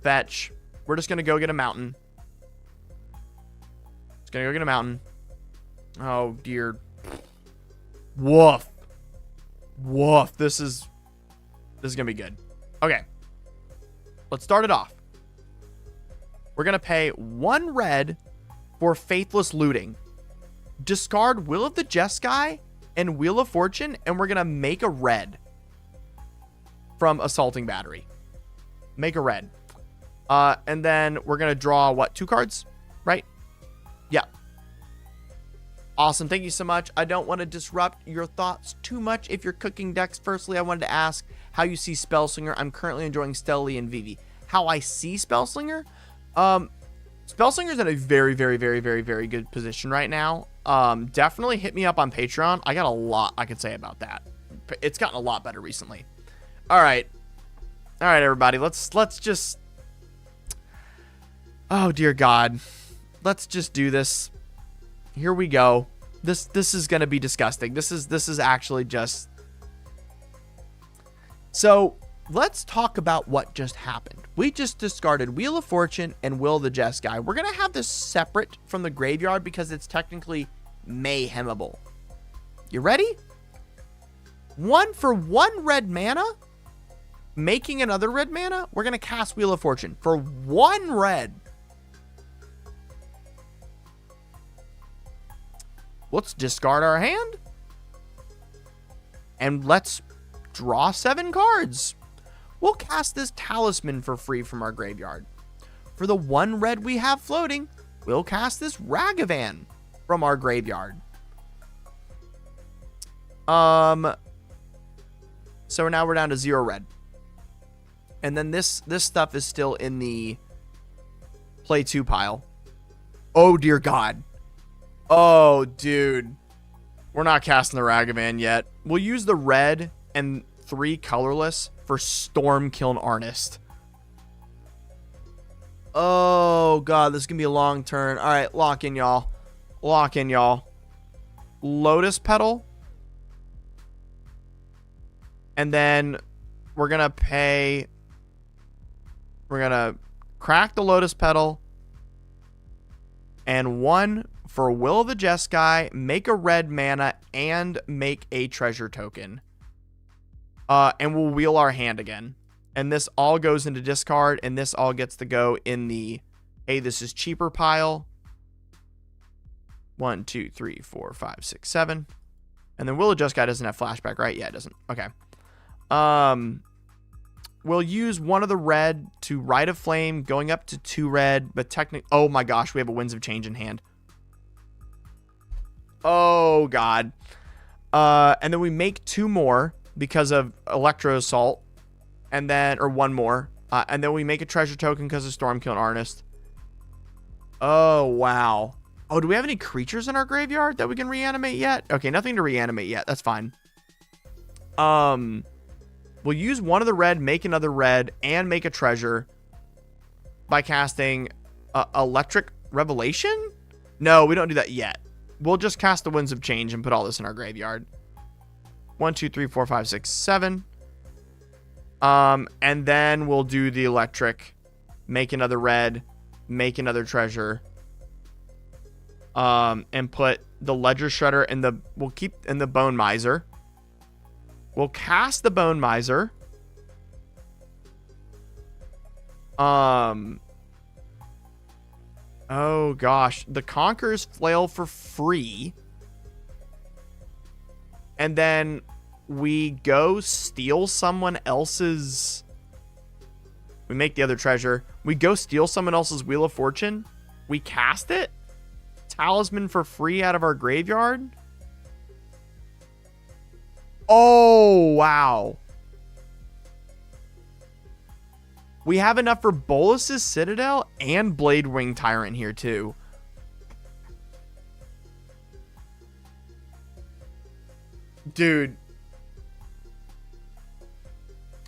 Fetch. We're just going to go get a mountain. Just going to go get a mountain. Oh, dear. Woof. Woof. This is going to be good. Okay. Let's start it off. We're going to pay 1 red for Faithless Looting. Discard Will of the Jest Guy and Wheel of Fortune, and we're going to make a red from Assaulting Battery. Make a red. And then we're going to draw, what, 2 cards? Right? Yeah. Awesome. Thank you so much. I don't want to disrupt your thoughts too much if you're cooking decks. Firstly, I wanted to ask how you see Spellslinger. I'm currently enjoying Stelly and Vivi. How I see Spellslinger? Spellslinger's in a very, very, very, very, very good position right now. Definitely hit me up on Patreon. I got a lot I could say about that. It's gotten a lot better recently. All right. All right, everybody. Let's just... Oh, dear God. Let's just do this. Here we go. This is going to be disgusting. This is actually just... So, let's talk about what just happened. We just discarded Wheel of Fortune and Will the Jeskai. We're going to have this separate from the graveyard because it's technically mayhemable. You ready? 1 for 1 red mana, making another red mana. We're going to cast Wheel of Fortune for 1 red. Let's discard our hand. And let's draw 7 cards. We'll cast this Talisman for free from our graveyard. For the 1 red we have floating, we'll cast this Ragavan from our graveyard. So now we're down to 0 red. And then this stuff is still in the play 2 pile. Oh, dear God. Oh, dude. We're not casting the Ragavan yet. We'll use the red and 3 colorless for Stormkiln Artist. Oh, God. This is going to be a long turn. All right. Lock in, y'all. Lock in, y'all. Lotus Petal. And then we're going to pay... We're going to crack the Lotus Petal. And 1 for Will of the Jeskai, make a red mana, and make a treasure token. And we'll wheel our hand again. And this all goes into discard, and this all gets to go in the, hey, this is cheaper pile. 1, 2, 3, 4, 5, 6, 7. And then Will of Jeskai doesn't have flashback, right? Yeah, it doesn't. Okay. We'll use 1 of the red to Rite of Flame, going up to 2 red, but technically, oh my gosh, we have a Winds of Change in hand. Oh, God. And then we make 2 more because of Electro Assault. And then, or 1 more. And then we make a treasure token because of Stormkiln Artist. Oh, wow. Oh, do we have any creatures in our graveyard that we can reanimate yet? Okay, nothing to reanimate yet. That's fine. We'll use 1 of the red, make another red, and make a treasure by casting Electric Revelation? No, we don't do that yet. We'll just cast the Winds of Change and put all this in our graveyard. 1, 2, 3, 4, 5, 6, 7. And then we'll do the electric, make another red, make another treasure. And put the Ledger Shredder in the, we'll keep in the Bone Miser. We'll cast the Bone Miser. Oh, gosh. The Conqueror's Flail for free. And then we go steal someone else's... We make the other treasure. We go steal someone else's Wheel of Fortune. We cast it. Talisman for free out of our graveyard. Oh, wow. We have enough for Bolus's Citadel and Bladewing Tyrant here, too. Dude.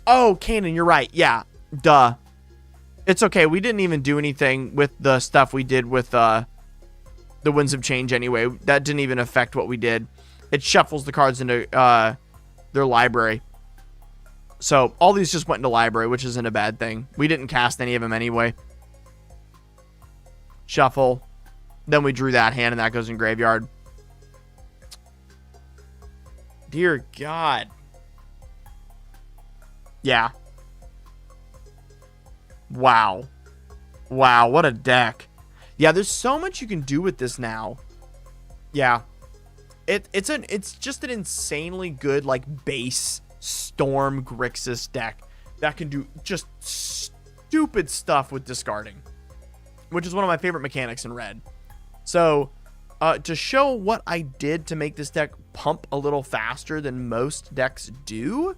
Oh, Kanan, you're right. Yeah, duh. It's okay. We didn't even do anything with the stuff we did with the Winds of Change anyway. That didn't even affect what we did. It shuffles the cards into their library. So all these just went into library, which isn't a bad thing. We didn't cast any of them anyway. Shuffle. Then we drew that hand, and that goes in graveyard. Dear God. Yeah. Wow. Wow, what a deck. Yeah, there's so much you can do with this now. Yeah. It's just an insanely good, like, base Storm Grixis deck that can do just stupid stuff with discarding, which is one of my favorite mechanics in Red. So, to show what I did to make this deck pump a little faster than most decks do,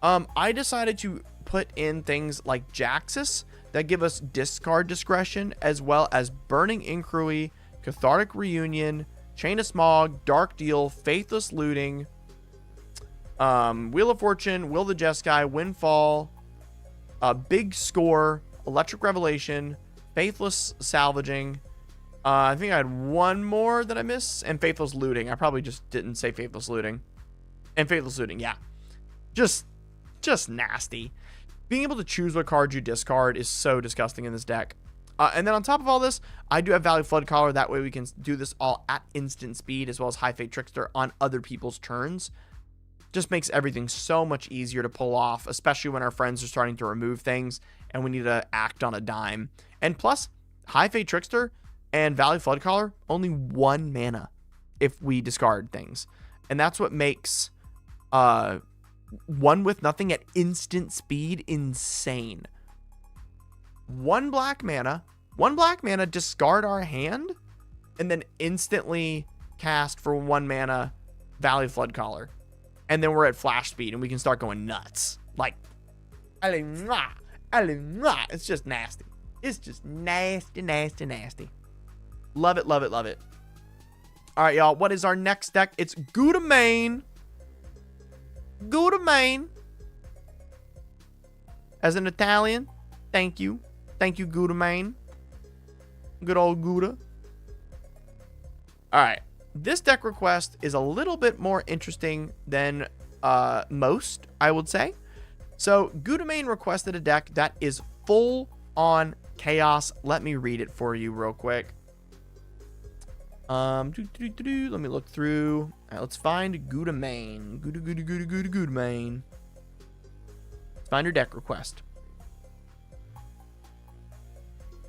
I decided to put in things like Jaxus that give us discard discretion, as well as Burning Inquiry, Cathartic Reunion, Chain of Smog, Dark Deal, Faithless Looting, Wheel of Fortune, Will the Jeskai, Windfall, Big Score, Electric Revelation, Faithless Salvaging. I think I had one more that I missed, and Faithless Looting. I probably just didn't say Faithless Looting. And Faithless Looting, yeah. Just nasty. Being able to choose what cards you discard is so disgusting in this deck. And then on top of all this, I do have Value Flood Collar. That way we can do this all at instant speed, as well as High Fate Trickster on other people's turns. Just makes everything so much easier to pull off, especially when our friends are starting to remove things and we need to act on a dime. And plus, High Fate Trickster and Value Flood Collar, only 1 mana if we discard things. And that's what makes one with nothing at instant speed insane. 1 black mana, discard our hand, and then instantly cast for 1 mana Value Flood Collar. And then we're at flash speed and we can start going nuts. Like, it's just nasty. It's just nasty, nasty, nasty. Love it, love it, love it. All right, y'all. What is our next deck? It's Gudamain. Gudamain. As an Italian, thank you. Thank you, Gudamain. Good old Gouda. All right. This deck request is a little bit more interesting than most, I would say. So, Gudamain requested a deck that is full on chaos. Let me read it for you real quick. Let me look through. All right, let's find Gudamain. Gudamain. Let's find your deck request.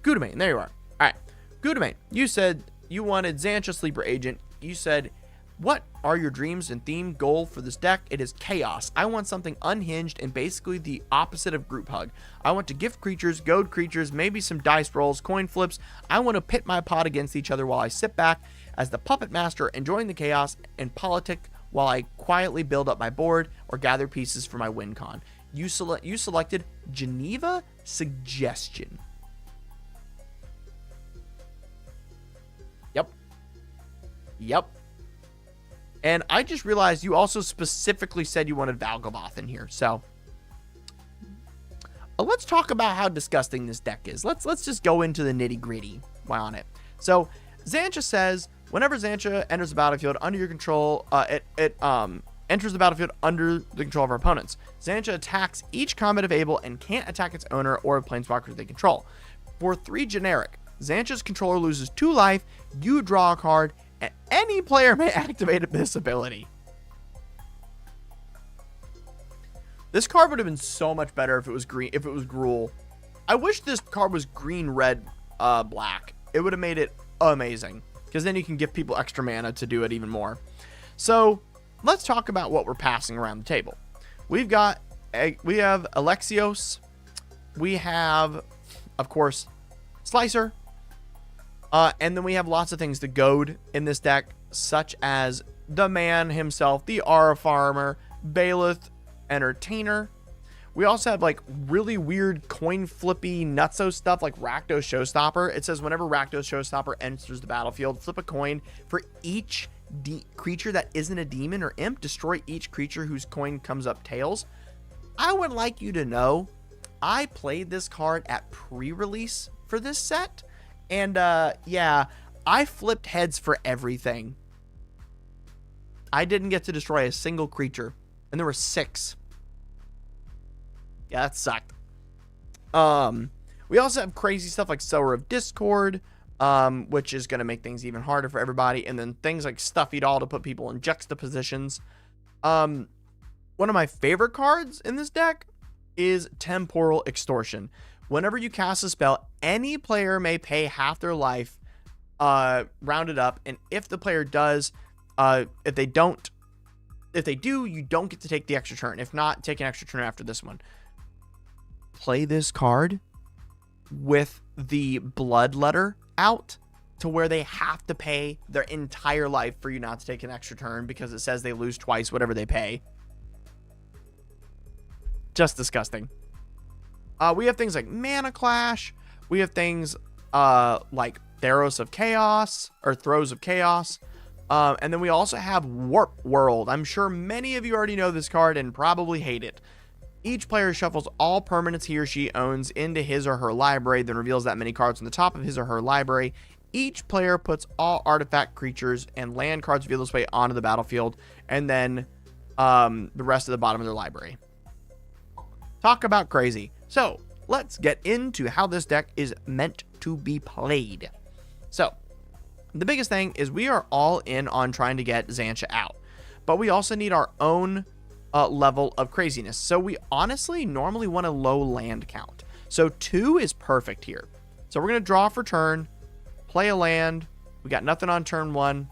Gudamain, there you are. All right, Gudamain, you said you wanted Xantcha Sleeper Agent. You said, what are your dreams and theme goal for this deck? It is chaos. I want something unhinged and basically the opposite of Group Hug. I want to gift creatures, goad creatures, maybe some dice rolls, coin flips. I want to pit my pot against each other while I sit back as the puppet master, enjoying the chaos and politic while I quietly build up my board or gather pieces for my win con. You selected Geneva Suggestion. Yep. And I just realized you also specifically said you wanted Valgaboth in here. So let's talk about how disgusting this deck is. Let's just go into the nitty gritty on it. So Xantcha says, whenever Xantcha enters the battlefield under your control, it enters the battlefield under the control of our opponents. Xantcha attacks each combative able and can't attack its owner or planeswalkers they control. For 3 generic, Xantcha's controller loses 2 life, you draw a card, and any player may activate this ability. This card would have been so much better if it was green, if it was Gruul. I wish this card was green, red, black. It would have made it amazing, because then you can give people extra mana to do it even more. So let's talk about what we're passing around the table. We have Alexios. We have, of course, Slicer. And then we have lots of things to goad in this deck, such as the man himself, the Aura Farmer, Bailiff, Entertainer. We also have like really weird coin flippy nutso stuff like Rakdos Showstopper. It says whenever Rakdos Showstopper enters the battlefield, flip a coin for each creature that isn't a demon or imp. Destroy each creature whose coin comes up tails. I would like you to know, I played this card at pre-release for this set. And, yeah, I flipped heads for everything. I didn't get to destroy a single creature. And there were 6. Yeah, that sucked. We also have crazy stuff like Sower of Discord, which is going to make things even harder for everybody. And then things like Stuffy Doll to put people in juxtapositions. One of my favorite cards in this deck is Temporal Extortion. Whenever you cast a spell, any player may pay half their life, rounded up. And if the player does, if they do, you don't get to take the extra turn. If not, take an extra turn after this one. Play this card with the blood letter out to where they have to pay their entire life for you not to take an extra turn because it says they lose twice whatever they pay. Just disgusting. We have things like Mana Clash. We have things like Theros of Chaos or Throes of Chaos. And then we also have Warp World. I'm sure many of you already know this card and probably hate it. Each player shuffles all permanents he or she owns into his or her library, then reveals that many cards on the top of his or her library. Each player puts all artifact, creatures, and land cards revealed this way onto the battlefield, and then the rest of the bottom of their library. Talk about crazy. So let's get into how this deck is meant to be played. So the biggest thing is we are all in on trying to get Xantcha out, but we also need our own level of craziness. So we honestly normally want a low land count. So 2 is perfect here. So we're going to draw for turn, play a land. We got nothing on turn 1.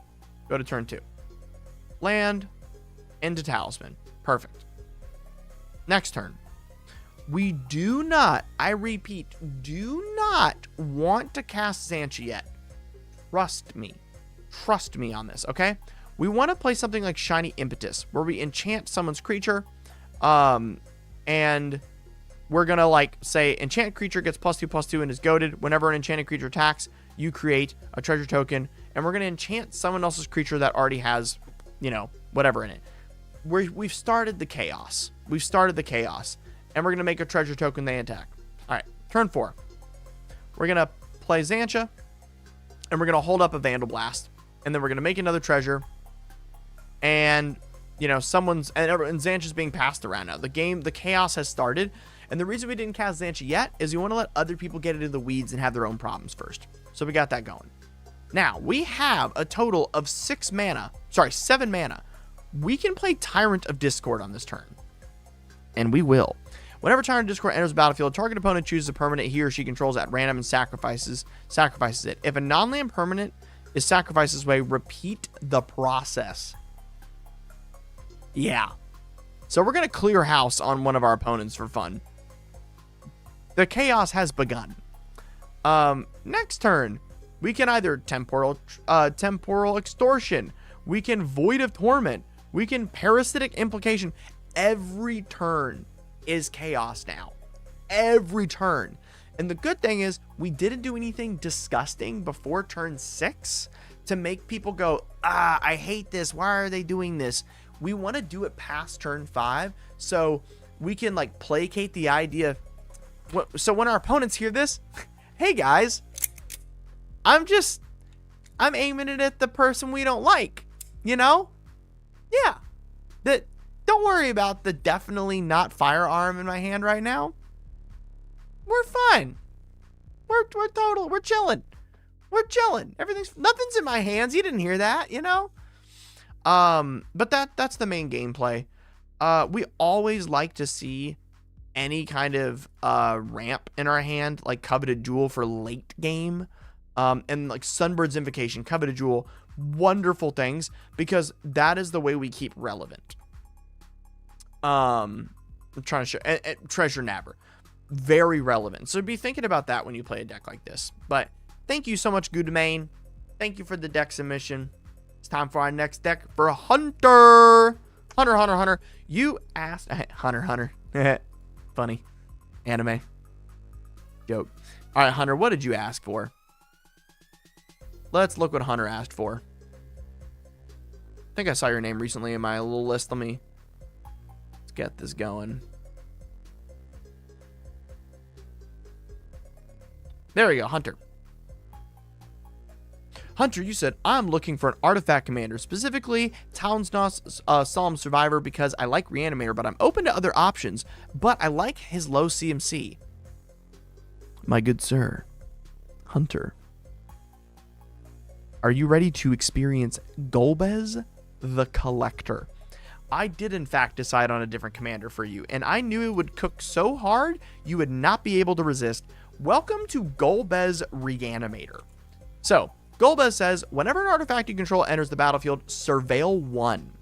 Go to turn 2. Land into Talisman. Perfect. Next turn. We do not, I repeat, do not want to cast Xantcha yet. Trust me. Trust me on this, okay? We want to play something like Shiny Impetus, where we enchant someone's creature, and we're going to, like, say, enchant creature gets +2/+2 and is goaded. Whenever an enchanted creature attacks, you create a treasure token, and we're going to enchant someone else's creature that already has, you know, whatever in it. We've started the chaos. We've started the chaos, and we're going to make a treasure token they attack. All right, turn 4. We're going to play Xantcha, and we're going to hold up a Vandal Blast, and then we're going to make another treasure. And, you know, and Xantcha's being passed around now. The chaos has started. And the reason we didn't cast Xantcha yet is you want to let other people get into the weeds and have their own problems first. So we got that going. Now, we have a total of 7 mana. We can play Tyrant of Discord on this turn. And we will. Whenever Tyrant of Discord enters the battlefield, target opponent chooses a permanent he or she controls at random and sacrifices it. If a non-land permanent is sacrificed this way, repeat the process. Yeah. So we're going to clear house on one of our opponents for fun. The chaos has begun. Next turn, we can either temporal extortion. We can Void of Torment. We can Parasitic Implication. Every turn is chaos now. Every turn. And the good thing is we didn't do anything disgusting before turn 6 to make people go, I hate this. Why are they doing this? We want to do it past turn 5 so we can, like, placate the idea. So when our opponents hear this, hey guys, I'm aiming it at the person we don't like, you know? Yeah. Don't worry about the definitely not firearm in my hand right now. We're fine. We're chilling. We're chilling. Nothing's in my hands. You didn't hear that, you know? But that's the main gameplay. We always like to see any kind of ramp in our hand, like Coveted Jewel for late game, and like Sunbird's Invocation, Coveted Jewel, wonderful things, because that is the way we keep relevant. I'm trying to show Treasure Nabber, very relevant. So be thinking about that when you play a deck like this. But thank you so much, Goodmain. Thank you for the deck submission. It's time for our next deck for Hunter. Hunter. You asked Hunter. Funny. Anime. Joke. All right, Hunter, what did you ask for? Let's look what Hunter asked for. I think I saw your name recently in my little list. Let's get this going. There we go, Hunter. Hunter, you said, I'm looking for an artifact commander, specifically Townsnos Solemn Survivor, because I like Reanimator, but I'm open to other options, but I like his low CMC. My good sir, Hunter, are you ready to experience Golbez the Collector? I did, in fact, decide on a different commander for you, and I knew it would cook so hard you would not be able to resist. Welcome to Golbez Reanimator. So, Golbez says, whenever an artifact you control enters the battlefield, surveil 1.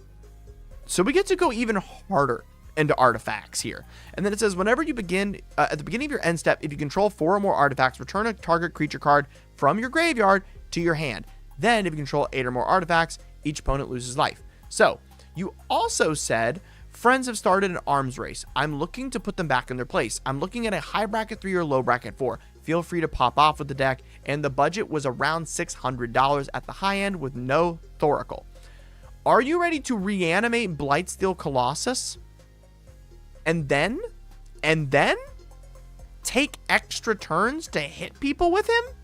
So we get to go even harder. into artifacts here. And then it says, whenever you begin, at the beginning of your end step, if you control 4 or more artifacts, return a target creature card from your graveyard to your hand. Then if you control 8 or more artifacts, each opponent loses life. So you also said, friends have started an arms race. I'm looking to put them back in their place. I'm looking at a high bracket 3 or low bracket 4. Feel free to pop off with the deck. And the budget was around $600 at the high end with no Thoracle. Are you ready to reanimate Blightsteel Colossus? And then take extra turns to hit people with him?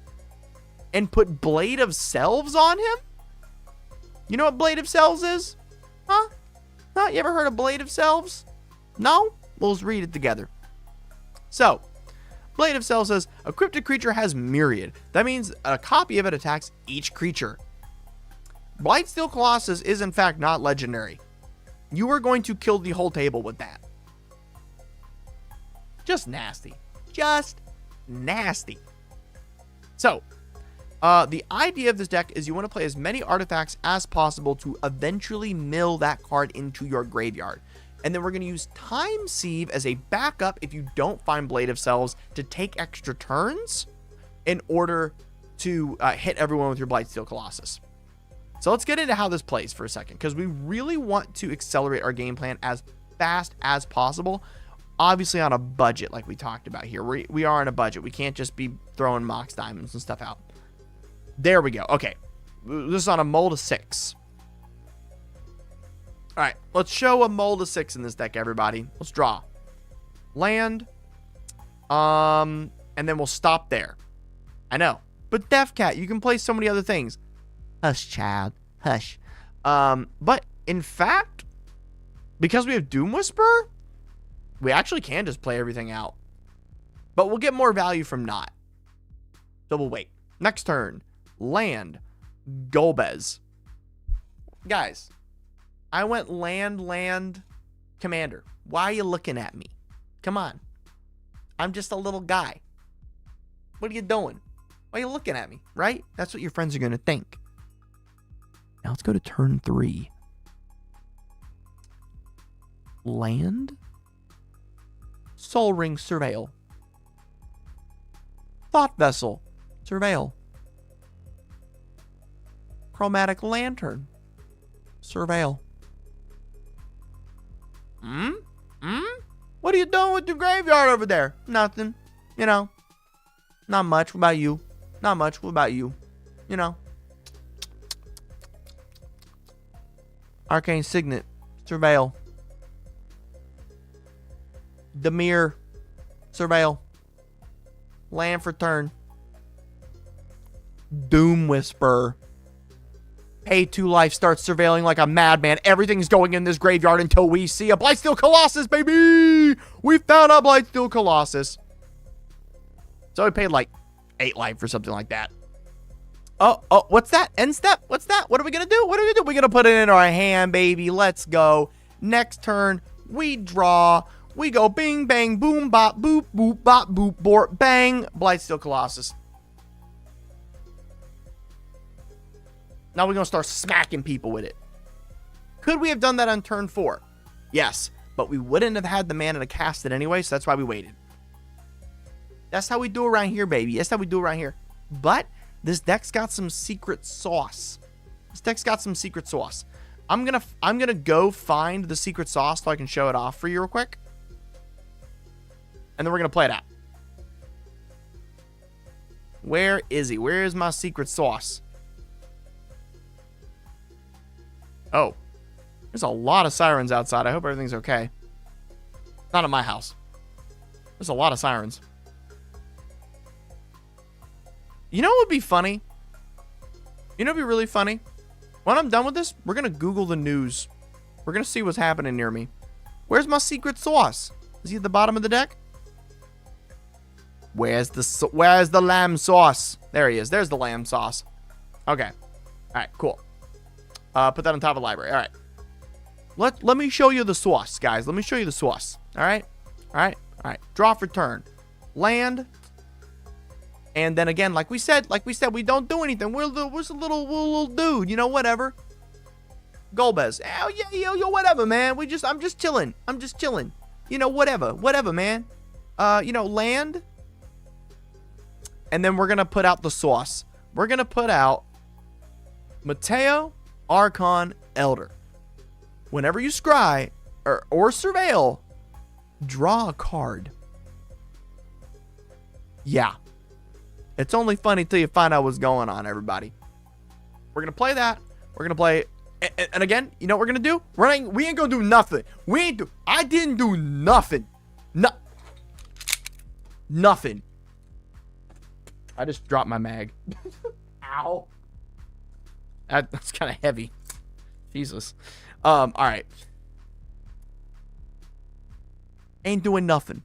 And put Blade of Selves on him? You know what Blade of Selves is? Huh? You ever heard of Blade of Selves? No? Well, let's read it together. So, Blade of Selves says, a cryptic creature has Myriad. That means a copy of it attacks each creature. Blightsteel Colossus is in fact not legendary. You are going to kill the whole table with that. Just nasty. Just nasty. So, the idea of this deck is you want to play as many artifacts as possible to eventually mill that card into your graveyard. And then we're going to use Time Sieve as a backup if you don't find Blade of Selves to take extra turns in order to hit everyone with your Blightsteel Colossus. So let's get into how this plays for a second, because we really want to accelerate our game plan as fast as possible. Obviously on a budget like we talked about here. We are on a budget. We can't just be throwing Mox Diamonds and stuff out. There we go. Okay. This is on a mold of 6. All right. Let's show a mold of 6 in this deck, everybody. Let's draw. Land. And then we'll stop there. I know. But Death Cat, you can play so many other things. Hush, child. Hush. But in fact, because we have Doom Whisperer, we actually can just play everything out. But we'll get more value from not. So we'll wait. Next turn. Land. Golbez. Guys, I went land, commander. Why are you looking at me? Come on. I'm just a little guy. What are you doing? Why are you looking at me, right? That's what your friends are going to think. Now let's go to turn 3. Land. Soul Ring, Surveil. Thought Vessel, Surveil. Chromatic Lantern, Surveil. What are you doing with your graveyard over there? Nothing. You know. Not much. What about you? Not much. What about you? You know. Arcane Signet, Surveil. Demir, Surveil. Land for turn. Doom Whisper. Pay 2 life, starts surveilling like a madman. Everything's going in this graveyard until we see a Blightsteel Colossus, baby! We found a Blightsteel Colossus. So we paid like 8 life or something like that. Oh, what's that? End step? What's that? What are we going to do? What are we going to do? We're going to put it in our hand, baby. Let's go. Next turn, we draw. We go bing, bang, boom, bop, boop, boop, bop, boop, bort, bang. Blightsteel Colossus. Now we're going to start smacking people with it. Could we have done that on turn 4? Yes, but we wouldn't have had the mana to cast it anyway, so that's why we waited. That's how we do around here, baby. That's how we do around here. But this deck's got some secret sauce. This deck's got some secret sauce. I'm gonna go find the secret sauce so I can show it off for you real quick. And then we're gonna play it out. Where is he? Where is my secret sauce? Oh, there's a lot of sirens outside. I hope everything's okay. Not at my house. There's a lot of sirens. You know what would be funny? You know what would be really funny? When I'm done with this, we're going to Google the news. We're going to see what's happening near me. Where's my secret sauce? Is he at the bottom of the deck? Where's the lamb sauce? There he is. There's the lamb sauce. Okay. All right, cool. Put that on top of the library. All right. Let me show you the sauce, guys. Let me show you the sauce. All right. All right. All right. Draw for turn. Land. And then again, like we said, we don't do anything. We're a little dude, you know, whatever. Golbez. Oh, yeah, yo, whatever, man. I'm just chilling. You know, whatever, man. You know, land. And then we're going to put out the sauce. We're going to put out Mateo, Archon, Elder. Whenever you scry or surveil, draw a card. Yeah. It's only funny till you find out what's going on, everybody. We're going to play that. We're going to play. And again, you know what we're going to do? We ain't going to do nothing. I didn't do nothing. Nothing. I just dropped my mag. Ow. That's kind of heavy. Jesus. All right. Ain't doing nothing.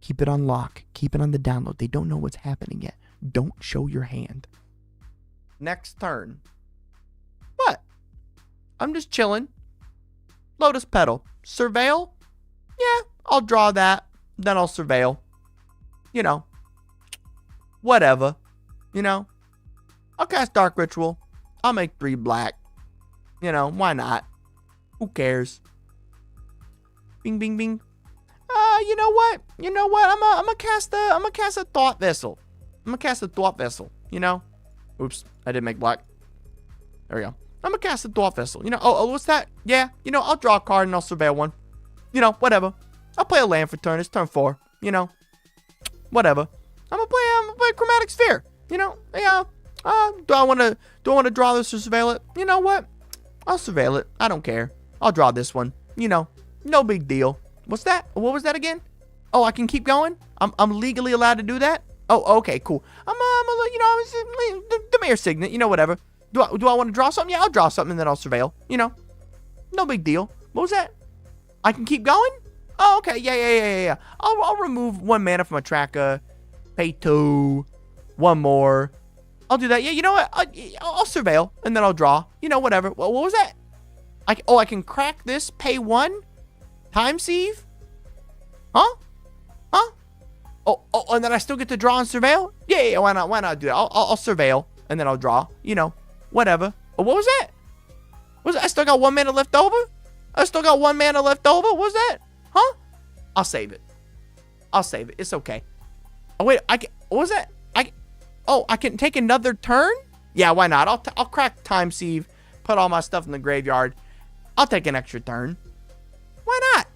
Keep it on lock. Keep it on the download. They don't know what's happening yet. Don't show your hand. Next turn. What? I'm just chilling. Lotus Petal. Surveil? Yeah, I'll draw that. Then I'll surveil. You know. Whatever. You know. I'll cast Dark Ritual. I'll make 3 black. You know, why not? Who cares? Bing, bing, bing. You know what? I'm gonna cast a Thought Vessel. You know. Oops, I did make black. There we go. I'm gonna cast a Thought Vessel. You know. Oh, what's that? Yeah. You know, I'll draw a card and I'll surveil one. You know, whatever. I'll play a land for turn. It's turn 4. You know. Whatever. I'm gonna play Chromatic Sphere. You know. Yeah. Do I want to draw this or surveil it? You know what? I'll surveil it. I don't care. I'll draw this one. You know. No big deal. What's that? What was that again? Oh, I can keep going? I'm legally allowed to do that? Oh, okay, cool. I'm you know, the mayor's signet, you know, whatever. Do I want to draw something? Yeah, I'll draw something and then I'll surveil. You know. No big deal. What was that? I can keep going? Oh, okay. Yeah. I'll remove 1 mana from a tracker. Pay 2. 1 more. I'll do that. Yeah, you know what? I'll surveil and then I'll draw. You know, whatever. What was that? I can crack this. Pay 1. Time sieve? Huh? Oh, and then I still get to draw and surveil? Yeah, why not do that? I'll surveil, and then I'll draw. You know, whatever. Oh, what was that? I still got 1 mana left over? What was that? Huh? I'll save it. It's okay. Oh, wait, what was that? I can take another turn? Yeah, why not? I'll crack Time Sieve, put all my stuff in the graveyard. I'll take an extra turn. Why not?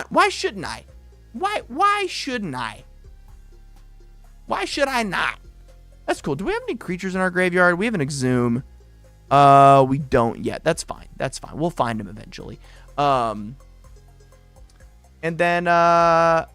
Why shouldn't I? Why shouldn't I? Why should I not? That's cool. Do we have any creatures in our graveyard? We have an Exhume. We don't yet. That's fine. We'll find him eventually. And then oh.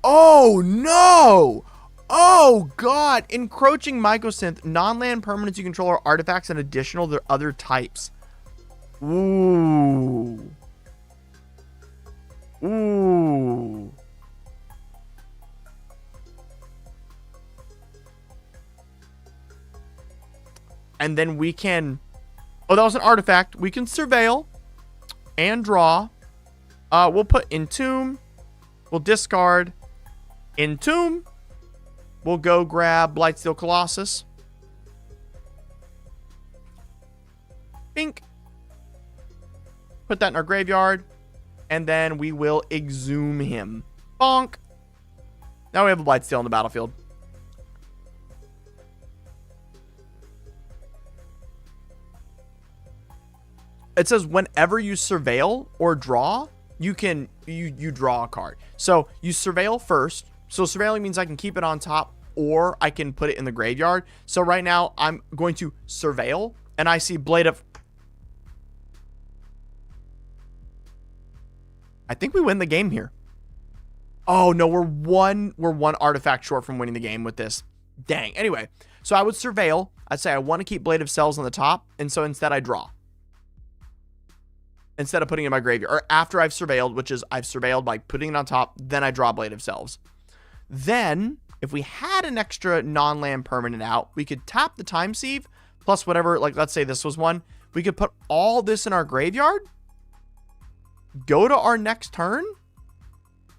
Oh no! Oh god! Encroaching Mycosynth, non-land permanents you control are artifacts and additional to other types. Ooh. And then we can... Oh, that was an artifact. We can surveil and draw. We'll put Entomb. We'll discard Entomb. We'll go grab Blightsteel Colossus. Bink. Put that in our graveyard. And then we will exhume him. Bonk. Now we have a Blightsteel on the battlefield. It says whenever you surveil or draw, you draw a card. So you surveil first. So surveiling means I can keep it on top or I can put it in the graveyard. So right now I'm going to surveil and I see Blade of... I think we win the game here. Oh no, we're one artifact short from winning the game with this. Dang. Anyway, so I would surveil. I'd say I want to keep Blade of Cells on the top, and so instead I draw. Instead of putting it in my graveyard, or after I've surveilled, which is I've surveilled by putting it on top, then I draw Blade of Cells. Then, if we had an extra non-land permanent out, we could tap the Time Sieve, plus whatever, like let's say this was one. We could put all this in our graveyard, go to our next turn,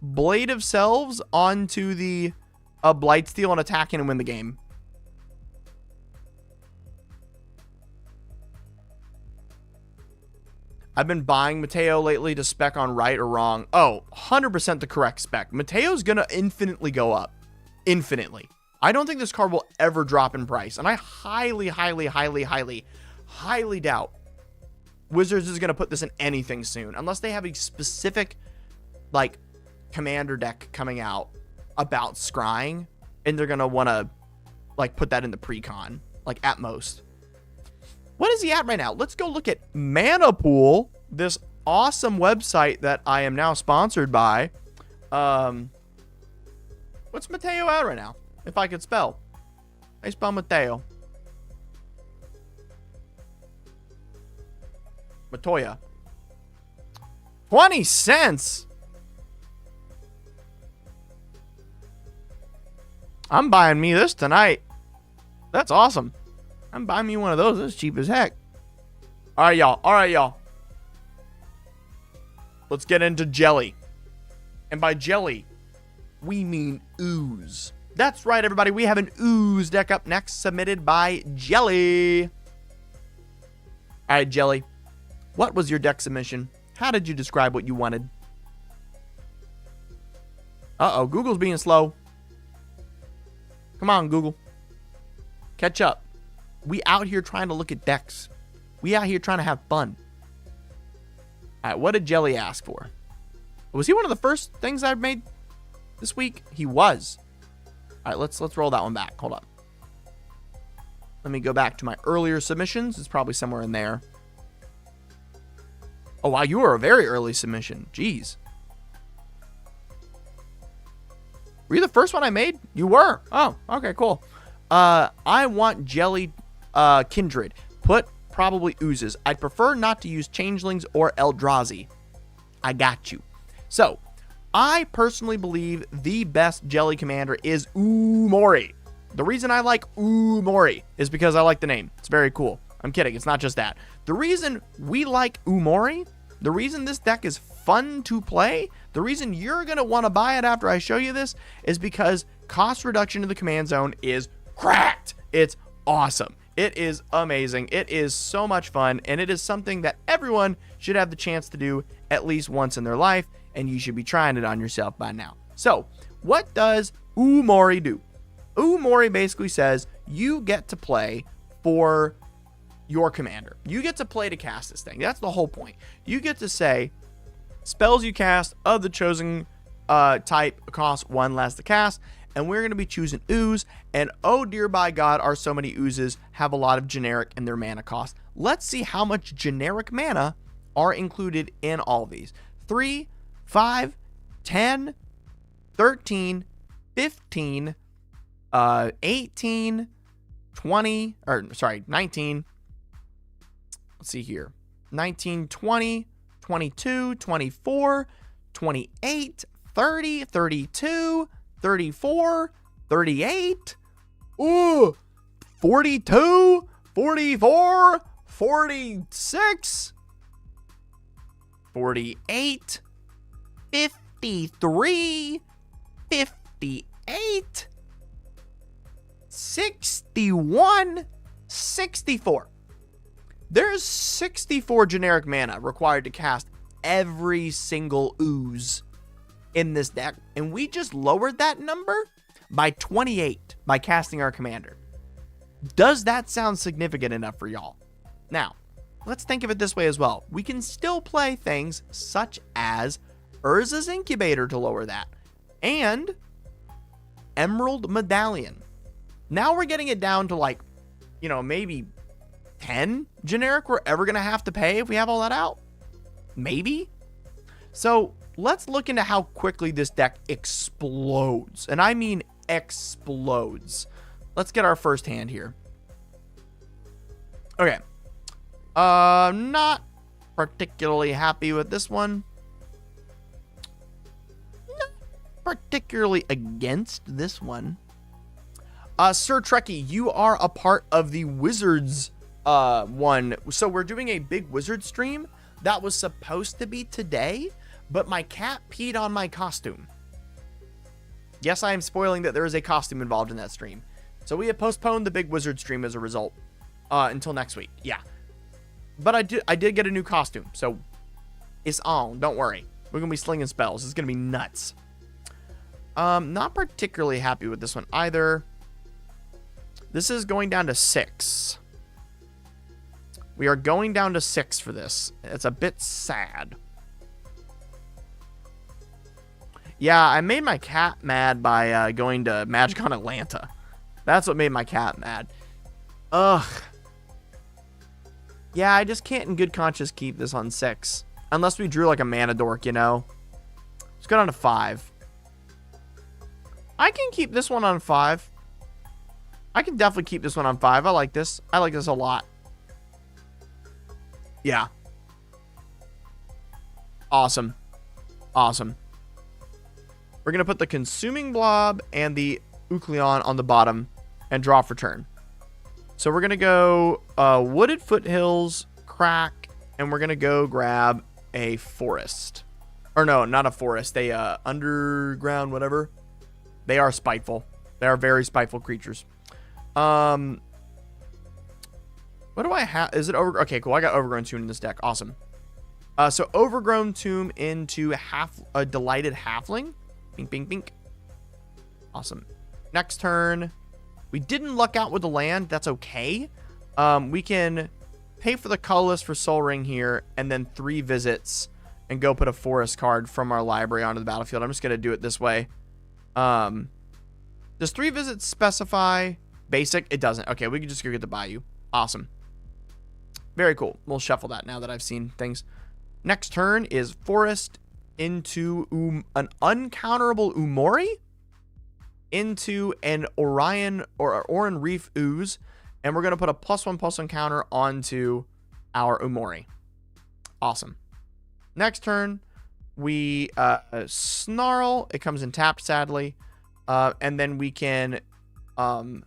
Blade of Selves onto the Blightsteel and attack in and win the game. I've been buying Mateo lately to spec on right or wrong. Oh, 100% the correct spec. Mateo's going to infinitely go up. Infinitely. I don't think this card will ever drop in price. And I highly, highly, highly, highly, highly doubt Wizards is going to put this in anything soon. Unless they have a specific, like, commander deck coming out about scrying. And they're going to want to, like, put that in the pre-con. Like, at most. What is he at right now? Let's go look at Mana Pool, this awesome website that I am now sponsored by. What's Mateo at right now? If I could spell. I spell Mateo. Matoya. 20 cents. I'm buying me this tonight. That's awesome. I'm buying me one of those. That's cheap as heck. All right, y'all. All right, y'all. Let's get into jelly. And by jelly, we mean ooze. That's right, everybody. We have an ooze deck up next, submitted by Jelly. All right, Jelly. What was your deck submission? How did you describe what you wanted? Uh-oh, Google's being slow. Come on, Google. Catch up. We out here trying to look at decks. We out here trying to have fun. All right, what did Jelly ask for? Was he one of the first things I've made this week? He was. All right, let's roll that one back. Hold up. Let me go back to my earlier submissions. It's probably somewhere in there. Oh, wow, you were a very early submission. Jeez. Were you the first one I made? You were. Oh, okay, cool. I want Jelly Kindred. Put probably oozes. I'd prefer not to use Changelings or Eldrazi. I got you. So, I personally believe the best Jelly commander is Umori. The reason I like Umori is because I like the name. It's very cool. I'm kidding. It's not just that. The reason we like Umori, the reason this deck is fun to play, the reason you're going to want to buy it after I show you this is because cost reduction in the command zone is cracked. It's awesome. It is amazing. It is so much fun, and it is something that everyone should have the chance to do at least once in their life, and you should be trying it on yourself by now. So, what does Umori do? Umori basically says you get to play for your commander. You get to play to cast this thing. That's the whole point. You get to say, spells you cast of the chosen type cost 1 less to cast, and we're going to be choosing ooze, and oh dear by God, are so many oozes have a lot of generic in their mana cost. Let's see how much generic mana are included in all of these. 3, 5, 10, 13, 15, 18, 20, or sorry, 19. Let's see here. 19, 20, 22, 24, 28, 30, 32, 34, 38, ooh, 42, 44, 46, 48, 53, 58, 61, 64. There's 64 generic mana required to cast every single ooze in this deck, and we just lowered that number by 28 by casting our commander. Does that sound significant enough for y'all? Now, let's think of it this way as well. We can still play things such as Urza's Incubator to lower that, and Emerald Medallion. Now we're getting it down to like, you know, maybe 10 generic we're ever going to have to pay if we have all that out. Maybe. So let's look into how quickly this deck explodes. And I mean explodes. Let's get our first hand here. Okay. Not particularly happy with this one. Not particularly against this one. Sir Trekkie, you are a part of the Wizards one. So we're doing a big Wizard stream that was supposed to be today, but my cat peed on my costume. Yes, I am spoiling that there is a costume involved in that stream. So we have postponed the Big Wizard stream as a result until next week. Yeah. But I did get a new costume, so it's on. Don't worry. We're going to be slinging spells. It's going to be nuts. Not particularly happy with this one either. This is going down to 6. We are going down to 6 for this. It's a bit sad. Yeah, I made my cat mad by going to MagicCon Atlanta. That's what made my cat mad. Ugh. Yeah, I just can't in good conscience keep this on 6. Unless we drew like a mana dork, you know. Let's go down to 5. I can keep this one on 5. I can definitely keep this one on 5. I like this. I like this a lot. Yeah. Awesome. Awesome. We're going to put the Consuming Blob and the Ucleon on the bottom and draw for turn. So we're going to go Wooded Foothills, Crack, and we're going to go grab a Forest. Or no, not a Forest. They Underground, whatever. They are spiteful. They are very spiteful creatures. What do I have? Is it over? Okay, cool. I got Overgrown Tomb in this deck. Awesome. So Overgrown Tomb into a Delighted Halfling. Bink, bink, bink. Awesome. Next turn. We didn't luck out with the land. That's okay. We can pay for the colorless for Soul Ring here, and then 3 visits, and go put a forest card from our library onto the battlefield. I'm just going to do it this way. Does 3 visits specify basic? It doesn't. Okay, we can just go get the Bayou. Awesome. Very cool. We'll shuffle that now that I've seen things. Next turn is forest into an uncounterable Umori into an Orion or Oran Reef Ooze, and we're going to put a +1/+1 counter onto our Umori. Awesome. Next turn, we Snarl. It comes in tapped, sadly. And then we can put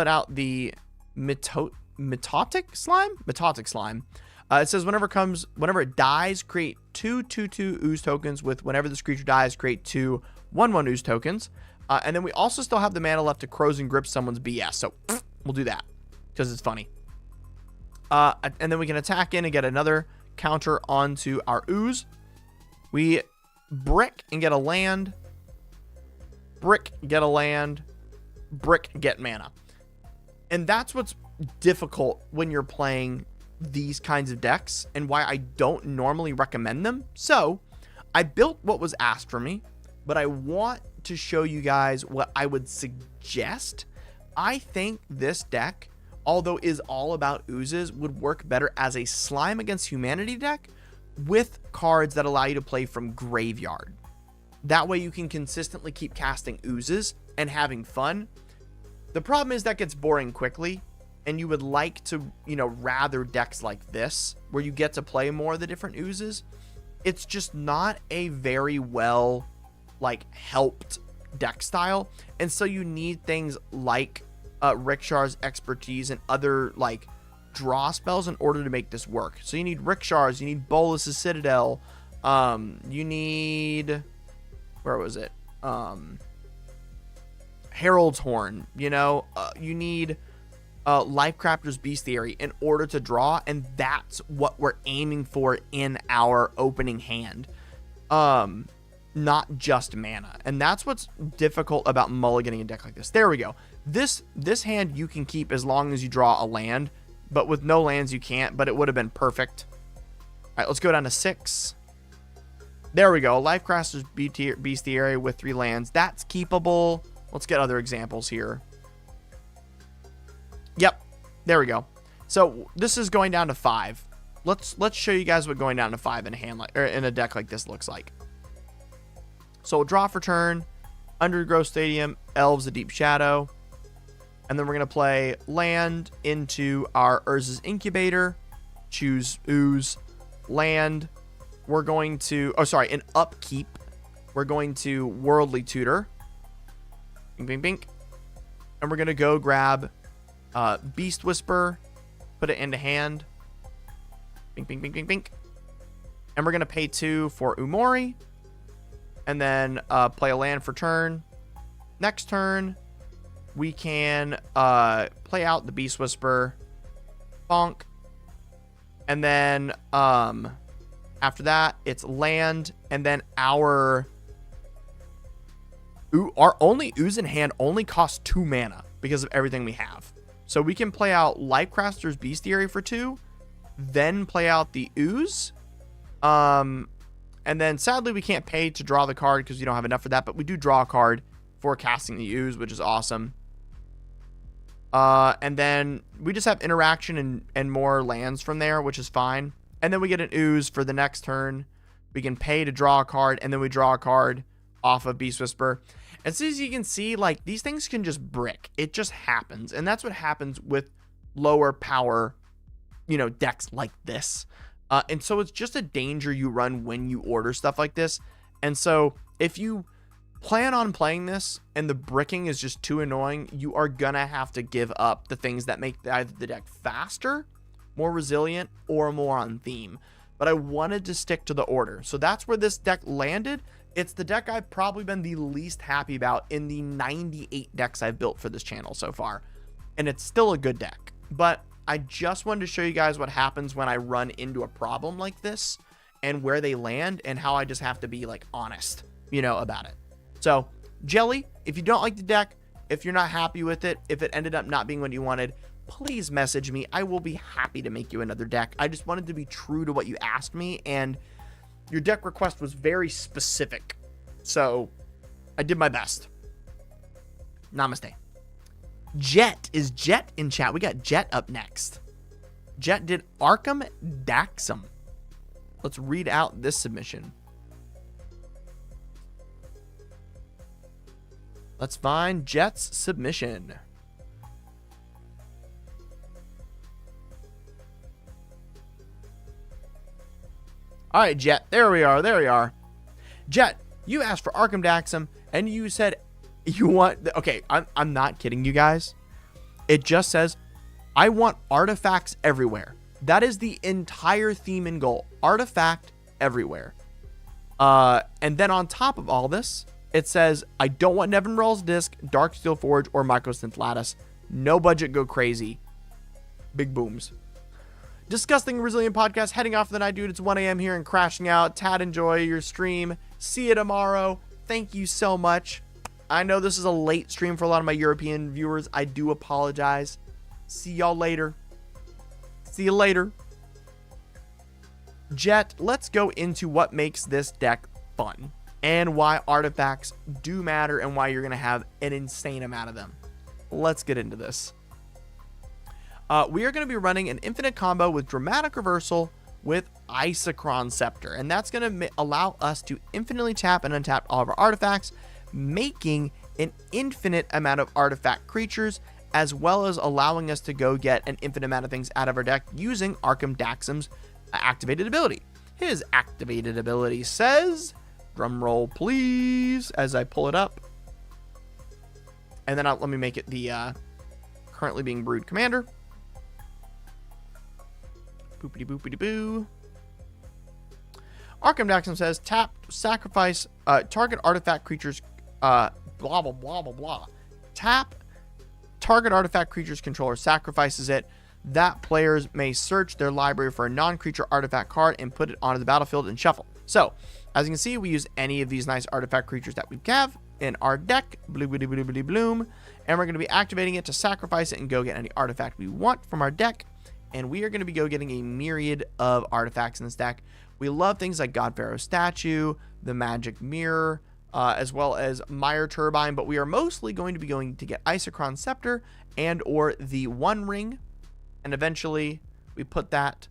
out the Mitotic Slime. It says whenever it dies, create 2/2/2 ooze tokens with whenever this creature dies, create 2 1/1 ooze tokens. And then we also still have the mana left to Crows and Grip someone's BS. So we'll do that because it's funny. And then we can attack in and get another counter onto our ooze. We brick and get a land. Brick, get a land. Brick, get mana. And that's what's difficult when you're playing these kinds of decks and why I don't normally recommend them. So I built what was asked for me, but I want to show you guys what I would suggest. I think this deck, although is all about oozes, would work better as a Slime Against Humanity deck with cards that allow you to play from graveyard. That way you can consistently keep casting oozes and having fun. The problem is that gets boring quickly, and you would like to, rather decks like this, where you get to play more of the different oozes. It's just not a very well, helped deck style. And so you need things like Rickshar's Expertise and other, draw spells in order to make this work. So you need Rickshar's, you need Bolus's Citadel, you need... Where was it? Herald's Horn, you need Lifecrafter's Bestiary in order to draw, and that's what we're aiming for in our opening hand. Not just mana. And that's what's difficult about mulliganing a deck like this. There we go. This hand you can keep as long as you draw a land, but with no lands you can't, but it would have been perfect. All right, let's go down to 6. There we go. Lifecrafter's Bestiary with 3 lands. That's keepable. Let's get other examples here. Yep. There we go. So this is going down to 5. Let's show you guys what going down to 5 in a hand in a deck like this looks like. So we'll draw for turn, Undergrowth Stadium, Elves of Deep Shadow, and then we're gonna play land into our Urza's Incubator, choose ooze, land. We're going to, in upkeep, we're going to Worldly Tutor. Bing, bing, bing. And we're going to go grab Beast Whisper, put it into hand. Bing, bing, bing, bing, bing. And we're going to pay 2 for Umori. And then play a land for turn. Next turn, we can play out the Beast Whisper. Bonk. And then after that, it's land. And then our only ooze in hand only costs 2 mana because of everything we have. So we can play out Lifecraster's Bestiary for 2. Then play out the ooze. And then sadly we can't pay to draw the card because we don't have enough for that, but we do draw a card for casting the ooze, which is awesome. And then we just have interaction and more lands from there, which is fine. And then we get an ooze for the next turn. We can pay to draw a card, and then we draw a card off of Beast Whisper. As soon as you can see, like, these things can just brick. It just happens. And that's what happens with lower power, decks like this. And so it's just a danger you run when you order stuff like this. And so if you plan on playing this and the bricking is just too annoying, you are gonna have to give up the things that make either the deck faster, more resilient, or more on theme. But I wanted to stick to the order. So that's where this deck landed. It's the deck I've probably been the least happy about in the 98 decks I've built for this channel so far. And it's still a good deck. But I just wanted to show you guys what happens when I run into a problem like this and where they land and how I just have to be like honest, about it. So Jelly, if you don't like the deck, if you're not happy with it, if it ended up not being what you wanted, please message me. I will be happy to make you another deck. I just wanted to be true to what you asked me, and your deck request was very specific. So I did my best. Namaste. Is Jet in chat? We got Jet up next. Jet did Arkham Daxum. Let's read out this submission. Let's find Jet's submission. All right, Jet. There we are. Jet, you asked for Arkham Daxum, and you said you want... Okay, I'm not kidding you guys. It just says, I want artifacts everywhere. That is the entire theme and goal. Artifact everywhere. And then on top of all this, it says, I don't want Nevin Roll's Disc, Darksteel Forge, or Microsynth Lattice. No budget, go crazy. Big booms. Disgusting Resilient Podcast, heading off the night, dude. It's 1 a.m. here and crashing out. Tad, enjoy your stream. See you tomorrow. Thank you so much. I know this is a late stream for a lot of my European viewers. I do apologize. See y'all later. See you later. Jet, let's go into what makes this deck fun and why artifacts do matter and why you're going to have an insane amount of them. Let's get into this. We are going to be running an infinite combo with Dramatic Reversal with Isochron Scepter, and that's going to allow us to infinitely tap and untap all of our artifacts, making an infinite amount of artifact creatures, as well as allowing us to go get an infinite amount of things out of our deck using Arkham Daxum's activated ability. His activated ability says, drum roll please, as I pull it up, and then let me make it the currently being brewed commander. Boopity boopity boo. Arkham Daxum says, tap, sacrifice, target artifact creatures, blah, blah, blah, blah, blah. Tap, target artifact creature's controller sacrifices it. That players may search their library for a non-creature artifact card and put it onto the battlefield and shuffle. So, as you can see, we use any of these nice artifact creatures that we have in our deck, bloom, and we're going to be activating it to sacrifice it and go get any artifact we want from our deck. And we are going to be getting a myriad of artifacts in this deck. We love things like God Pharaoh's Statue, the Magic Mirror, as well as Mire Turbine, but we are mostly going to get Isochron Scepter and or the One Ring, and eventually we put that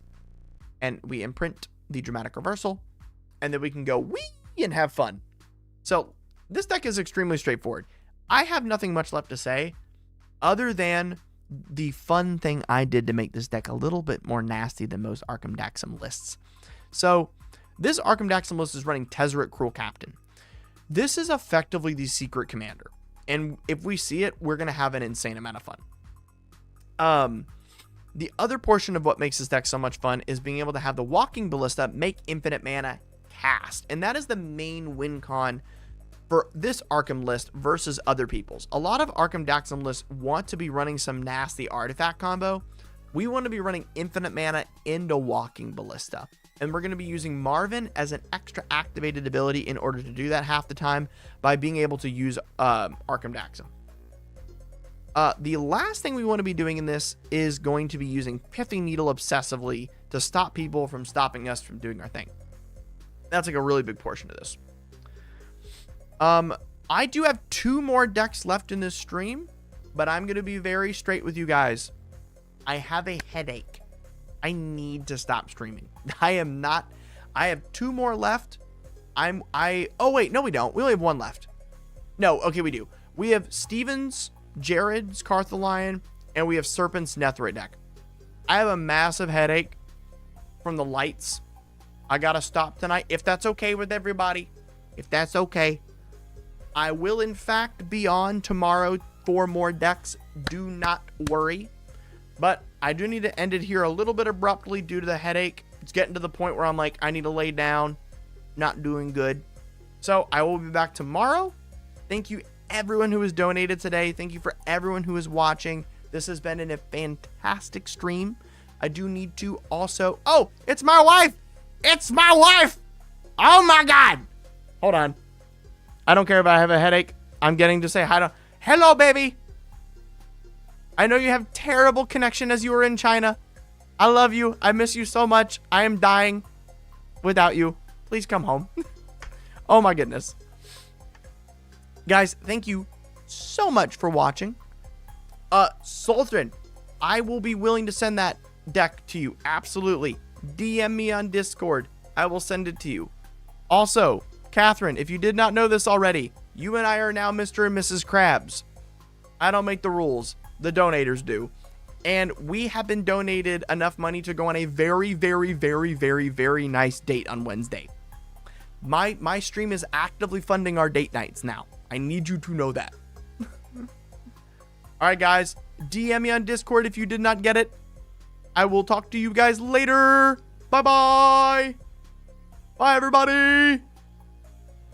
and we imprint the Dramatic Reversal, and then we can go wee and have fun. So this deck is extremely straightforward. I have nothing much left to say other than the fun thing I did to make this deck a little bit more nasty than most Arkham Daxum lists. So this Arkham Daxum list is running Tezzeret Cruel Captain. This is effectively the secret commander, and if we see it, we're going to have an insane amount of fun. The other portion of what makes this deck so much fun is being able to have the Walking Ballista make infinite mana cast. And that is the main win con for this Arkham list versus other people's. A lot of Arkham Daxam lists want to be running some nasty artifact combo. We want to be running infinite mana into Walking Ballista. And we're going to be using Marvin as an extra activated ability in order to do that half the time by being able to use Arkham Daxam. The last thing we want to be doing in this is going to be using Pithing Needle obsessively to stop people from stopping us from doing our thing. That's like a really big portion of this. I do have 2 more decks left in this stream, but I'm going to be very straight with you guys. I have a headache. I need to stop streaming. I have 2 more left. Oh wait, no we don't. We only have 1 left. No, okay, we do. We have Steven's, Jared's Carthalion, and we have Serpent's Netherite deck. I have a massive headache from the lights. I gotta stop tonight. If that's okay with everybody, if that's okay, I will in fact be on tomorrow for more decks. Do not worry. But I do need to end it here a little bit abruptly due to the headache. It's getting to the point where I'm like, I need to lay down. Not doing good. So I will be back tomorrow. Thank you everyone who has donated today. Thank you for everyone who is watching. This has been a fantastic stream. I do need to also... Oh, it's my wife! It's my wife! Oh my God! Hold on. I don't care if I have a headache. I'm getting to say hi to... Hello, baby! I know you have terrible connection as you were in China. I love you. I miss you so much. I am dying without you. Please come home. Oh my goodness. Guys, thank you so much for watching. Sultan, I will be willing to send that deck to you. Absolutely. DM me on Discord. I will send it to you. Also, Catherine, if you did not know this already, you and I are now Mr. and Mrs. Krabs. I don't make the rules. The donators do. And we have been donated enough money to go on a very, very, very, very, very nice date on Wednesday. My stream is actively funding our date nights now. I need you to know that. All right, guys. DM me on Discord if you did not get it. I will talk to you guys later. Bye-bye. Bye, everybody.